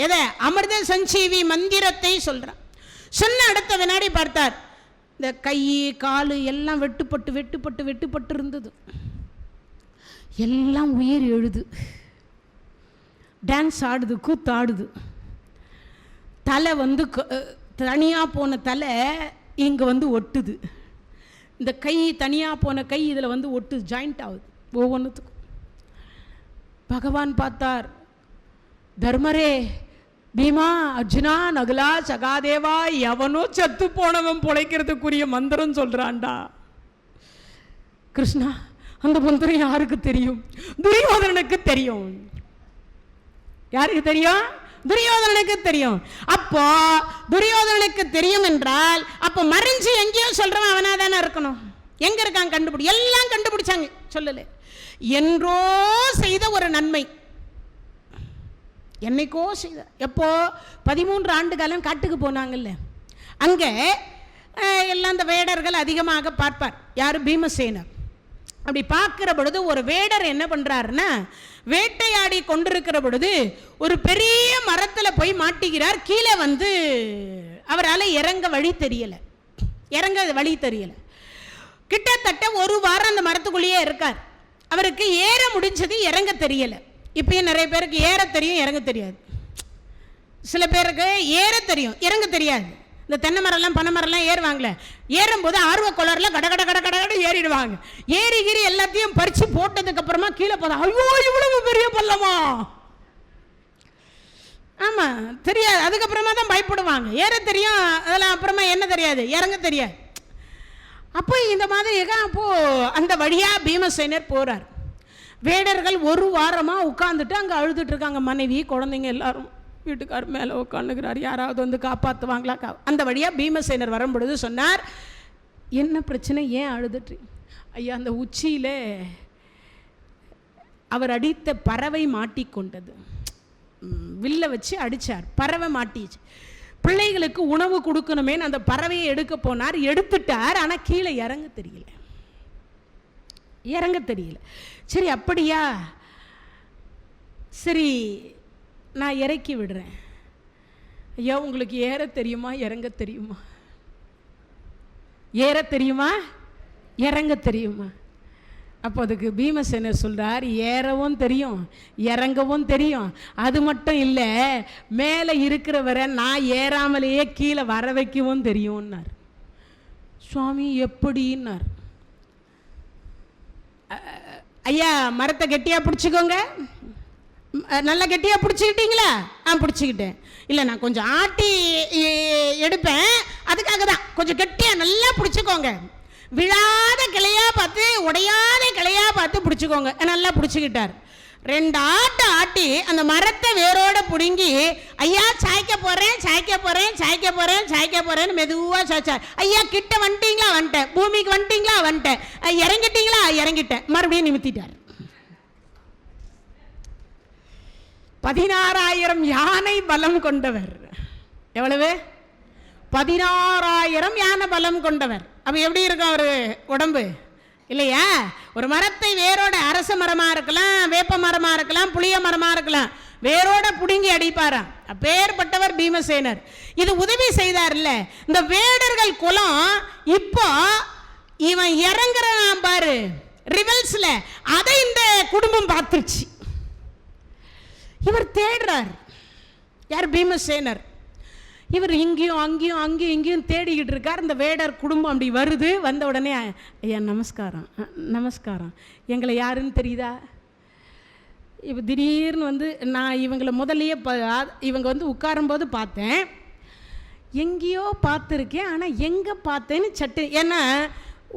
எதை? அமிர்த சஞ்சீவி மந்திரத்தை சொல்றான். சொன்ன அடுத்த வினாடி பார்த்தார், இந்த கை காலு எல்லாம் வெட்டுப்பட்டு வெட்டுப்பட்டு வெட்டுப்பட்டு இருந்தது. எல்லாம் உயிர் எழுது, டான்ஸ் ஆடுது, கூத்தாடுது. தலை வந்து தனியாக போன தலை இங்கே வந்து ஒட்டுது. இந்த கை தனியாக போன கை இதில் வந்து ஒட்டு ஜாயிண்ட் ஆகுது ஒவ்வொன்றுத்துக்கும். பகவான் பார்த்தார், தர்மரே, பீமா, அர்ஜுனா, நகுலா, சகாதேவா, எவனோ செத்து போனவன் பொழைக்கிறதுக்குரிய மந்திரம் சொல்றான்டா. கிருஷ்ணா, அந்த மந்திரம் யாருக்கு தெரியும்? துரியோதனனுக்கு தெரியும். யாருக்கு தெரியும்? துரியோதனனுக்கு தெரியும். அப்போ துரியோதனனுக்கு தெரியும் என்றால் அப்போ மறைஞ்சு எங்கேயோ சொல்றவன் அவனா தானே இருக்கணும். எங்க இருக்கான்? கண்டுபிடி. எல்லாம் கண்டுபிடிச்சாங்க, சொல்லல. என்றோ செய்த ஒரு நன்மை, என்னைக்கோ செய்த. எப்போ? 13 ஆண்டு காலம் காட்டுக்கு போனாங்கல்ல, அங்கே எல்லாம் அந்த வேடர்கள் அதிகமாக பார்ப்பார். யாரு? பீமசேனர். அப்படி பார்க்கிற பொழுது ஒரு வேடர் என்ன பண்றாருன்னா, வேட்டையாடி கொண்டிருக்கிற பொழுது ஒரு பெரிய மரத்தில் போய் மாட்டிக்கிறார். கீழே வந்து அவரால் இறங்க வழி தெரியல. கிட்டத்தட்ட ஒரு வாரம் அந்த மரத்துக்குள்ளேயே இருக்கார். அவருக்கு ஏற முடிஞ்சது, இறங்க தெரியல. இப்பயும் நிறைய பேருக்கு ஏற தெரியும், இறங்க தெரியாது. சில பேருக்கு ஏற தெரியும், இறங்க தெரியாது. இந்த தென்னை மரம்லாம் பனை மரம்லாம் ஏறுவாங்களே, ஏறும்போது ஆர்வ கொளரில் கட கட கட கட கட ஏறிடுவாங்க. ஏறிகிரி எல்லாத்தையும் பறித்து போட்டதுக்கு அப்புறமா கீழே போதா, ஐயோ இவ்வளவு பெரிய பள்ளமா. ஆமாம், தெரியாது. அதுக்கப்புறமா தான் பயப்படுவாங்க. ஏற தெரியும், அதெல்லாம் அப்புறமா என்ன தெரியாது, இறங்க தெரியாது. அப்போ இந்த மாதிரி அப்போது அந்த வழியாக பீமசேனர் போகிறார். வேடர்கள் ஒரு வாரமாக உட்காந்துட்டு அங்கே அழுதுட்டு இருக்காங்க. மனைவி, குழந்தைங்க எல்லாரும். வீட்டுக்கார் மேலே உட்காந்துக்கிறார். யாராவது வந்து காப்பாற்றுவாங்களா? அந்த வழியாக பீமசேனர் வரும்பொழுது சொன்னார், என்ன பிரச்சனை, ஏன் அழுதுட்டு? ஐயா, அந்த உச்சியில் அவர் அடித்த பறவை மாட்டிக்கொண்டது. வில்ல வச்சு அடித்தார், பறவை மாட்டிச்சு. பிள்ளைகளுக்கு உணவு கொடுக்கணுமேன்னு அந்த பறவையை எடுக்க போனார், எடுத்துட்டார். ஆனால் கீழே இறங்க தெரியல. சரி, அப்படியா, சரி நான் இறக்கி விடுறேன். ஐயா, உங்களுக்கு ஏற தெரியுமா, இறங்க தெரியுமா? ஏற தெரியுமா, இறங்க தெரியுமா? அப்போ அதுக்கு பீமசேனர் சொல்றார், ஏறவும் தெரியும், இறங்கவும் தெரியும். அது மட்டும் இல்லை, மேலே இருக்கிறவரை நான் ஏறாமலேயே கீழே வர வைக்கவும் தெரியும்னார். சுவாமி எப்படின்னார். ஐயா, மரத்தை கெட்டியாக பிடிச்சிக்கோங்க. நல்லா கெட்டியாக பிடிச்சிக்கிட்டீங்களா? பிடிச்சிக்கிட்டேன். இல்லை, நான் கொஞ்சம் ஆட்டி எடுப்பேன், அதுக்காக தான். கொஞ்சம் கெட்டியாக நல்லா பிடிச்சிக்கோங்க. விழாத கிளையாக பார்த்து, உடையாத கிளையாக பார்த்து பிடிச்சிக்கோங்க. நல்லா பிடிச்சிக்கிட்டார். 2 ஆட்டு ஆட்டி அந்த மரத்தை வேரோட பிடுங்கி, ஐயா சாய்க்க போகிறேன்னு மெதுவாக சாய்ச்சார். ஐயா, கிட்ட வந்துட்டீங்களா? வந்துட்டேன். பூமிக்கு வந்துட்டீங்களா? வந்துட்டேன். இறங்கிட்டீங்களா? இறங்கிட்டேன். மறுபடியும் நிமித்திட்டார். 16,000 யானை பலம் கொண்டவர். எவ்வளவு? 16,000 யானை பலம் கொண்டவர். அப்போ எப்படி இருக்கும் அவர் உடம்பு இல்லையா? ஒரு மரத்தை வேரோட, அரச மரமாக இருக்கலாம், வேப்ப மரமாக இருக்கலாம், புளிய மரமாக இருக்கலாம், வேரோட புடுங்கி அடிப்பாராம். அப்பேற்பட்டவர் பீமசேனர். இது உதவி செய்தார்ல. இந்த வேடர்கள் குலம் இப்போ இவன் இறங்குறான் பாரு ரிவல்ஸ்ல, அதை இந்த குடும்பம் பார்த்துருச்சு. இவர் தேடுறார். யார்? பீமசேனர். இவர் இங்கேயும் அங்கேயும் அங்கேயும் இங்கேயும் தேடிக்கிட்டு இருக்கார். இந்த வேடர் குடும்பம் அப்படி வருது. வந்த உடனே, ஐயா நமஸ்காரம், நமஸ்காரம், எங்களை யாருன்னு தெரியுதா? இப்போ திடீர்னு வந்து நான் இவங்களை முதல்லையே இவங்க வந்து உட்காரும்போது பார்த்தேன், எங்கேயோ பார்த்துருக்கேன், ஆனால் எங்கே பார்த்தேன்னு சட்டு. ஏன்னா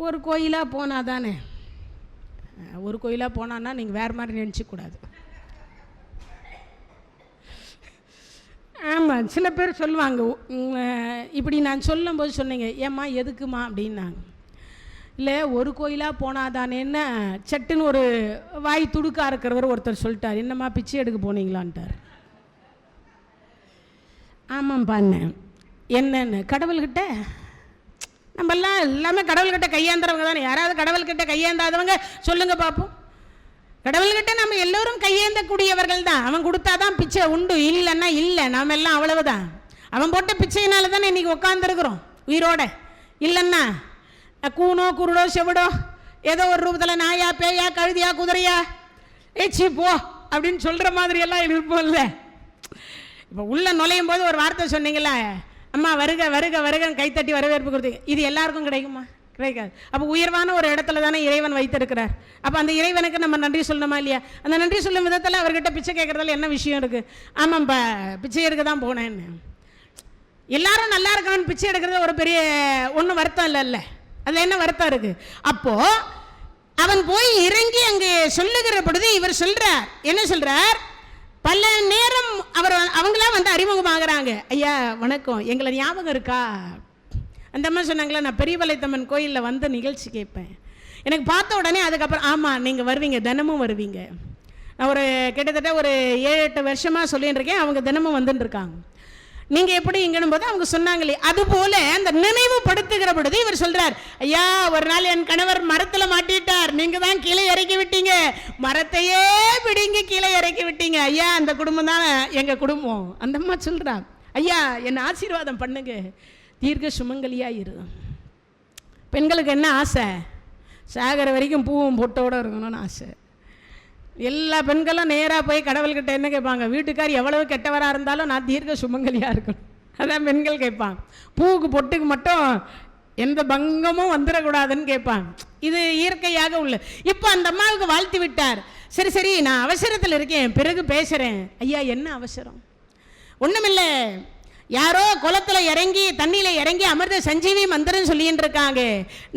ஒரு கோயிலாக போனால் தானே, ஒரு கோயிலாக போனான்னா நீங்கள் வேறு மாதிரி நினச்சிக்கூடாது. ஆமாம், சில பேர் சொல்லுவாங்க, இப்படி நான் சொல்லும்போது சொன்னீங்க, ஏம்மா எதுக்குமா அப்படின்னாங்க. இல்லை ஒரு கோயிலாக போனாதானேன்னு சட்டுன்னு ஒரு வாய் துடுக்கா இருக்கிறவர் ஒருத்தர் சொல்லிட்டார், என்னம்மா பிச்சை எடுக்க போனீங்களான்ட்டார். ஆமாம் பண்ணேன். என்னன்னு? கடவுள்கிட்ட நம்மெல்லாம் எல்லாமே கடவுள்கிட்ட கையேந்துறவங்க தானே. யாராவது கடவுள்கிட்ட கையேந்தாதவங்க சொல்லுங்க பார்ப்போம். கடவுள்கிட்ட நம்ம எல்லோரும் கையேந்தக்கூடியவர்கள் தான். அவன் கொடுத்தாதான் பிச்சை உண்டு, இல்லைன்னா இல்லை. நாம் எல்லாம் அவ்வளவுதான். அவன் போட்ட பிச்சையினால தானே இன்றைக்கி உட்காந்துருக்குறோம் உயிரோட. இல்லைன்னா கூனோ குருடோ செவிடோ ஏதோ ஒரு ரூபத்தில் நாயா பேயா கழுதியா குதிரையா ஏச்சி போ அப்படின்னு சொல்கிற மாதிரியெல்லாம் இருப்போம்ல. இப்போ உள்ளே நுழையும் போது ஒரு வார்த்தை சொன்னீங்களா, அம்மா வருக வருக வருகன்னு கைத்தட்டி வரவேற்பு கொடுத்தீங்க. இது எல்லாருக்கும் கிடைக்குமா? கிடைக்காது. அப்போ உயர்வான ஒரு இடத்துல தானே இறைவன் வைத்திருக்கிறார். அப்போ அந்த இறைவனுக்கு நம்ம நன்றி சொல்லணுமா இல்லையா? அந்த நன்றி சொல்லும் விதத்தில் அவர்கிட்ட பிச்சை கேட்குறதுல என்ன விஷயம் இருக்குது? ஆமாம்ப்பா பிச்சை எடுக்க தான் போனேன்னு. எல்லாரும் நல்லா இருக்கான்னு பிச்சை எடுக்கிறது ஒரு பெரிய ஒன்றும் வருத்தம் இல்லைல்ல. அதில் என்ன வருத்தம் இருக்குது? அப்போது அவன் போய் இறங்கி அங்கே சொல்லுகிற பொழுது இவர் சொல்கிறார், என்ன சொல்கிறார்? பல நேரம் அவங்களாம் வந்து அறிமுகமாகறாங்க. ஐயா வணக்கம், எங்களை ஞாபகம் இருக்கா? அந்த அம்மா சொன்னாங்களா, நான் பெரியவளைத்தம்மன் கோயிலில் வந்து நிகழ்ச்சி கேட்பேன். எனக்கு பார்த்த உடனே அதுக்கப்புறம் ஆமாம் நீங்கள் வருவீங்க, தினமும் வருவீங்க. நான் ஒரு கிட்டத்தட்ட ஒரு 7-8 வருஷமாக சொல்லின்னு இருக்கேன். அவங்க தினமும் வந்துட்டுருக்காங்க. நீங்கள் எப்படி இங்கன்னும் போது அவங்க சொன்னாங்களே, அதுபோல் அந்த நினைவுபடுத்துகிற பொழுது இவர் சொல்கிறார், ஐயா ஒரு நாள் என் கணவர் மரத்தில் மாட்டிட்டார், நீங்கள் தான் கீழே இறக்கி விட்டீங்க, மரத்தையே பிடிங்கி கீழே இறக்கி விட்டீங்க ஐயா, அந்த குடும்பம் தான் எங்கள் குடும்பம். அந்த அம்மா சொல்கிறார், ஐயா என்னை ஆசீர்வாதம் பண்ணுங்க, தீர்க்க சுமங்கலியாக இரு. பெண்களுக்கு என்ன ஆசை? சாகர வரைக்கும் பூவும் பொட்டோடு இருக்கணும்னு ஆசை. எல்லா பெண்களும் நேராக போய் கடவுள்கிட்ட என்ன கேட்பாங்க? வீட்டுக்கார் எவ்வளவு கெட்டவராக இருந்தாலும் நான் தீர்க்க சுமங்கலியாக இருக்கணும், அதான் பெண்கள் கேட்பாங்க. பூவுக்கு பொட்டுக்கு மட்டும் எந்த பங்கமும் வந்துடக்கூடாதுன்னு கேட்பாங்க. இது இயற்கையாக உள்ள. இப்போ அந்த அம்மாவுக்கு வாழ்த்து விட்டார். சரி சரி நான் அவசரத்தில் இருக்கேன், பிறகு பேசுகிறேன். ஐயா என்ன அவசரம்? ஒன்றுமில்லை, யாரோ குளத்தில் இறங்கி தண்ணியில் இறங்கி அமிர்த சஞ்சீவி மந்திரம் சொல்லின்னு இருக்காங்க,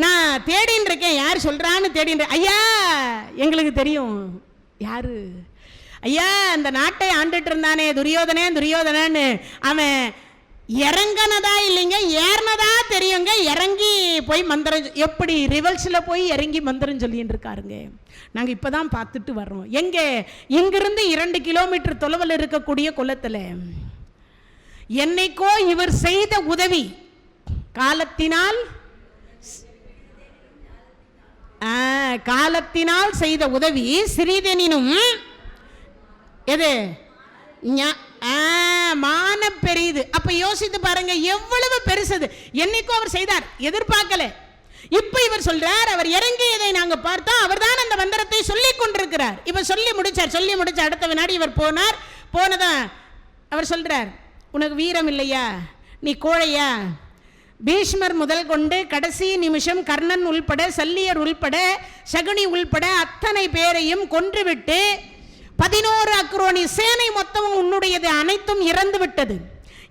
நான் தேடின்னு இருக்கேன், யார் சொல்கிறான்னு தேடின்னு. ஐயா எங்களுக்கு தெரியும் யாரு. ஐயா அந்த நாட்டை ஆண்டுட்டு இருந்தானே துரியோதனன்னு, அவன் இறங்கினதா இல்லைங்க ஏறினதா தெரியுங்க, இறங்கி போய் மந்திரம். எப்படி ரிவல்ஸில் போய் இறங்கி மந்திரம் சொல்லின்னு இருக்காருங்க. நாங்கள் இப்போ தான் பார்த்துட்டு வர்றோம். எங்கே? இங்கிருந்து 2 கிலோமீட்டர் தொலைவில் இருக்கக்கூடிய குளத்தில். என்னைக்கோ இவர் செய்த உதவி காலத்தினால் செய்த உதவி சிறிதெனினும் எது மான பெரியது. அப்ப யோசித்து பாருங்க எவ்வளவு பெருசது. என்னைக்கோ அவர் செய்தார், எதிர்பார்க்கல. இப்ப இவர் சொல்றார், அவர் இறங்கியதை நாங்க பார்த்தோம், அவர் தான் அந்த மந்திரத்தை சொல்லிக் கொண்டிருக்கிறார். இப்ப சொல்லி முடிச்ச அடுத்த வினாடி இவர் போனதான் அவர் சொல்றார், உனக்கு வீரம் இல்லையா? நீ கோழையா? பீஷ்மர் முதல் கொண்டு கடைசி நிமிஷம் கர்ணன் உள்பட, சல்லியர் உள்பட, சகுனி உள்பட அத்தனை பேரையும் கொன்றுவிட்டு 11 அக்ரோனி சேனை மொத்தமும் உன்னுடையது அனைத்தும் இறந்து விட்டது.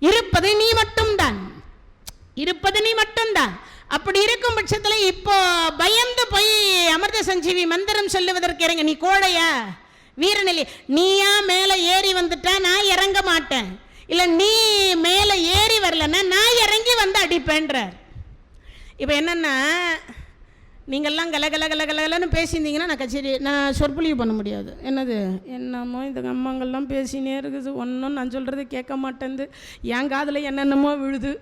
இருப்பது நீ மட்டும்தான். அப்படி இருக்கும் பட்சத்தில் இப்போ பயந்து போய் அமிர்த சஞ்சீவி மந்திரம் சொல்லுவதற்கு இறங்க. நீ கோழையா? வீரநிலை? நீயா மேலே ஏறி வந்துட்டா நான் இறங்க மாட்டேன், இல்லை நீ மேலே ஏறி வரலன்னா நான் இறங்கி வந்து அடிப்பேன்றார். இப்போ என்னென்னா, நீங்கள்லாம் கலகலன்னு பேசியிருந்தீங்கன்னா நான் சொற்பொழிவு பண்ண முடியாது. என்னமோ இந்த அம்மாங்கள்லாம் பேசினே இருக்குது, ஒன்றும் நான் சொல்கிறது கேட்க மாட்டேங்குது, என் காதில் என்னென்னமோ விழுது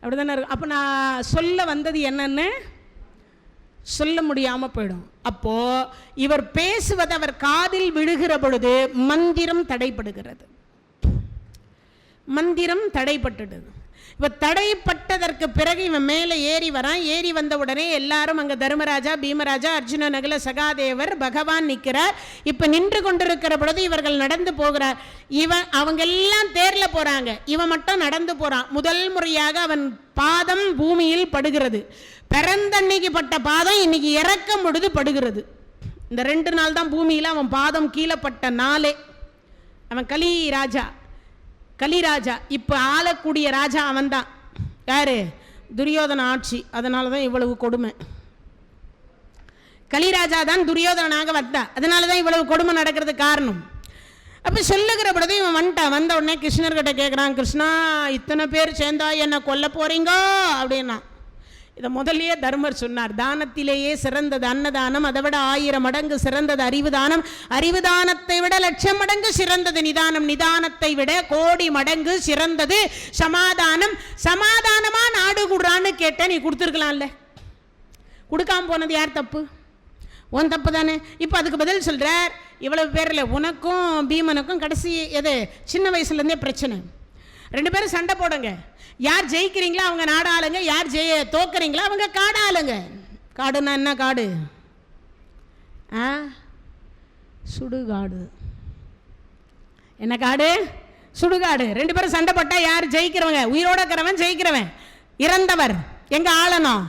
அப்படிதானே இருக்கும். அப்போ நான் சொல்ல வந்தது என்னன்னு சொல்ல முடியாமல் போயிடும். அப்போ இவர் பேசுவது அவர் காதில் விழுகிற பொழுது மந்திரம் தடைப்படுகிறது. மந்திரம் தடைப்பட்டுடுது. இப்போ தடைப்பட்டதற்கு பிறகு இவன் மேலே ஏறி வரான். ஏறி வந்த உடனே எல்லாரும் அங்கே தர்மராஜா, பீமராஜா, அர்ஜுன, நகுல, சகாதேவர், பகவான் நிற்கிறார். இப்போ நின்று கொண்டிருக்கிற பொழுது இவர்கள் நடந்து போகிறார். அவங்க எல்லாம் தேரில் போகிறாங்க, இவன் மட்டும் நடந்து போகிறான். முதல் முறையாக அவன் பாதம் பூமியில் படுகிறது. பிறந்தன்னைக்கு பட்ட பாதம் இன்னைக்கு இறக்கும் பொழுது படுகிறது. இந்த 2 நாள் தான் பூமியில் அவன் பாதம் கீழே பட்ட நாளே. அவன் கலிராஜா இப்போ ஆளக்கூடிய ராஜா அவன் தான். யாரு? துரியோதன ஆட்சி. அதனால தான் இவ்வளவு கொடுமை. கலிராஜா தான் துரியோதனாக வந்தா, அதனால தான் இவ்வளவு கொடுமை நடக்கிறதுக்கு காரணம். அப்போ சொல்லுகிற பொழுது இவன் வந்துட்டான். வந்த உடனே கிருஷ்ணர்கிட்ட கேட்குறான், கிருஷ்ணா இத்தனை பேர் சேர்ந்தா என்ன கொல்ல போறீங்க அப்படின்னா. இதை முதல்லயே தர்மர் சொன்னார். தானத்திலேயே சிறந்தது அன்னதானம், அதை விட 1000 மடங்கு சிறந்தது அறிவு தானம், அறிவு தானத்தை விட 1,00,000 மடங்கு சிறந்தது நிதானம், நிதானத்தை விட 1,00,000 மடங்கு சிறந்தது சமாதானம். சமாதானமா நாடு கூடுறான்னு கேட்ட நீ கொடுத்துருக்கலாம்ல. கொடுக்காம போனது யார் தப்பு? உன் தப்பு தானே. இப்போ அதுக்கு பதில் சொல்றார். இவ்வளவு பேரில் உனக்கும் பீமனுக்கும் கடைசி எது? சின்ன வயசுலேருந்தே பிரச்சனை. 2 பேரும் சண்டை போடுங்க. யார் ஜெயிக்கிறீங்களோ அவங்க நாடாளுங்க, யார் தோக்குறீங்களோ அவங்க காடாளுங்க. காடுனா என்ன காடு? சுடுகாடு. என்ன காடு? சுடுகாடு. 2 பேரும் சண்டை போட்டா யார் ஜெயிக்கிறவங்க? உயிரோட இருக்கிறவன் ஜெயிக்கிறவன். இறந்தவர் எங்க ஆளணும்?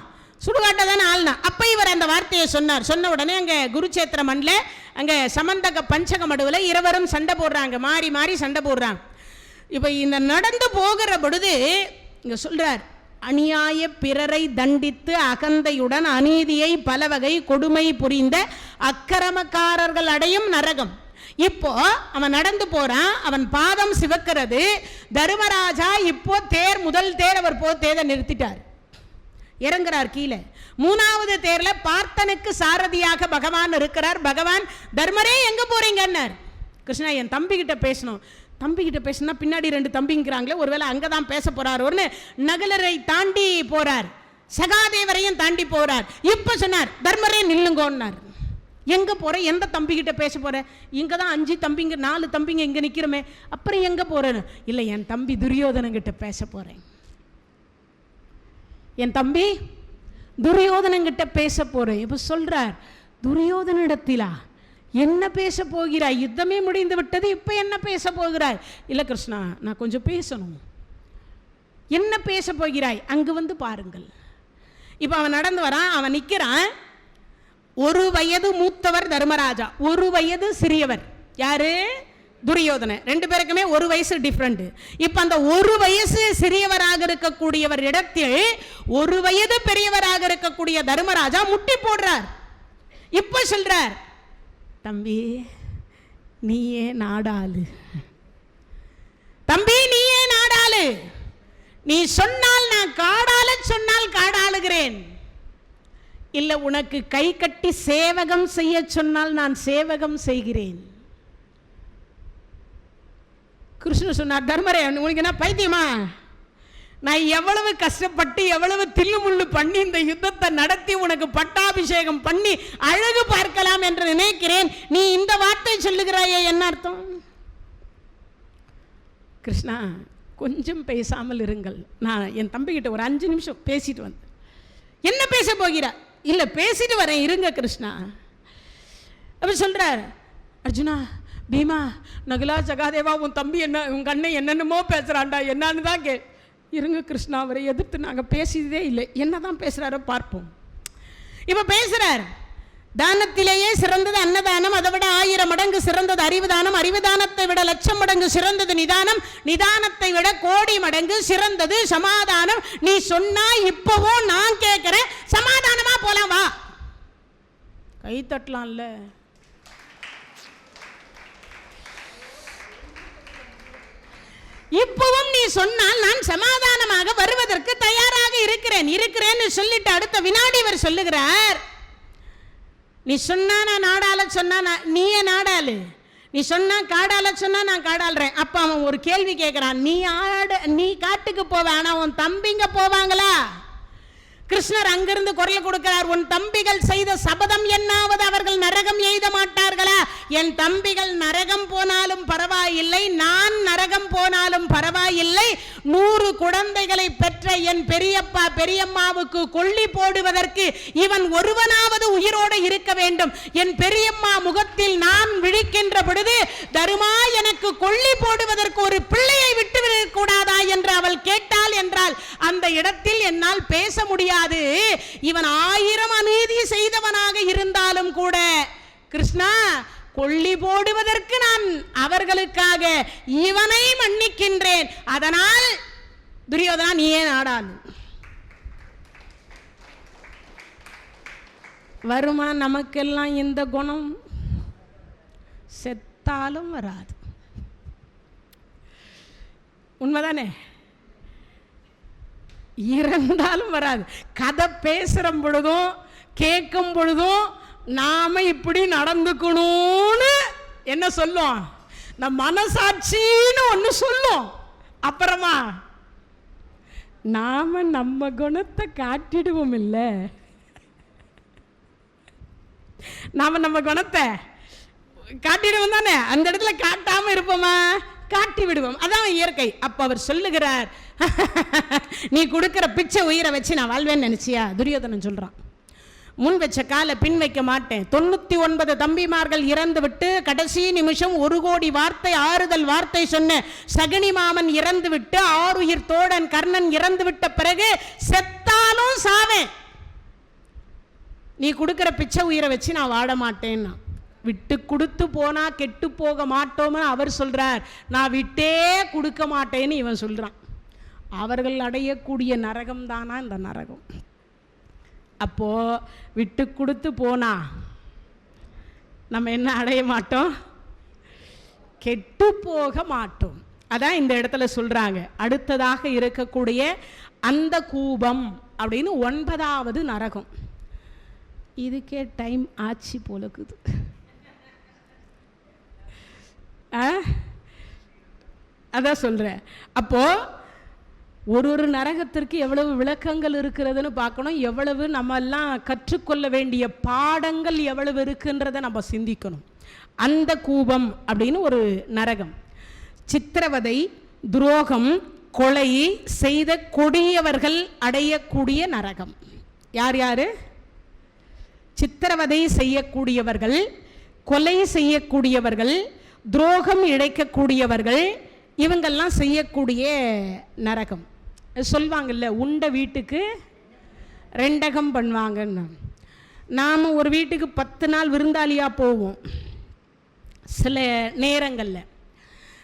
சுடுகாட்டை தானே ஆளணும். அப்போ இவர் அந்த வார்த்தையை சொன்னார். சொன்ன உடனே அங்கே குருச்சேத்திர மண்ணில் அங்கே சமந்தக பஞ்சக மடுவில் இருவரும் சண்டை போடுறாங்க, மாறி மாறி சண்டை போடுறாங்க. இப்போ இந்த நடந்து போகிற பொழுது இங்கே சொல்றார், அநியாய பிறரை தண்டித்து அகந்தையுடன் அநீதியை பல வகை கொடுமை புரிந்த அக்கிரமக்காரர்கள் அடையும் நரகம். இப்போ அவன் நடந்து போறான், அவன் பாதம் சிவக்கிறது. தர்மராஜா இப்போ முதல் தேர் அவர் தேரை நிறுத்திட்டார், இறங்குறார் கீழே. 3வது தேர்ல பார்த்தனுக்கு சாரதியாக பகவான் இருக்கிறார். பகவான் தர்மரே எங்க போறீங்கன்னார். கிருஷ்ணா என் தம்பிக்கிட்ட பேசணும். தம்பிக்கிட்ட பேசினா பின்னாடி 2 தம்பிங்கிறாங்களே, ஒருவேளை அங்கே தான் பேச போறாருன்னு நகுலரை தாண்டி போறார், சகாதேவரையும் தாண்டி போறார். இப்போ சொன்னார், தர்மரே நில்லுங்கன்னார். எங்கே போற? எந்த தம்பிக்கிட்ட பேச போற? இங்கே தான் 5 தம்பிங்க 4 தம்பிங்க இங்கே நிற்கிறோமே, அப்புறம் எங்கே போறேன்னு. இல்லை, என் தம்பி துரியோதனங்கிட்ட பேச போறேன். என் தம்பி துரியோதனங்கிட்ட பேச போறேன். இப்போ சொல்றார், துரியோதனிடத்திலா என்ன பேச போகிறாய்? யுத்தமே முடிந்து விட்டது, இப்போ என்ன பேச போகிறாய்? இல்லை கிருஷ்ணா, நான் கொஞ்சம் பேசணும். என்ன பேச போகிறாய்? அங்கு வந்து பாருங்கள். இப்போ அவன் நடந்து வரான், அவன் நிற்கிறான். 1 வயது மூத்தவர் தர்மராஜா, 1 வயது சிறியவர் யாரு? துரியோதன. 2 பேருக்குமே 1 வயசு டிஃப்ரெண்ட். இப்போ அந்த 1 வயசு சிறியவராக இருக்கக்கூடியவர் இடத்தில் 1 வயது பெரியவராக இருக்கக்கூடிய தர்மராஜா முட்டி போடுறார். இப்போ சொல்றார், தம்பி நீயே நாடாளு, தம்பி நீயே நாடாளு. நீ சொன்னால் நான் காடாள சொன்னால் காடாளுகிறேன். இல்ல உனக்கு கை கட்டி சேவகம் செய்ய சொன்னால் நான் சேவகம் செய்கிறேன். கிருஷ்ணன் சொன்னார், தர்மரே உனக்கு என்ன பைத்தியமா? நான் எவ்வளவு கஷ்டப்பட்டு எவ்வளவு தில்லுமுள்ளு பண்ணி இந்த யுத்தத்தை நடத்தி உனக்கு பட்டாபிஷேகம் பண்ணி அழகு பார்க்கலாம் என்று நினைக்கிறேன். நீ இந்த வார்த்தை சொல்லுகிறாயே, என்ன அர்த்தம்? கிருஷ்ணா கொஞ்சம் பேசாமல் இருங்கள். நான் என் தம்பிக்கிட்ட ஒரு 5 நிமிஷம் பேசிட்டு வந்தேன். என்ன பேச போகிறா? இல்லை பேசிட்டு வரேன், இருங்க கிருஷ்ணா. அப்படி சொல்றார், அர்ஜுனா, பீமா, நகுலா, சகாதேவா, உன் தம்பி என்ன, உங்க அண்ணன் என்னென்னமோ பேசுறான்டா, என்னன்னு தான் இருங்க கிருஷ்ணா, அவரை எதிர்த்து நாங்கள் பேசியதே இல்லை, என்னதான் பேசுறாரோ பார்ப்போம். இப்போ பேசுறார், தானத்திலேயே சிறந்தது அன்னதானம், அதை விட 1000 மடங்கு சிறந்தது அறிவு தானம், அறிவு தானத்தை விட 1,00,000 மடங்கு சிறந்தது நிதானம், நிதானத்தை விட 1,00,000 மடங்கு சிறந்தது சமாதானம். நீ சொன்னா இப்பவும் நான் கேட்கிறேன், சமாதானமா போலாம், வா. கை தட்டலாம்ல. இப்பவும் நீ சொன்னால் நான் சமாதானமாக வருவதற்கு தயாராக இருக்கிறேன்னு சொல்லிட்டு அடுத்த வினாடி இவர் சொல்லுகிறார், நீ சொன்னா நான் நாடாள சொன்னா நீயே நாடாளு, நீ சொன்னா காடால சொன்னா நான் காடாளுறேன். அப்ப அவன் ஒரு கேள்வி கேட்கிறான், நீ காட்டுக்கு போவ, ஆனா உன் தம்பிங்க போவாங்களா? கிருஷ்ணர் அங்கிருந்து குரல் கொடுக்கிறார், உன் தம்பிகள் செய்த சபதம் என்னாவது அவர்கள் நரகம் எய்த மாட்டார்களா? என் தம்பிகள் நரகம் போனாலும் பரவாயில்லை, நான் நரகம் போனாலும் பரவாயில்லை, 100 குழந்தைகளை பெற்ற என் பெரியப்பா பெரியம்மாவுக்கு கொள்ளி போடுவதற்கு இவன் ஒருவனாவது உயிரோடு இருக்க வேண்டும். என் பெரியம்மா முகத்தில் நான் விழிக்கின்ற பொழுது தருமா எனக்கு கொள்ளி போடுவதற்கு ஒரு பிள்ளையை விட்டுவிடக் கூடாதா என்று அவள் கேட்டாள் என்றால் அந்த இடத்தில் என்னால் பேச முடியாது. இவன் 1000 அநீதி செய்தவனாக இருந்தாலும் கூட கிருஷ்ணா கொள்ளி போடுவதற்கு நான் அவர்களுக்காக இவனை மன்னிக்கின்றேன். அதனால் துரியோதனா நீ ஏன் ஆடாது? வருமா நமக்கெல்லாம் இந்த குணம்? செத்தாலும் வராது. உண்மைதானே? இறந்தாலும் வராது. கதை பேசுற பொழுதும் கேட்கும் பொழுதும் நாம இப்படி நடந்துக்கணும்னு என்ன சொல்லும்? நம் மனசாட்சின்னு ஒன்று சொல்லும். அப்புறமா நாம நம்ம குணத்தை காட்டிடுவோம். இல்லை, நாம நம்ம குணத்தை காட்டிடுவோம் தானே. அந்த இடத்துல காட்டாம இருப்போமா? காட்டி விடுவோம். அதான் இயற்கை. அப்ப அவர் சொல்லுகிறார், நீ கொடுக்கிற பிச்சை உயிரை வச்சு நான் வாழ்வேன்னு நினைச்சியா? துரியோதனன் சொல்றான், முன் வச்ச காலை பின் வைக்க மாட்டேன். 99 தம்பிமார்கள் இறந்து விட்டு கடைசி நிமிஷம் 1 கோடி வார்த்தை ஆறுதல் வார்த்தை சொன்ன சகுனி மாமன் இறந்து விட்டு, ஆருயிர் தோழன் கர்ணன் இறந்து விட்ட பிறகு செத்தாலும் சாவேன், நீ கொடுக்கிற பிச்சை உயிரை வச்சு நான் வாழ மாட்டேன்னா. விட்டு கொடுத்து போனா கெட்டு போக மாட்டோம்னு அவர் சொல்றார். நான் விட்டே கொடுக்க மாட்டேன்னு இவன் சொல்றான். அவர்கள் அடையக்கூடிய நரகம் தானா இந்த நரகம்? அப்போ விட்டு கொடுத்து போனா நம்ம என்ன அடைய மாட்டோம்? கெட்டு போக மாட்டோம். அதான் இந்த இடத்துல சொல்றாங்க. அடுத்ததாக இருக்கக்கூடிய அந்த கூபம் அப்படின்னு 9வது நரகம். இதுக்கே டைம் ஆச்சு போலக்குது. அதான் சொல்றேன். அப்போ ஒரு நரகத்திற்கு எவ்வளவு விளக்கங்கள் இருக்கிறதுன்னு பார்க்கணும். எவ்வளவு நம்ம எல்லாம் கற்றுக்கொள்ள வேண்டிய பாடங்கள் எவ்வளவு இருக்குன்றதை நம்ம சிந்திக்கணும். அந்த கூபம் அப்படின்னு ஒரு நரகம். சித்திரவதை, துரோகம், கொலை செய்த கொடியவர்கள் அடையக்கூடிய நரகம். யார் யாரு? சித்திரவதை செய்யக்கூடியவர்கள், கொலை செய்யக்கூடியவர்கள், துரோகம் இழைக்கக்கூடியவர்கள், இவங்கெல்லாம் செய்யக்கூடிய நரகம். சொல்வாங்கல்ல, உண்ட வீட்டுக்கு 2 பண்ணுவாங்கன்னு. நாம் ஒரு வீட்டுக்கு 10 நாள் விருந்தாளியாக போவோம். சில நேரங்களில்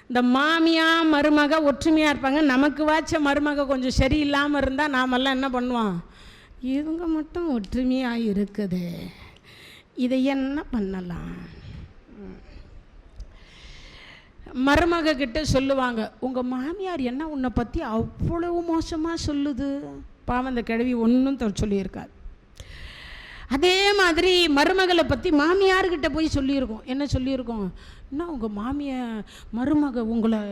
இந்த மாமியா மருமக ஒற்றுமையாக இருப்பாங்க. நமக்கு வாச்ச மருமக கொஞ்சம் சரியில்லாமல் இருந்தால் நாமெல்லாம் என்ன பண்ணுவோம்? இவங்க மட்டும் ஒற்றுமையாக இருக்குது, இதை என்ன பண்ணலாம்? மருமக கிட்ட சொல்லுவாங்க, உங்கள் மாமியார் என்ன உன்னை பற்றி அவ்வளவு மோசமாக சொல்லுது. பாவம் அந்த கிழவி ஒன்றும் சொல்லியிருக்காது. அதே மாதிரி மருமகளை பற்றி மாமியார்கிட்ட போய் சொல்லியிருக்கோம். என்ன சொல்லியிருக்கோம்? என்ன உங்கள் மருமக உங்களை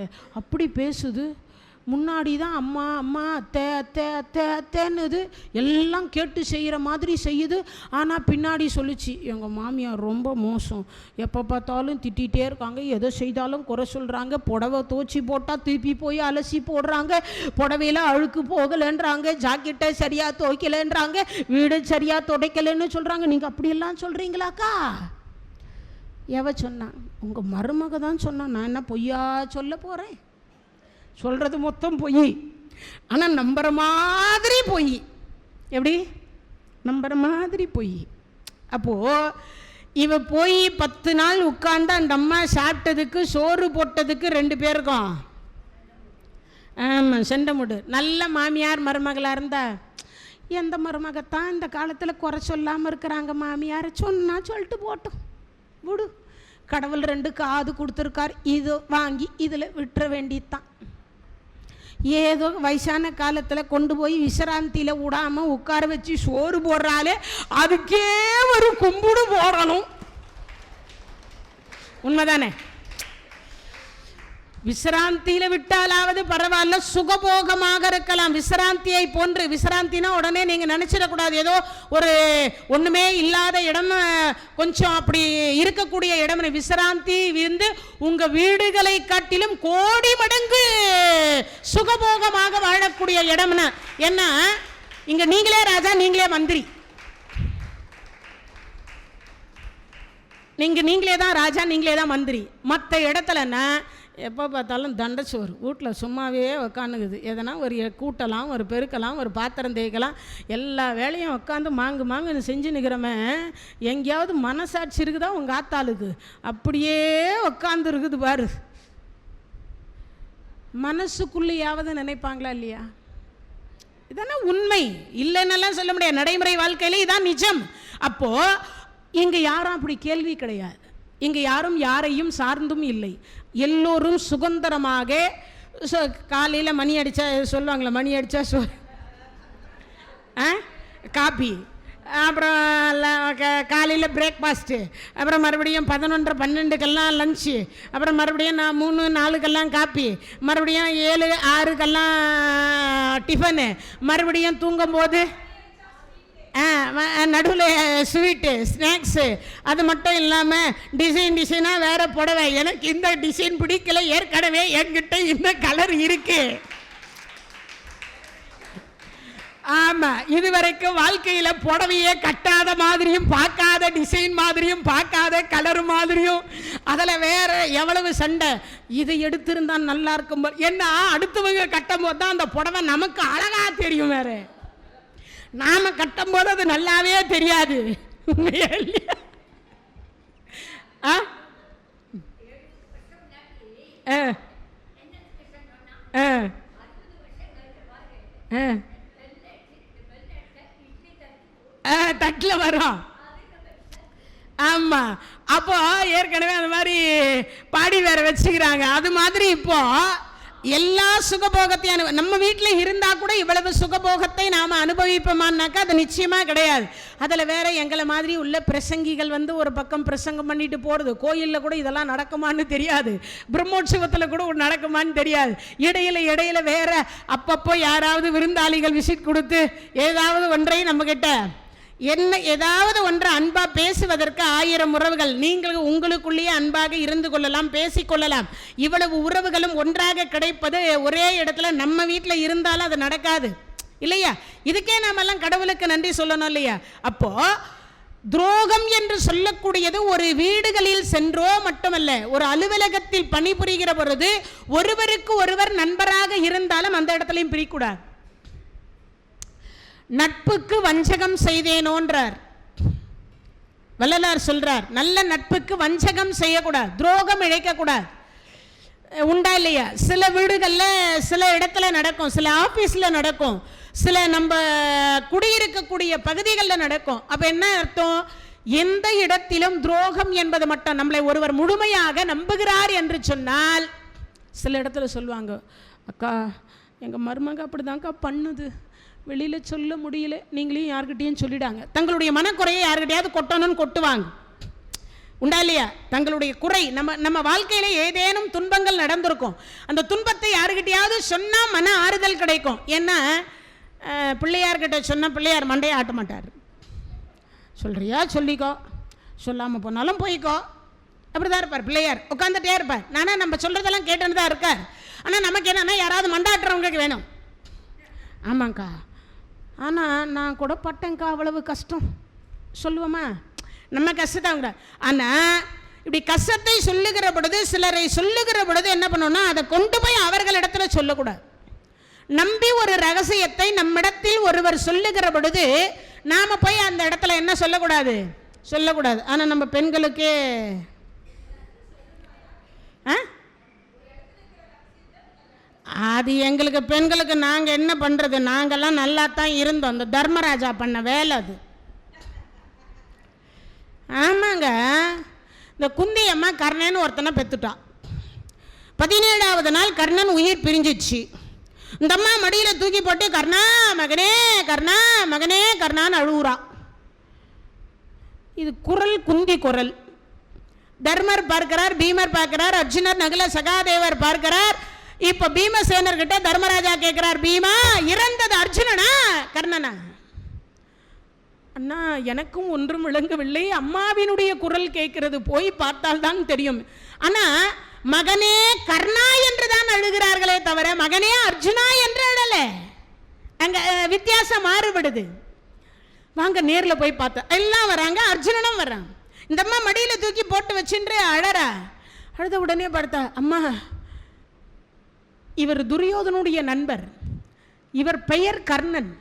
அப்படி பேசுது, முன்னாடி தான் அம்மா அம்மா அத்தை அத்தை அத்தை அத்தைன்னுது, எல்லாம் கேட்டு செய்கிற மாதிரி செய்யுது. ஆனால் பின்னாடி சொல்லிச்சு, எங்கள் மாமியார் ரொம்ப மோசம், எப்போ பார்த்தாலும் திட்டிகிட்டே இருக்காங்க, எதை செய்தாலும் குறை சொல்கிறாங்க, புடவை துவச்சி போட்டால் திருப்பி போய் அலசி போடுறாங்க, புடவையில் அழுக்கு போகலைன்றாங்க, ஜாக்கெட்டை சரியாக துவைக்கலைன்றாங்க, வீடு சரியாக துடைக்கலைன்னு சொல்கிறாங்க. நீங்கள் அப்படியெல்லாம் சொல்கிறீங்களாக்கா? எவ சொன்னா? உங்கள் மருமக தான் சொன்னா. நான் என்ன பொய்யா சொல்ல போகிறேன்? சொல்கிறது மொத்தம் பொய், ஆனால் நம்புற மாதிரி பொய். எப்படி நம்புற மாதிரி பொய்? அப்போது இவ போய் 10 நாள் உட்கார்ந்து அந்த அம்மா சாப்பிட்டதுக்கு சோறு போட்டதுக்கு 2 பேருக்கும் ஆமாம் சண்டை முடு. நல்ல மாமியார் மருமகளாக இருந்தா, எந்த மருமகத்தான் இந்த காலத்தில் குறை சொல்லாமல் இருக்கிறாங்க மாமியார், சொன்னால் சொல்லிட்டு போட்டோம் விடு, கடவுள் 2 காது கொடுத்துருக்கார், இது வாங்கி இதில் விட்டுற வேண்டியதுதான். ஏதோ வயசான காலத்தில் கொண்டு போய் விசிராந்தியில் விடாமல் உட்கார வச்சு சோறு போடுறாலே அதுக்கே ஒரு கும்பிடு போடணும். உண்மைதானே? விசிராந்தியில விட்டாலாவது பரவாயில்ல, சுகபோகமாக இருக்கலாம். விசிராந்தியை போன்று, விசிராந்தினா உடனே நீங்க நினைச்சிடக்கூடாது ஏதோ ஒரு ஒண்ணுமே இல்லாத இடம், கொஞ்சம் அப்படி இருக்கக்கூடிய இடம். விசிராந்தி இருந்து உங்க வீடுகளை காட்டிலும் கோடி மடங்கு சுகபோகமாக வாழக்கூடிய இடம்னா என்ன? இங்க நீங்களே ராஜா, நீங்களே மந்திரி, நீங்களே தான் ராஜா, நீங்களே தான் மந்திரி. மற்ற இடத்துலன்னா எப்போ பார்த்தாலும் தண்டச்சோறு, வீட்டில் சும்மாவே உக்காந்துக்குது. எதனா ஒரு கூட்டலாம், ஒரு பெருக்கலாம், ஒரு பாத்திரம் தேய்க்கலாம், எல்லா வேலையும் உட்காந்து மாங்குன்னு செஞ்சு நிற்கிறோமே. எங்கேயாவது மனசாட்சி இருக்குதா உங்கள் ஆத்தாளுக்கு? அப்படியே உட்காந்து இருக்குது பாரு. மனசுக்குள்ளேயாவது நினைப்பாங்களா இல்லையா? இதானே உண்மை, இல்லைன்னெல்லாம் சொல்ல முடியாது. நடைமுறை வாழ்க்கையில் இதான் நிஜம். அப்போது இங்கே யாரும் அப்படி கேள்வி கிடையாது. இங்கே யாரும் யாரையும் சார்ந்தும் இல்லை. எல்லோரும் சுதந்திரமாக காலையில் மணி அடித்தா சொல்லுவாங்களே, மணி அடித்தா காப்பி, அப்புறம் காலையில் பிரேக்ஃபாஸ்ட்டு, அப்புறம் மறுபடியும் 11, 12க்கெல்லாம் லஞ்சு, அப்புறம் மறுபடியும் 3, 4க்கெல்லாம் காப்பி, மறுபடியும் 7, 6க்கெல்லாம் டிஃபனு, மறுபடியும் தூங்கும்போது நடுவில் ஸ்வீட்டு, ஸ்நாக்ஸு. அது மட்டும் இல்லாமல் டிசைனாக வேறு புடவை. எனக்கு இந்த டிசைன் பிடிக்கல, ஏற்கனவே என்கிட்ட இந்த கலர் இருக்கு. ஆமாம், இதுவரைக்கும் வாழ்க்கையில் புடவையே கட்டாத மாதிரியும், பார்க்காத டிசைன் மாதிரியும், பார்க்காத கலர் மாதிரியும், அதில் வேறு எவ்வளவு சண்டை. இதை எடுத்திருந்தால் நல்லா இருக்கும். ஏன்னா அடுத்தவங்க கட்டும் போது தான் அந்த புடவை நமக்கு அழகாக தெரியும். வேறு நாம கட்டும் போது அது நல்லாவே தெரியாது. தட்டில் வரும். ஆமா, அப்போ ஏற்கனவே அந்த மாதிரி பாடி வேற வச்சுக்கிறாங்க. அது மாதிரி இப்போ எல்லா சுகபோகத்தையும் நம்ம வீட்டில் இருந்தால் கூட இவ்வளவு சுகபோகத்தை நாம் அனுபவிப்போமான்னாக்கா அது நிச்சயமாக கிடையாது. அதில் வேற எங்களை மாதிரி உள்ள பிரசங்கிகள் ஒரு பக்கம் பிரசங்கம் பண்ணிட்டு போகிறது. கோயிலில் கூட இதெல்லாம் நடக்குமான்னு தெரியாது, பிரம்மோற்சவத்தில் கூட நடக்குமான்னு தெரியாது. இடையில வேற அப்பப்போ யாராவது விருந்தாளிகள் விசிட் கொடுத்து ஏதாவது ஒன்றை நம்மக்கிட்ட ஏதாவது ஒன்று அன்பா பேசுவதற்கு 1000 உறவுகள். நீங்கள் உங்களுக்குள்ளேயே அன்பாக இருந்து கொள்ளலாம், பேசிக்கொள்ளலாம். இவ்வளவு உறவுகளும் ஒன்றாக கிடைப்பது ஒரே இடத்துல நம்ம வீட்டில் இருந்தாலும் அது நடக்காது இல்லையா? இதுக்கே நாமெல்லாம் கடவுளுக்கு நன்றி சொல்லணும் இல்லையா? அப்போ துரோகம் என்று சொல்லக்கூடியது ஒரு வீடுகளில் சென்றோ மட்டுமல்ல, ஒரு அலுவலகத்தில் பணிபுரிகிற பொழுது ஒருவருக்கு ஒருவர் நண்பராக இருந்தாலும் அந்த இடத்துலையும் பிரிக்கூடாது. நட்புக்கு வஞ்சகம் செய்தேனோன்றார் வள்ளலார் சொல்றார். நல்ல நட்புக்கு வஞ்சகம் செய்யக்கூடாது, துரோகம் இழைக்கக்கூடாது. உண்டா இல்லையா? சில வீடுகளில் சில இடத்துல நடக்கும், சில ஆஃபீஸில் நடக்கும், சில நம்ம குடியிருக்கக்கூடிய பகுதிகளில் நடக்கும். அப்போ என்ன அர்த்தம்? எந்த இடத்திலும் துரோகம் என்பது மட்டும், நம்மளை ஒருவர் முழுமையாக நம்புகிறார் என்று சொன்னால், சில இடத்துல சொல்லுவாங்க, அக்கா எங்கள் மருமக அப்படிதான்க்கா பண்ணுது, வெளியில் சொல்ல முடியல, நீங்களையும் யார்கிட்டையும் சொல்லிடாங்க. தங்களுடைய மனக்குறையை யார்கிட்டையாவது கொட்டணும்னு கொட்டுவாங்க. உண்டா இல்லையா? தங்களுடைய குறை, நம்ம வாழ்க்கையில ஏதேனும் துன்பங்கள் நடந்திருக்கும், அந்த துன்பத்தை யாருக்கிட்டையாவது சொன்னால் மன ஆறுதல் கிடைக்கும். ஏன்னா பிள்ளையார்கிட்ட சொன்ன பிள்ளையார் மண்டையை ஆட்ட மாட்டார். சொல்றியா சொல்லிக்கோ, சொல்லாமல் போனாலும் போய்க்கோ, அப்படிதான் இருப்பார் பிள்ளையார். உட்காந்துட்டே இருப்பார். நானா நம்ம சொல்றதெல்லாம் கேட்டுன்னு தான் இருக்கார். ஆனால் நமக்கு என்னன்னா யாராவது மண்டாட்டுறவங்களுக்கு வேணும். ஆமாங்க்கா, ஆனால் நான் கூட பட்டேங்க்கா, அவ்வளவு கஷ்டம் சொல்லுவோமா? நம்ம கஷ்டத்தை கூட. ஆனால் இப்படி கஷ்டத்தை சொல்லுகிற பொழுது, சிலரை சொல்லுகிற பொழுது என்ன பண்ணணும்னா அதை கொண்டு போய் அவர்களிடத்துல சொல்லக்கூடாது. நம்பி ஒரு ரகசியத்தை நம்மிடத்தில் ஒருவர் சொல்லுகிற பொழுது நாம் போய் அந்த இடத்துல என்ன சொல்லக்கூடாது? ஆனால் நம்ம பெண்களுக்கே அது எங்களுக்கு பெண்களுக்கு நாங்கள் என்ன பண்ணுறது? நாங்கள்லாம் நல்லா தான் இருந்தோம். அந்த தர்மராஜா பண்ண வேலை அது. ஆமாங்க, இந்த குந்தி அம்மா கர்ணன் ஒருத்தனை பெற்றுட்டான். 17ஆவது நாள் கர்ணன் உயிர் பிரிஞ்சிச்சு. இந்த அம்மா மடியில் தூக்கி போட்டு கர்ணா மகனே, கர்ணா மகனே, கர்ணான்னு அழுகுறான். இது குரல் குந்தி குரல். தர்மர் பார்க்கிறார், பீமர் பார்க்கிறார், அர்ஜுனர் நகுல சகாதேவர் பார்க்கிறார். இப்ப பீமசேனர் கிட்ட தர்மராஜா கேட்கிறார், பீமா இறந்தது அர்ஜுனனா கர்ணனா? அண்ணா எனக்கும் ஒன்றும் விளங்கவில்லை, அம்மாவினுடைய குரல் கேட்கிறது, போய் பார்த்தால் தான் தெரியும். ஆனா மகனே கர்ணா என்று தான் அழுகிறார்களே தவிர மகனே அர்ஜுனா என்று அழல. அங்க வித்தியாசம் மாறுபடுது. வாங்க நேர்ல போய் பார்த்தா எல்லாம் வராங்க, அர்ஜுனனும் வர்றாங்க. இந்த அம்மா மடியில தூக்கி போட்டு வச்சுட்டு அழறா. அழுத உடனே பார்த்தா, அம்மா இவர் துரியோதனுடைய நண்பர், இவர் பெயர் கர்ணன்,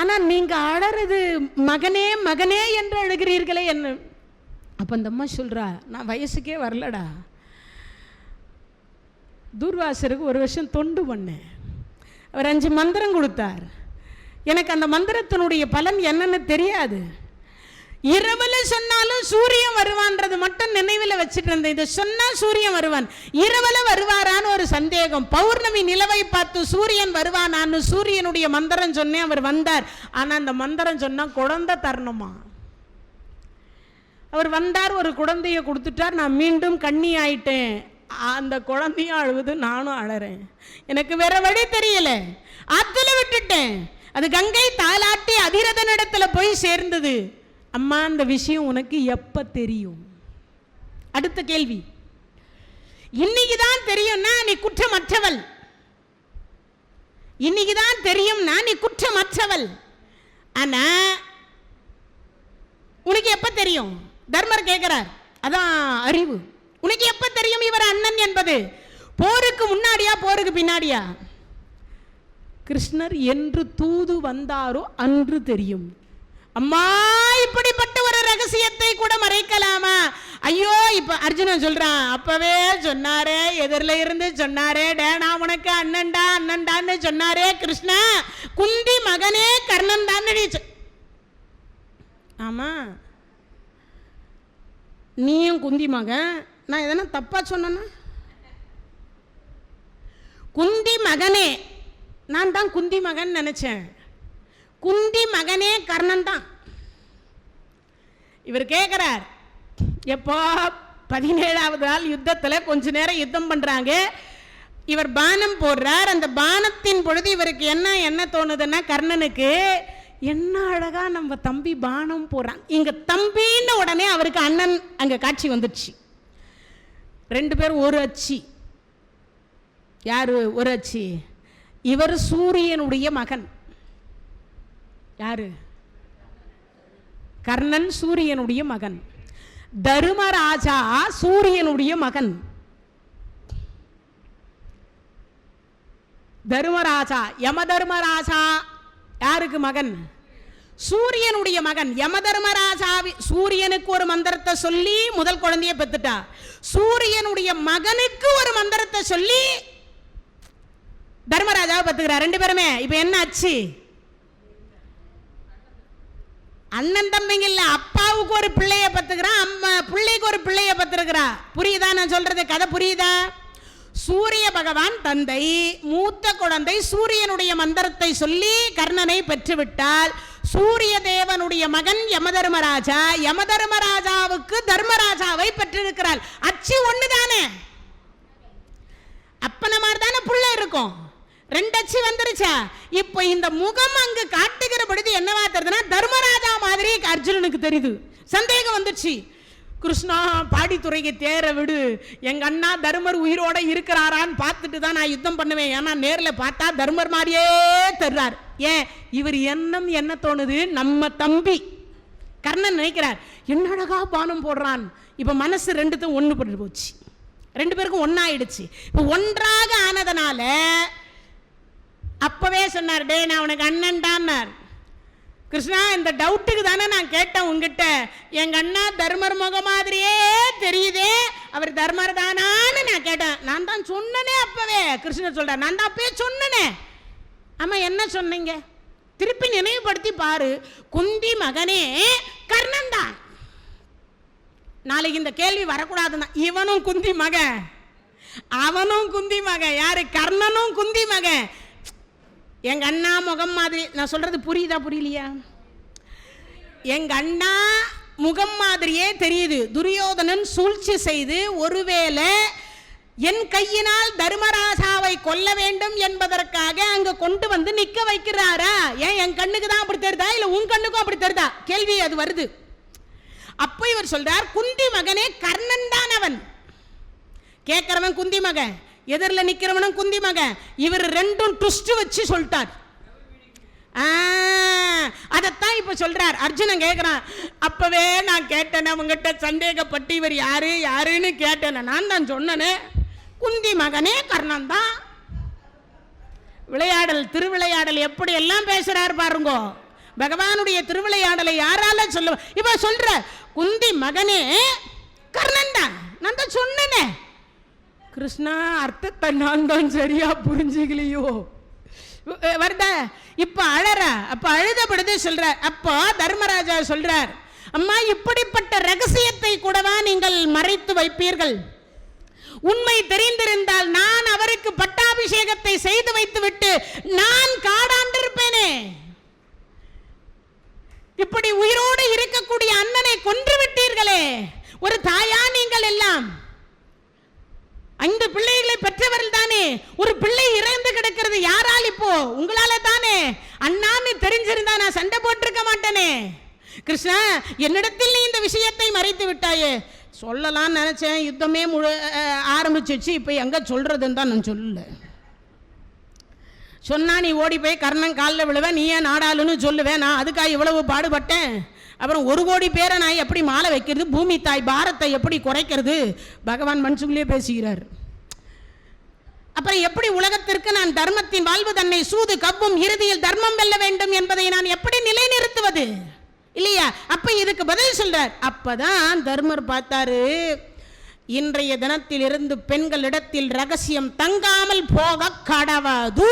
ஆனா நீங்க அழறது மகனே மகனே என்று அழுகிறீர்களே என்ன? அப்ப அந்த அம்மா சொல்றா, நான் வயசுக்கே வரலடா, தூர்வாசருக்கு ஒரு வருஷம் தொண்டு பண்ணேன், அவர் 5 மந்திரம் கொடுத்தார், எனக்கு அந்த மந்திரத்தினுடைய பலன் என்னன்னு தெரியாது, இரவுல சொன்னாலும் சூரியன் வருவான்றது மட்டும் நினைவில் வச்சுட்டு இருந்தேன், இதை சொன்னா சூரியன் வருவான், இரவுல வருவாரான்னு ஒரு சந்தேகம், பௌர்ணமி நிலவை பார்த்து சூரியன் வருவானான்னு சூரியனுடைய மந்திரம் சொன்னேன், அவர் வந்தார். ஆனா அந்த மந்திரம் சொன்னா குழந்தை தரணுமா, அவர் வந்தார், ஒரு குழந்தைய கொடுத்துட்டார், நான் மீண்டும் கண்ணி ஆயிட்டேன், அந்த குழந்தையும் அழுவுது, நானும் அழறேன், எனக்கு வேற வழி தெரியல, ஆத்துல விட்டுட்டேன், அது கங்கை தாலாட்டி அதிரதனிடத்துல போய் சேர்ந்தது. அம்மா அந்த விஷயம் உனக்கு எப்ப தெரியும்? அடுத்த கேள்வி, இன்னைக்குதான் தெரியும்னா நீ குற்றமற்றவள், இன்னைக்குதான் தெரியும்னா நீ குற்றமற்றவள், ஆனா உனக்கு எப்ப தெரியும்? தர்மர் கேட்கிறார், அதான் அறிவு. உனக்கு எப்ப தெரியும் இவர் அண்ணன் என்பது? போருக்கு முன்னாடியா போருக்கு பின்னாடியா? கிருஷ்ணர் என்று தூது வந்தாரோ அன்று தெரியும். அம்மா இப்படிப்பட்ட ஒரு ரகசியத்தை கூட மறைக்கலாமா? ஐயோ இப்ப அர்ஜுனன் சொல்றான், அப்பவே சொன்னாரே, எதிரில இருந்து சொன்னாரே, டேனா உனக்கு அண்ணன்டா அண்ணன்டான்னு சொன்னாரே கிருஷ்ணா, குந்தி மகனே கர்ணன் தான். ஆமா நீயும் குந்தி மகன், நான் எதனா தப்பா சொன்னா? குந்தி மகனே, நான் தான் குந்தி மகன் நினைச்சேன், குந்தி மகனே கர்ணன் தான். இவர் கேட்கிறார், எப்போ 17வது நாள் யுத்தத்தில் கொஞ்ச நேரம் யுத்தம் பண்றாங்க, இவர் பானம் போடுறார், அந்த பானத்தின் பொழுது இவருக்கு என்ன தோணுதுன்னா, கர்ணனுக்கு என்ன அழகா நம்ம தம்பி பானம் போடுறான், இங்க தம்பின்னு உடனே அவருக்கு அண்ணன் அங்க காட்சி வந்துடுச்சு. 2 பேரும் ஒரு அச்சி. யாரு ஒரு அச்சி? இவர் சூரியனுடைய மகன். யாரு? கர்ணன் சூரியனுடைய மகன், தர்மராஜா சூரியனுடைய மகன். தர்மராஜா யமதர்மராஜா யாருக்கு மகன்? சூரியனுடைய மகன். யமதர்மராஜா சூரியனுக்கு ஒரு மந்திரத்தை சொல்லி முதல் குழந்தையை பெத்துட்டா, சூரியனுடைய மகனுக்கு ஒரு மந்திரத்தை சொல்லி தர்மராஜாவை பெத்துக்கிறார். 2 பேருமே இப்ப என்ன ஆச்சு? அண்ணன் தம்பிங்க இல்ல, அப்பாவுக்கு ஒரு பிள்ளைய பத்துக்கிறான், அம்மா பிள்ளைக்கு ஒரு பிள்ளைய பத்திருக்கிறா. புரியுதா நான் சொல்றது? கதை புரியுதா? சூரிய பகவான் தந்தை, மூத்த குழந்தை சூரியனுடைய மந்திரத்தை சொல்லி கர்ணனை பெற்றுவிட்டால், சூரிய தேவனுடைய மகன் யமதர்மராஜா, யமதர்மராஜாவுக்கு தர்மராஜாவை பெற்றிருக்கிறாள். அச்சு ஒண்ணுதானே, அப்பன மாதிரி தானே புள்ள இருக்கும். 2 அச்சு வந்துருச்சா? இப்போ இந்த முகம் அங்கு காட்டுகிற பொழுது என்னவா தெரியுதுன்னா, தர்மராஜா மாதிரி அர்ஜுனனுக்கு தெரியுது. சந்தேகம் வந்துச்சு, கிருஷ்ணா பாடித்துறைக்கு தேர விடு, எங்க அண்ணா தர்மர் உயிரோட இருக்கிறாரான்னு பார்த்துட்டு தான் நான் யுத்தம் பண்ணுவேன், ஏன்னா நேரில் பார்த்தா தர்மர் மாதிரியே தெரிறார். ஏன் இவர் எண்ணம் என்ன தோணுது? நம்ம தம்பி கர்ணன் நினைக்கிறார், என்னடகா பானம் போடுறான். இப்ப மனசு 2த்தும் ஒன்று பட்டு போச்சு, 2 பேருக்கும் ஒன்னாயிடுச்சு. இப்போ ஒன்றாக ஆனதனால அப்பவே சொன்னார், டே நான் உனக்கு அண்ணன் தான். கிருஷ்ணா இந்த டவுட்டுக்கு தானே நான் கேட்டேன் உங்ககிட்ட, எங்க அண்ணா தர்மர் முக மாதிரியே தெரியுதே, அவர் தர்மர் தானான்னு நான் கேட்டேன். நான் தான் சொன்னனே அப்பவே. கிருஷ்ணர் சொல்றார், நான் தான் அப்பவே சொன்னனே. ஆமா என்ன சொன்னீங்க? திருப்பி நினைவுபடுத்தி பாரு. குந்தி மகனே கர்ணன் தான். நாளைக்கு இந்த கேள்வி வரக்கூடாதுன்னா, இவனும் குந்தி மகன் அவனும் குந்தி மகன். யாரு? கர்ணனும் குந்தி மகன். எங்க அண்ணா முகம் மாதிரி. நான் சொல்றது புரியுதா புரியலையா? எங்க அண்ணா முகம் மாதிரியே தெரியுது. துரியோதனன் சூழ்ச்சி செய்து ஒருவேளை என் கையினால் தர்மராஜாவை கொல்ல வேண்டும் என்பதற்காக அங்க கொண்டு வந்து நிக்க வைக்கிறாரா? ஏன் என் கண்ணுக்கு தான் அப்படி தெரியுதா, இல்ல உன் கண்ணுக்கும் அப்படி தெரியுதா? கேள்வி அது வருது. அப்ப இவர் சொல்றார், குந்தி மகனே கர்ணன் தான் அவன். கேட்கிறவன் குந்தி மகன், எதிரில் நிக்கிறவனும் குந்தி மகன். இவர் ரெண்டும் ட்விஸ்ட் வச்சு சொல்லிட்டார். அதத்தான் இப்ப சொல்றார். அர்ஜுனன் கேட்கிறான், அப்பவே நான் கேட்டேன் அவங்கிட்ட சந்தேகப்பட்டு இவர் யாரு யாருன்னு கேட்டேன். நான் தான் சொன்னேனே குந்தி மகனே கர்ணன் தான். விளையாடல் திருவிளையாடல் எப்படி எல்லாம் பேசுறார் பாருங்க. பகவானுடைய திருவிளையாடலை யாரால சொல்ல? இப்ப சொல்ற குந்தி மகனே கர்ணன் தான், நான் தான் சொன்னேனே. கிருஷ்ணா, அர்த்தத்தை நான் தான் சரியா புரிஞ்சுக்கலையோ வருத. இப்ப அழற, அப்ப அழுதபடுது சொல்ற. அப்போ தர்மராஜா சொல்றார், அம்மா இப்படிப்பட்ட ரகசியத்தை கூடவா நீங்கள் மறைத்து வைப்பீர்கள்? உண்மை தெரிந்திருந்தால் நான் அவருக்கு பட்டாபிஷேகத்தை செய்து வைத்து விட்டு நான் காடாண்டிருப்பேனே. இப்படி உயிரோடு இருக்கக்கூடிய அண்ணனை கொன்று விட்டீர்களே. ஒரு தாயா நீங்கள் எல்லாம் 5 பிள்ளைகளை பெற்றவர்கள் தானே. ஒரு பிள்ளை இறந்து கிடக்கிறது யாரால்? இப்போ உங்களால தானே. அண்ணான்னு தெரிஞ்சிருந்தா நான் சண்டை போட்டிருக்க மாட்டேனே. கிருஷ்ணா, என்னிடத்தில் நீ இந்த விஷயத்தை மறைத்து விட்டாயே. சொல்லலாம்னு நினைச்சேன், யுத்தமே ஆரம்பிச்சிச்சு. இப்போ எங்க சொல்றதுன்னு தான் நான் சொல்லல. சொன்னா நீ ஓடி போய் கர்ணன் காலில் விழுவேன், நீ ஏன் நாடாளுன்னு சொல்லுவேன். நான் அதுக்காக இவ்வளவு பாடுபட்டேன். அப்புறம் 1 கோடி பேரை நான் எப்படி மாலை வைக்கிறது, பூமி தாய் பாரத்தை எப்படி குறைக்கிறது? பகவான் மனசுக்குள்ளே பேசுகிறார். அப்புறம் எப்படி உலகத்திற்கு நான் தர்மத்தின் வாழ்வு தன்னை சூது கவ்வும் இறுதியில் தர்மம் வெல்ல வேண்டும் என்பதை நான் எப்படி நிலைநிறுத்துவது? இல்லையா? அப்ப இதுக்கு பதில் சொல்றார். அப்பதான் தர்மர் பார்த்தாரு, இன்றைய தினத்திலிருந்து பெண்களிடத்தில் ரகசியம் தங்காமல் போக கடவாது.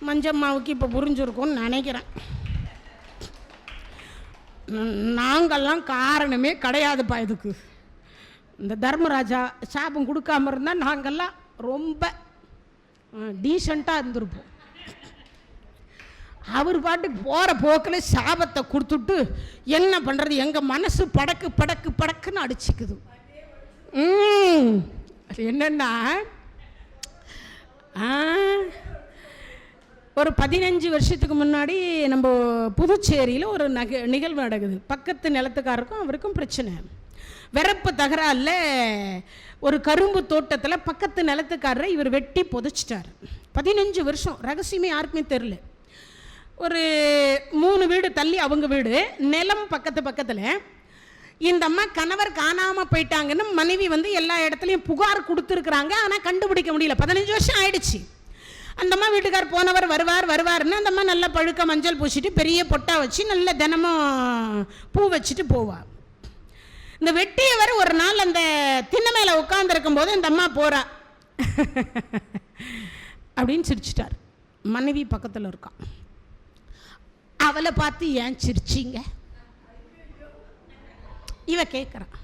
மஞ்சம்மாவுக்கு இப்ப புரிஞ்சிருக்கும்னு நினைக்கிறேன். நாங்கள்லாம் காரணமே கிடையாதுப்பா இதுக்கு. இந்த தர்மராஜா சாபம் கொடுக்காம இருந்தால் நாங்கள்லாம் ரொம்ப டீசெண்டாக இருந்திருப்போம். அவர் பாட்டுக்கு போகிற போக்கில் சாபத்தை கொடுத்துட்டு என்ன பண்ணுறது, எங்கள் மனசு படக்கு படக்கு படக்குன்னு அடிச்சுக்குது. அது என்னன்னா, ஒரு 15 வருஷத்துக்கு முன்னாடி நம்ம புதுச்சேரியில் ஒரு நிகழ்வு நடக்குது. பக்கத்து நிலத்துக்காருக்கும் அவருக்கும் பிரச்சனை. வெறப்பு தகராறில் ஒரு கரும்பு தோட்டத்தில் பக்கத்து நிலத்துக்காரரை இவர் வெட்டி புதைச்சிட்டார். 15 வருஷம் ரகசியமே யாருக்குமே தெரில. ஒரு 3 வீடு தள்ளி அவங்க வீடு, நிலம் பக்கத்தில். இந்த அம்மா கணவர் காணாமல் போயிட்டாங்கன்னு மனைவி எல்லா இடத்துலையும் புகார் கொடுத்துருக்குறாங்க. ஆனால் கண்டுபிடிக்க முடியல. 15 வருஷம் ஆயிடுச்சு. அந்த அம்மா வீட்டுக்கார் போனவர் வருவார்னு அந்த அம்மா நல்லா பழுக்க மஞ்சள் பூசிட்டு பெரிய பொட்டா வச்சு நல்ல தினமும் பூ வச்சுட்டு போவார். இந்த வெட்டியவர் ஒரு நாள் அந்த திண்ணை மேலே உட்காந்துருக்கும் போது இந்த அம்மா போறா அப்படின்னு சிரிச்சிட்டார். மனைவி பக்கத்தில் இருக்கான். அவளை பார்த்து ஏன் சிரிச்சிங்க இவ கேட்குறான்.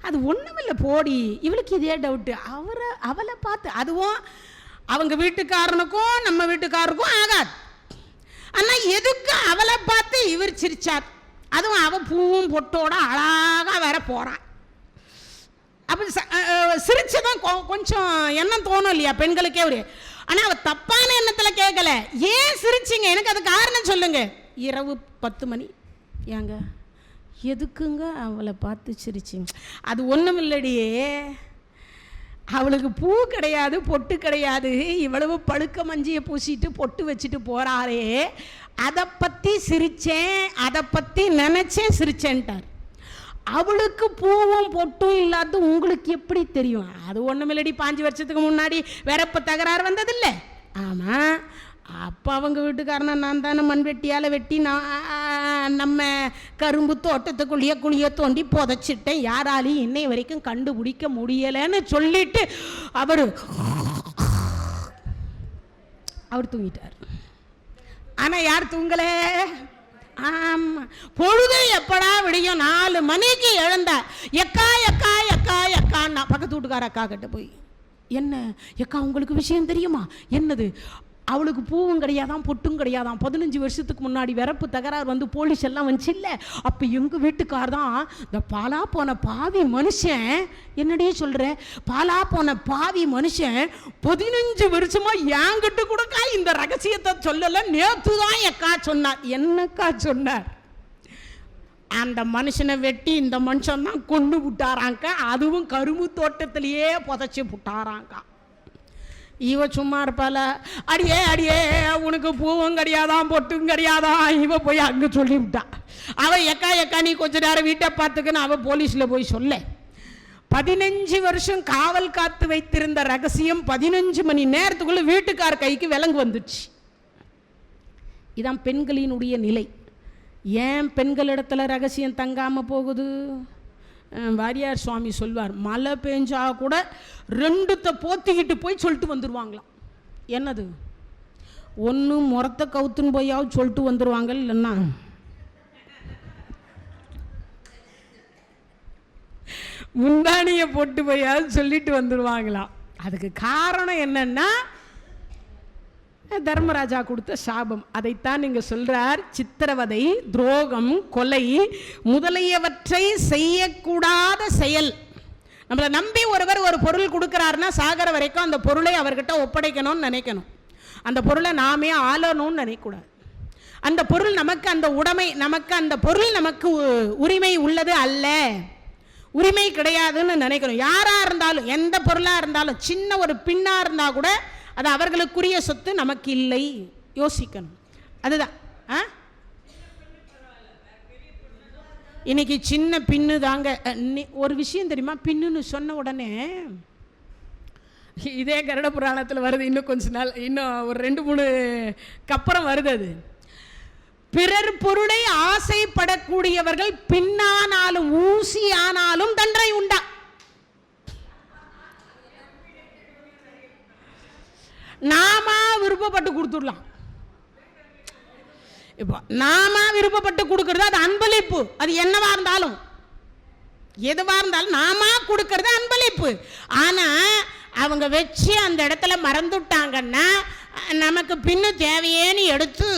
அது ஒன்றுமில்லை போடி, இவளுக்கு இதே டவுட்டு. அவளை பார்த்து, அதுவும் அவங்க வீட்டுக்காரனுக்கும் நம்ம வீட்டுக்காரருக்கும் ஆகாது. ஆனால் எதுக்கு அவளை பார்த்து இவர் சிரிச்சார்? அதுவும் அவள் பூவும் பொட்டோட அழகாக வேற போகிறான். அப்போ சிரிச்சதான் கொஞ்சம் எண்ணம் தோணும் இல்லையா பெண்களுக்கே ஒரு. ஆனால் அவள் தப்பான எண்ணத்தில் கேட்கல. ஏன் சிரிச்சிங்க, எனக்கு அது காரணம் சொல்லுங்க. இரவு 10 மணி. ஏங்க எதுக்குங்க அவளை பார்த்து சிரிச்சிங்க? அது ஒன்றும் இல்லடியே, அவளுக்கு பூ கிடையாது பொட்டு கிடையாது, இவ்வளவு பழுக்க மஞ்சியை பூசிட்டு பொட்டு வச்சுட்டு போறாரே, அதை பற்றி சிரிச்சேன், அதை பற்றி நினச்சேன் சிரிச்சேன்ட்டார். அவளுக்கு பூவும் பொட்டும் இல்லாத உங்களுக்கு எப்படி தெரியும்? அது ஒன்றுமில்லடி, 5 வருஷத்துக்கு முன்னாடி வெறப்பு தகராறு வந்ததில்லை. ஆமாம், அப்போ அவங்க வீட்டுக்காரனை நான் தானே மண்வெட்டியால் வெட்டி நான் நம்ம கரும்பு தோட்டத்துக்குள்ளேயே குழியை தோண்டி புதைச்சிட்டேன், யாராலையும் இன்னை வரைக்கும் கண்டுபிடிக்க முடியலைன்னு சொல்லிட்டு அவர் தூங்கிட்டார். ஆனால் யார் தூங்கலை? ஆமாம், பொழுது எப்படா விடியும் 4 மணிக்கு எழுந்தா எக்கா எக்கா எக்கா எக்கான்னா பக்கத்து வீட்டுக்கார அக்கா கிட்ட போய், என்ன எக்கா உங்களுக்கு விஷயம் தெரியுமா? என்னது? அவளுக்கு பூவும் கிடையாதான், பொட்டும் கிடையாதான். 15 வருஷத்துக்கு முன்னாடி விறப்பு தகராறு வந்து போலீஸ் எல்லாம் வந்துச்சு இல்லை. அப்போ எங்கள் வீட்டுக்கார் தான் இந்த பாலா போன பாவி மனுஷன், என்னடியே சொல்கிறேன், பாலா போன பாவி மனுஷன் 15 வருஷமா என்கிட்ட கூடக்கா இந்த ரகசியத்தை சொல்லலை, நேற்று தான் எக்கா சொன்னார். என்னக்கா சொன்னார்? அந்த மனுஷனை வெட்டி இந்த மனுஷன் தான் கொண்டு விட்டாராங்க, அதுவும் கரும்பு தோட்டத்திலேயே புதைச்சி விட்டாராங்க. இவ சும்மா இருப்பாள, அடியே அடியே உனக்கு பூவும் கிடையாதான், பொட்டும் கிடையாதான். இவ போய் அங்கே சொல்லிவிட்டா. அவள் எக்கா எக்கா நீ கொஞ்ச நேரம் வீட்டை பார்த்துக்குன்னு அவள் போலீஸில் போய் சொல்ல. 15 வருஷம் காவல் காத்து வைத்திருந்த ரகசியம் 15 மணி நேரத்துக்குள்ள வீட்டுக்கார கைக்கு விலங்கு வந்துச்சு. இதான் பெண்களினுடைய நிலை. ஏன் பெண்களிடத்துல ரகசியம் தங்காமல் போகுது? வாரியார் சுவாமி சொல்வார், மழை பெஞ்சா கூட 2த்தை போத்திக்கிட்டு போய் சொல்லிட்டு வந்துடுவாங்களாம். என்னது? ஒன்று முறத்தை கவுத்துன்னு போயாவது சொல்லிட்டு வந்துடுவாங்க, இல்லைன்னா முந்தானியை போட்டு போயாவது சொல்லிட்டு வந்துடுவாங்களாம். அதுக்கு காரணம் என்னன்னா தர்மராஜா கொடுத்த சாபம். அதைத்தான் நீங்க சொல்றார், சித்திரவதை, துரோகம், கொலை முதலியவற்றை செய்யக்கூடாத செயல். நம்மளை நம்பி ஒருவர் ஒரு பொருள் கொடுக்கிறாருன்னா சாகர வரைக்கும் அந்த பொருளை அவர்கிட்ட ஒப்படைக்கணும்னு நினைக்கணும். அந்த பொருளை நாமே ஆளணும்னு நினைக்கக்கூடாது. அந்த பொருள் நமக்கு, அந்த உடைமை நமக்கு, அந்த பொருள் நமக்கு உரிமை உள்ளது அல்ல, உரிமை கிடையாதுன்னு நினைக்கணும். யாரா இருந்தாலும், எந்த பொருளா இருந்தாலும், சின்ன ஒரு பின்னா இருந்தா கூட அது அவர்களுக்குரிய சொத்து, நமக்கு இல்லை, யோசிக்கணும். அதுதான் இன்னைக்கு சின்ன பின்னு தாங்க. ஒரு விஷயம் தெரியுமா? பின்னுன்னு சொன்ன உடனே இதே கருட புராணத்தில் வருது, இன்னும் கொஞ்ச நாள், இன்னும் ஒரு 2-3 அப்புறம் வருது. அது பிறர் பொருளை ஆசைப்படக்கூடியவர்கள் பின்னானாலும் ஊசி ஆனாலும் தண்டனை உண்டா? நாம விருப்பப்பட்டு கொடுத்துடலாம். இப்போ நாம விருப்பப்பட்டு கொடுக்கறது அது அன்பளிப்பு. அது என்னவா இருந்தாலும், எதுவா இருந்தாலும் நாம கொடுக்கறது அன்பளிப்பு. ஆனா அவங்க வச்சு அந்த இடத்துல மறந்துட்டாங்கன்னா நமக்கு பின்னு தேவையேன்னு எடுத்து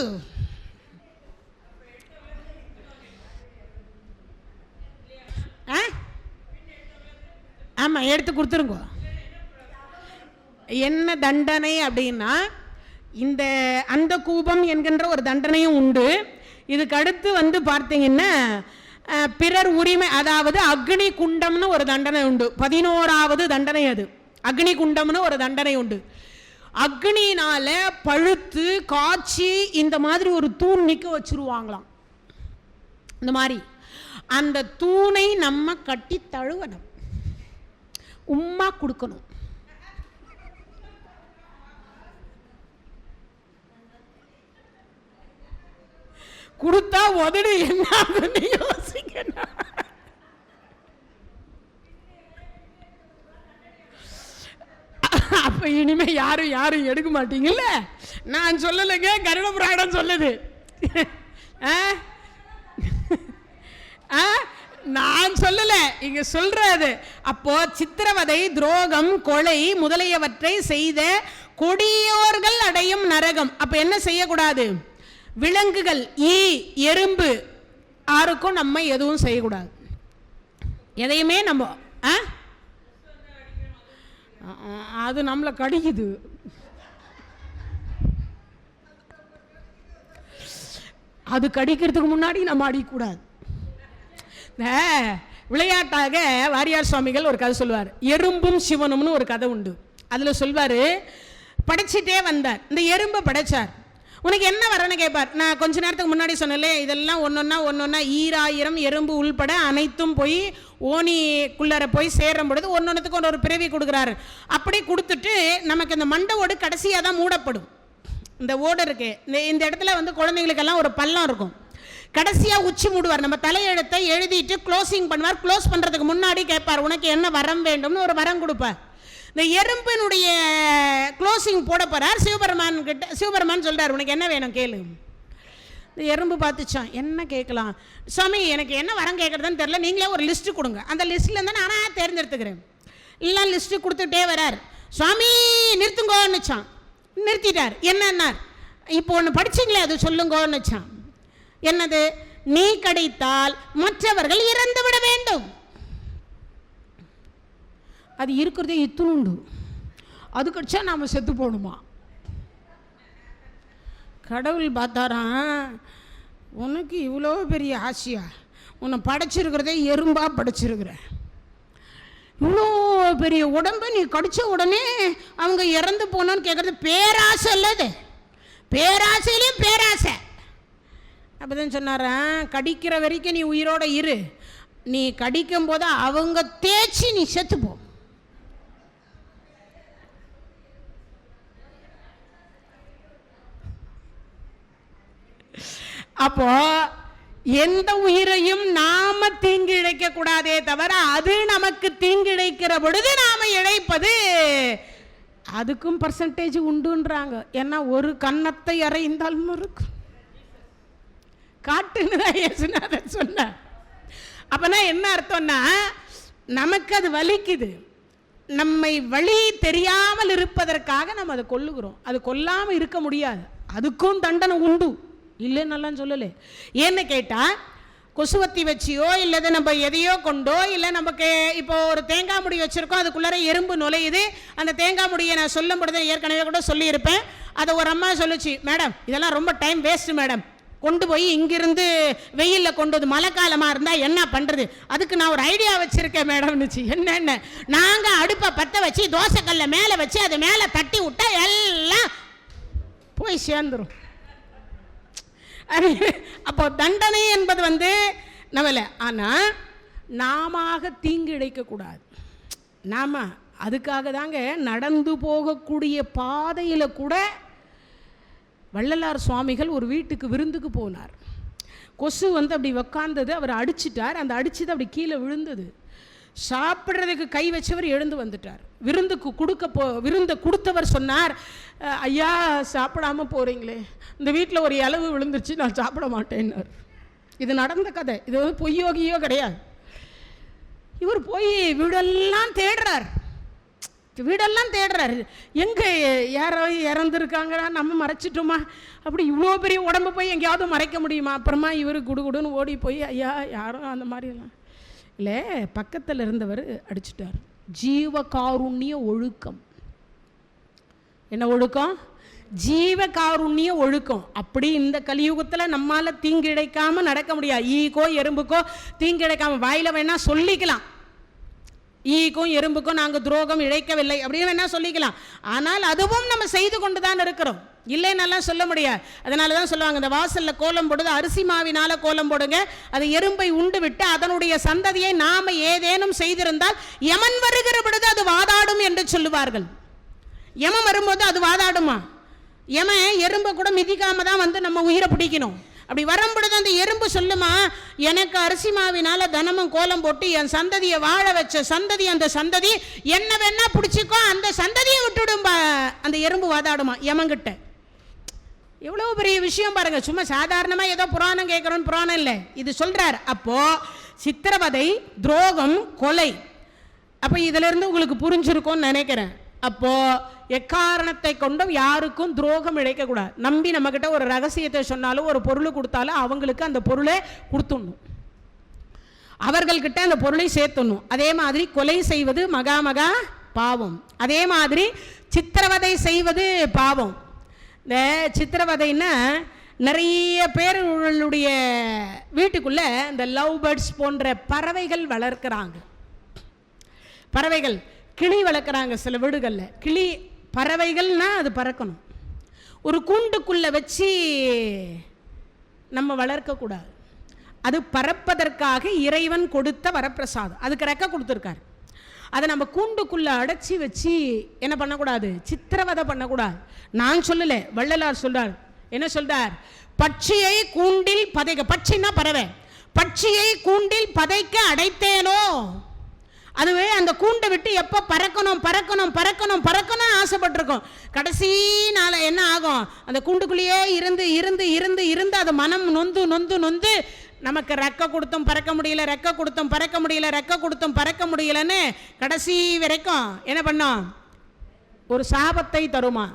ஆமா எடுத்து கொடுத்துருங்க. என்ன தண்டனை அப்படின்னா, இந்த அந்த கூபம் என்கின்ற ஒரு தண்டனையும் உண்டு. இதுக்கு அடுத்து வந்து பார்த்தீங்கன்னா பிறர் உரிமை, அதாவது அக்னி குண்டம்னு ஒரு தண்டனை உண்டு. 11வது தண்டனை அது. அக்னி குண்டம்னு ஒரு தண்டனை உண்டு. அக்னினால பழுத்து காய்ச்சி இந்த மாதிரி ஒரு தூண் நிற்க வச்சிருவாங்களாம். இந்த மாதிரி அந்த தூணை நம்ம கட்டி தழுவணும், உம்மா கொடுக்கணும். கொடுத்தா உதடு என்ன யோசிக்கணும். அப்ப இனிமே யாரும் எடுக்க மாட்டீங்கல்ல. நான் சொல்லலைங்க, கருட புராணம் சொல்லுது. நான் சொல்லல, இங்க சொல்றது. அப்போ சித்திரவதை, துரோகம், கொலை முதலியவற்றை செய்த கொடியோர்கள் அடையும் நரகம். அப்ப என்ன செய்யக்கூடாது? விலங்குகள், ஈ, எறும்பு, யாருக்கும் நம்ம எதுவும் செய்யக்கூடாது. எதையுமே நம்ம அது நம்மளை கடிக்குது. அது கடிக்கிறதுக்கு முன்னாடி நம்ம அடிக்கக்கூடாது. விளையாட்டாக வாரியார் சுவாமிகள் ஒரு கதை சொல்வார். எறும்பும் சிவனும்னு ஒரு கதை உண்டு. அதில் சொல்வார், படைச்சிட்டே வந்தார். இந்த எறும்பை படைச்சார். உனக்கு என்ன வரன்னு கேட்பார். நான் கொஞ்ச நேரத்துக்கு முன்னாடி சொன்னலே, இதெல்லாம் ஒன்றொன்னா 1000 எறும்பு உள்பட அனைத்தும் போய் ஓனிக்குள்ளர போய் சேரும் பொழுது ஒன்னொன்னுக்கு ஒரு பிறவி கொடுக்குறாரு. அப்படி கொடுத்துட்டு நமக்கு இந்த மண்டை ஓடு கடைசியாக தான் மூடப்படும். இந்த ஓடு இருக்கு, இந்த இடத்துல வந்து குழந்தைங்களுக்கெல்லாம் ஒரு பள்ளம் இருக்கும். கடைசியாக உச்சி மூடுவார். நம்ம தலையெழுத்தை எழுதிட்டு க்ளோசிங் பண்ணுவார். க்ளோஸ் பண்ணுறதுக்கு முன்னாடி கேட்பார், உனக்கு என்ன வரம் வேண்டும்னு ஒரு வரம் கொடுப்பார். இந்த எறும்பினுடைய க்ளோசிங் போட போகிறார். சிவபெருமான் கிட்ட சிவபெருமான் சொல்கிறார், உனக்கு என்ன வேணும் கேளு. இந்த எறும்பு பார்த்துச்சான், என்ன கேட்கலாம் சுவாமி, எனக்கு என்ன வரம் கேட்குறதுன்னு தெரில, நீங்களே ஒரு லிஸ்ட்டு கொடுங்க. அந்த லிஸ்ட்டில் இருந்தால் நானாக தேர்ந்தெடுத்துக்கிறேன். எல்லாம் லிஸ்ட்டு கொடுத்துட்டே வரார். சுவாமி நிறுத்துங்கோன்னுச்சான். நிறுத்திட்டார். என்னன்னா, இப்போ ஒன்று படிச்சிங்களே அது சொல்லுங்கன்னு வச்சான். என்னது? நீ கடித்தால் மற்றவர்கள் இறந்து விட வேண்டும். அது இருக்கிறதே இத்துணுண்டு, அது கடிச்சா நாம் செத்து போகணுமா? கடவுள் பார்த்தாராம், உனக்கு இவ்வளோ பெரிய ஆசையா? உன்னை படைச்சிருக்கிறதே எறும்பாக படைச்சிருக்கிற, இவ்வளோ பெரிய உடம்பு நீ கடித்த உடனே அவங்க இறந்து போனோன்னு கேட்குறது பேராசை இல்லது, பேராசையிலையும் பேராசை. அப்போ தான் சொன்னாரான், கடிக்கிற வரைக்கும் நீ உயிரோட இரு, நீ கடிக்கும் போது அவங்க தேய்ச்சி நீ செத்துப்போ. அப்போ எந்த உயிரையும் நாம தீங்கு இழைக்க கூடாதே தவிர அது நமக்கு தீங்கு இழைக்கிற பொழுது நாம இழைப்பது அதுக்கும் பர்சன்டேஜ் உண்டுன்றாங்க. ஏன்னா ஒரு கன்னத்தை அறைந்தால் மறுக்கும் காட்டுன்னு தான் இயேசுநாதர் சொன்னார். அப்பனா என்ன அர்த்தம்னா, நமக்கு அது வலிக்குது, நம்மை வழி தெரியாமல் இருப்பதற்காக நம்ம அதை கொல்லுகிறோம். அது கொல்லாமல் இருக்க முடியாது, அதுக்கும் தண்டனை உண்டு, இல்லைன்னெல்லாம் சொல்லலை. ஏன்னு கேட்டால், கொசுவத்தி வச்சியோ இல்லை நம்ம எதையோ கொண்டோ, இல்லை நமக்கு இப்போ ஒரு தேங்காய் முடி வச்சுருக்கோம், அதுக்குள்ளே எறும்பு நுழையுது. அந்த தேங்காய் முடியை நான் சொல்லும் பொழுது ஏற்கனவே கூட சொல்லியிருப்பேன். அதை ஒரு அம்மா சொல்லிச்சு, மேடம் இதெல்லாம் ரொம்ப டைம் வேஸ்ட்டு மேடம், கொண்டு போய் இங்கிருந்து வெயிலில் கொண்டு வந்து மழை காலமாக இருந்தால் என்ன பண்ணுறது, அதுக்கு நான் ஒரு ஐடியா வச்சுருக்கேன் மேடம்னுச்சு. என்னென்ன, நாங்கள் அடுப்பை பற்ற வச்சு தோசைக்கல்லை மேலே வச்சு அதை மேலே தட்டி விட்டா எல்லாம் போய் சேர்ந்துடும். அப்போ தண்டனை என்பது நம்மள, ஆனால் நாம தீங்கு இழைக்கக்கூடாது. நாம அதுக்காக தாங்க நடந்து போகக்கூடிய பாதையில் கூட வள்ளலார் சுவாமிகள் ஒரு வீட்டுக்கு விருந்துக்கு போனார். கொசு அப்படி உக்காந்தது, அவர் அடிச்சிட்டார், அந்த அடிச்சது அப்படி கீழே விழுந்தது. சாப்பிட்றதுக்கு கை வச்சவர் எழுந்து வந்துட்டார். விருந்தை கொடுத்தவர் சொன்னார், ஐயா சாப்பிடாம போகிறீங்களே, இந்த வீட்டில் ஒரு இலவு விழுந்துருச்சு, நான் சாப்பிட மாட்டேன்னார். இது நடந்த கதை, இது பொய்யோகியோ கிடையாது. இவர் போய் வீடெல்லாம் தேடுறார், எங்கே யாரோ இறந்துருக்காங்களா, நம்ம மறைச்சிட்டோமா, அப்படி இவ்வளோ பெரிய உடம்பு போய் எங்கேயாவது மறைக்க முடியுமா? அப்புறமா இவர் குடுகுடுன்னு ஓடி போய், ஐயா யாரும் அந்த மாதிரிலாம் இல்லை, பக்கத்தில் இருந்தவர் அடிச்சிட்டார். ஜீவகாருண்ய ஒழுக்கம். என்ன ஒழுக்கம்? ஜீவகாருண்ய ஒழுக்கம். அப்படி இந்த கலியுகத்தில் நம்மால் தீங்கு இழைக்காமல் நடக்க முடியாது. ஈக்கோ எறும்புக்கோ தீங்கு இழைக்காமல் வாயில் வேணா சொல்லிக்கலாம், ஈக்கும் எறும்புக்கும் நாங்கள் துரோகம் இழைக்கவில்லை அப்படின்னு வேணா சொல்லிக்கலாம். ஆனால் அதுவும் நம்ம செய்து கொண்டு தான் இருக்கிறோம், இல்லைன்னெல்லாம் சொல்ல முடியாது. அதனால தான் சொல்லுவாங்க, இந்த வாசலில் கோலம் போடுது, அரிசி மாவினால் கோலம் போடுங்க, அது எறும்பை உண்டு விட்டு அதனுடைய சந்ததியை நாம் ஏதேனும் செய்திருந்தால் யமன் வருகிற பொழுது அது வாதாடும் என்று சொல்லுவார்கள். யமன் வரும்போது அது வாதாடுமா? யமன் எறும்பை கூட மிதிக்காம தான் நம்ம உயிரை பிடிக்கணும். அப்படி வரும்பொழுது அந்த எறும்பு சொல்லுமா, எனக்கு அரிசி மாவினால தினமும் கோலம் போட்டு என் சந்ததியை வாழ வச்ச சந்ததி, அந்த சந்ததி என்ன வேணா பிடிச்சிக்கோ, அந்த சந்ததியை விட்டுடும். அந்த எறும்பு வாதாடுமா யமங்கிட்ட. எவ்வளோ பெரிய விஷயம் பாருங்க. சும்மா சாதாரணமாக ஏதோ புராணம் கேட்குறோன்னு புராணம் இல்லை, இது சொல்றார். அப்போ சித்திரவதை, துரோகம், கொலை, அப்போ இதிலிருந்து உங்களுக்கு புரிஞ்சிருக்கும்னு நினைக்கிறேன். அப்போ எக்காரணத்தை கொண்டும் யாருக்கும் துரோகம் இழைக்கக்கூடாது. நம்பி நம்மக்கிட்ட ஒரு ரகசியத்தை சொன்னாலும் ஒரு பொருள் கொடுத்தாலும் அவங்களுக்கு அந்த பொருளை கொடுத்துடணும், அவர்கள்கிட்ட அந்த பொருளை சேர்த்துடணும். அதே மாதிரி கொலை செய்வது மகா பாவம், அதே மாதிரி சித்திரவதை செய்வது பாவம். இந்த சித்திரவதைன்னா நிறைய பேருடைய வீட்டுக்குள்ள இந்த லவ் பேர்ட்ஸ் போன்ற பறவைகள் வளர்க்குறாங்க. பறவைகள், கிளி வளர்க்குறாங்க சில வீடுகளில். கிளி பறவைகள்னா அது பறக்கணும், ஒரு கூண்டுக்குள்ளே வச்சு நம்ம வளர்க்கக்கூடாது. அது பறப்பதற்காக இறைவன் கொடுத்த வரப்பிரசாதம், அதுக்கு ரெக்க கொடுத்துருக்காரு. அதை நம்ம கூண்டுக்குள்ளே அடைச்சி வச்சு என்ன பண்ணக்கூடாது, சித்திரவதை பண்ணக்கூடாது. நான் சொல்லலை, வள்ளலார் சொல்றார். என்ன சொல்றார்? பட்சியை கூண்டில் பதைக்க, பட்சின்னா பறவை, பட்சியை கூண்டில் பதைக்க அடைத்தேனோ, அதுவே அந்த கூண்டை விட்டு எப்போ பறக்கணும் பறக்கணும் பறக்கணும் பறக்கணும் ஆசைப்பட்டிருக்கோம். கடைசி நாள் என்ன ஆகும், அந்த கூண்டுக்குள்ளேயே இருந்து இருந்து இருந்து இருந்து அது மனம் நொந்து நொந்து நொந்து நமக்கு ரெக்க கொடுத்தும் பறக்க முடியல, ரெக்க கொடுத்தும் பறக்க முடியல, ரெக்க கொடுத்தும் பறக்க முடியலன்னு கடைசி வரைக்கும் என்ன பண்ணோம், ஒரு சாபத்தை தருமா.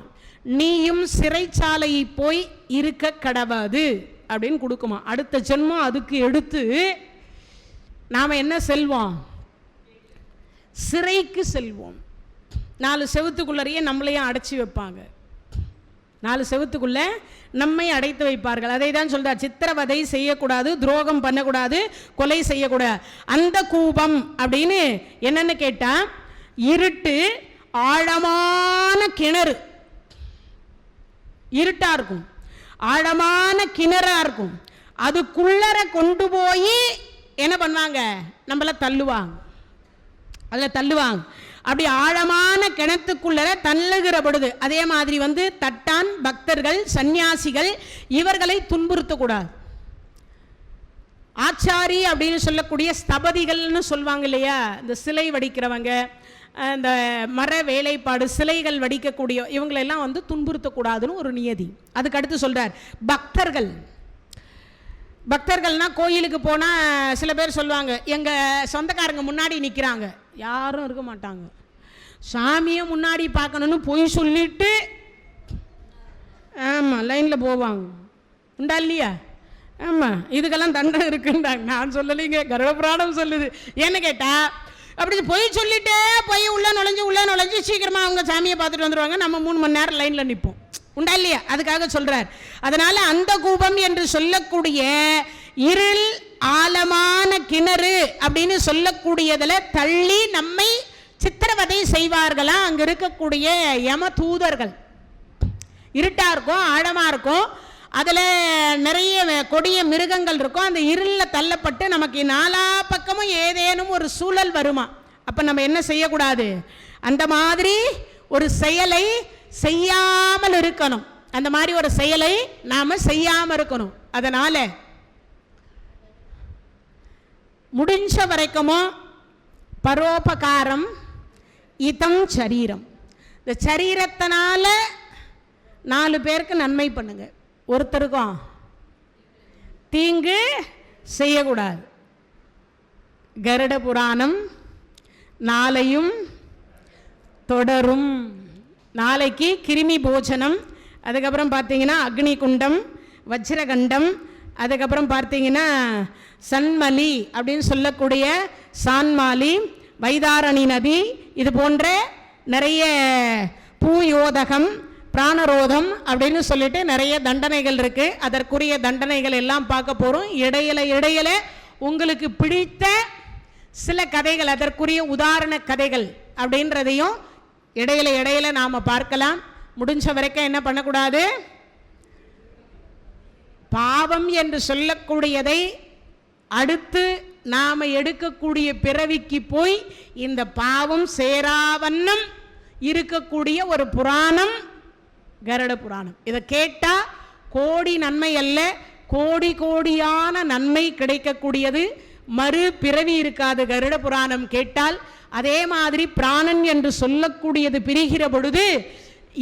நீயும் சிறைச்சாலையை போய் இருக்க கடவாது அப்படின்னு கொடுக்குமா. அடுத்த ஜென்மம் அதுக்கு எடுத்து நாம் என்ன செல்வோம், சிறைக்கு செல்வோம். 4 செவத்துக்குள்ளறையே நம்மளையும் அடைச்சி வைப்பாங்க. 4 செவத்துக்குள்ள நம்மை அடைத்து வைப்பார்கள். அதை தான் சொல்றார், சித்திரவதை செய்யக்கூடாது, துரோகம் பண்ணக்கூடாது, கொலை செய்யக்கூடாது. அந்த கூபம் அப்படின்னு என்னன்னு கேட்டா, இருட்டு, ஆழமான கிணறு, இருட்டா இருக்கும், ஆழமான கிணறா இருக்கும். அதுக்குள்ளர கொண்டு போய் என்ன பண்ணுவாங்க, நம்மள தள்ளுவாங்க, அதில் தள்ளுவாங்க. அப்படி ஆழமான கிணத்துக்குள்ள தள்ளுகிற பொழுது அதே மாதிரி தட்டான் பக்தர்கள், சந்நியாசிகள் இவர்களை துன்புறுத்தக்கூடாது. ஆச்சாரி அப்படின்னு சொல்லக்கூடிய ஸ்தபதிகள்னு சொல்லுவாங்க இல்லையா, இந்த சிலை வடிக்கிறவங்க, இந்த மர வேலைப்பாடு சிலைகள் வடிக்கக்கூடிய இவங்களெல்லாம் துன்புறுத்தக்கூடாதுன்னு ஒரு நியதி. அதுக்கு அடுத்து சொல்றார், பக்தர்கள். பக்தர்கள்னா கோயிலுக்கு போனால் சில பேர் சொல்லுவாங்க, எங்கள் சொந்தக்காரங்க முன்னாடி நிற்கிறாங்க, யாரும் இருக்க மாட்டாங்க, சாமியை முன்னாடி பார்க்கணுன்னு பொய் சொல்லிட்டு ஆமாம் லைனில் போவாங்க. உண்டா இல்லையா? ஆமாம், இதுக்கெல்லாம் தண்டனை இருக்குன்றாங்க. நான் சொல்லலைங்க, கருட புராணம் சொல்லுது. என்ன கேட்டால், அப்படி பொய் சொல்லிட்டே போய் உள்ளே நுழைஞ்சு சீக்கிரமாக அவங்க சாமியை பார்த்துட்டு வந்துடுவாங்க. நம்ம 3 மணி நேரம் லைனில் நிற்போம். உண்டா இல்லையா? அதுக்காக சொல்றார். அதனால அந்த கூபம் என்று சொல்லக்கூடிய இருள், ஆழமான கிணறு அப்படின்னு சொல்லக்கூடியதுல தள்ளி நம்மை சித்திரவதை செய்வார்களா அங்க இருக்கக்கூடிய யம தூதர்கள். இருட்டா இருக்கும், ஆழமா இருக்கும், அதுல நிறைய கொடிய மிருகங்கள் இருக்கும். அந்த இருளில் தள்ளப்பட்டு நமக்கு 4 பக்கமும் ஏதேனும் ஒரு சூழல் வருமா. அப்ப நம்ம என்ன செய்யக்கூடாது, அந்த மாதிரி ஒரு செயலை செய்யாமல் இருக்கணும். அந்த மாதிரி ஒரு செயலை நாம செய்யாம இருக்கணும். அதனால முடிஞ்ச வரைக்கும் பரோபகாரம் இதம் சரீரம், இந்த சரீரத்தினால 4 பேருக்கு நன்மை பண்ணுங்க, ஒருத்தருக்கும் தீங்கு செய்யக்கூடாது. கருட புராணம் நாளையும் தொடரும். நாளைக்கு கிருமி போஜனம், அதுக்கப்புறம் பார்த்தீங்கன்னா அக்னி குண்டம், வஜ்ரகண்டம், அதுக்கப்புறம் பார்த்தீங்கன்னா சன்மலி அப்படின்னு சொல்லக்கூடிய சான்மாலி, வைதாரணி நதி, இது போன்ற நிறைய பூயோதகம், பிராணரோதம் அப்படின்னு சொல்லிட்டு நிறைய தண்டனைகள் இருக்கு. அதற்குரிய தண்டனைகள் எல்லாம் பார்க்க போறோம். இடையில உங்களுக்கு பிடித்த சில கதைகள், அதற்குரிய உதாரண கதைகள் அப்படின்றதையும் இடையில நாம பார்க்கலாம். முடிஞ்ச வரைக்கும் என்ன பண்ணக்கூடாது, பாவம் என்று சொல்லக்கூடியதை அடுத்து நாம எடுக்கக்கூடிய பிறவிக்கு போய் இந்த பாவம் சேராவண்ணம் இருக்கக்கூடிய ஒரு புராணம் கருட புராணம். இதை கேட்டா கோடி நன்மை அல்ல, கோடியான நன்மை கிடைக்கக்கூடியது. மறு பிறவி இருக்காது கருட புராணம் கேட்டால். அதே மாதிரி பிராணன் என்று சொல்லக்கூடியது பிரிகிற பொழுது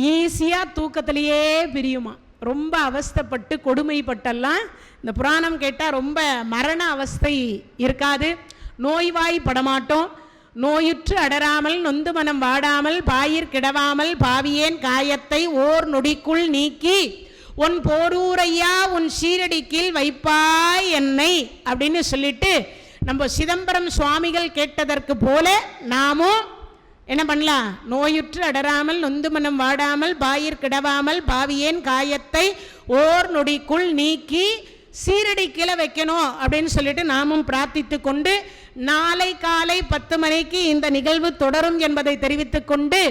ஈஸியா தூக்கத்திலேயே பிரியுமா. ரொம்ப அவஸ்தைப்பட்டு கொடுமைப்பட்டெல்லாம் இந்த புராணம் கேட்டால் ரொம்ப மரண அவஸ்தை இருக்காது. நோய்வாய் படமாட்டோம். நோயுற்று அடராமல், நொந்து மனம் வாடாமல், பாயிற் கிடவாமல், பாவியேன் காயத்தை ஓர் நொடிக்குள் நீக்கி உன் போரூரையா உன் சீரடிக்கில் வைப்பாய் என்னை அப்படின்னு சொல்லிட்டு நம்ம சிதம்பரம் சுவாமிகள் கேட்டதற்கு போல நாமும் என்ன பண்ணலாம், நோயுற்று அடராமல், நொந்து மனம் வாடாமல், பாயிற் கிடவாமல், பாவியேன் காயத்தை ஓர் நொடிக்குள் நீக்கி சீரடி கீழே வைக்கணும் அப்படின்னு சொல்லிட்டு நாமும் பிரார்த்தித்து கொண்டு நாளை காலை 10 மணிக்கு இந்த நிகழ்வு தொடரும் என்பதை தெரிவித்துக் கொண்டு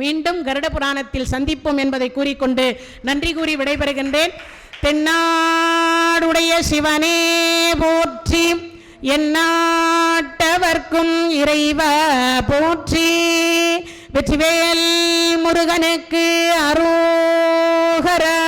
மீண்டும் கருட புராணத்தில் சந்திப்போம் என்பதை கூறிக்கொண்டு நன்றி கூறி விடைபெறுகின்றேன். தென்னாடுடைய சிவனே போற்றி, எந்நாட்டவர்க்கும் இறைவா போற்றி, வெற்றிவேல் முருகனுக்கு அரோகரா.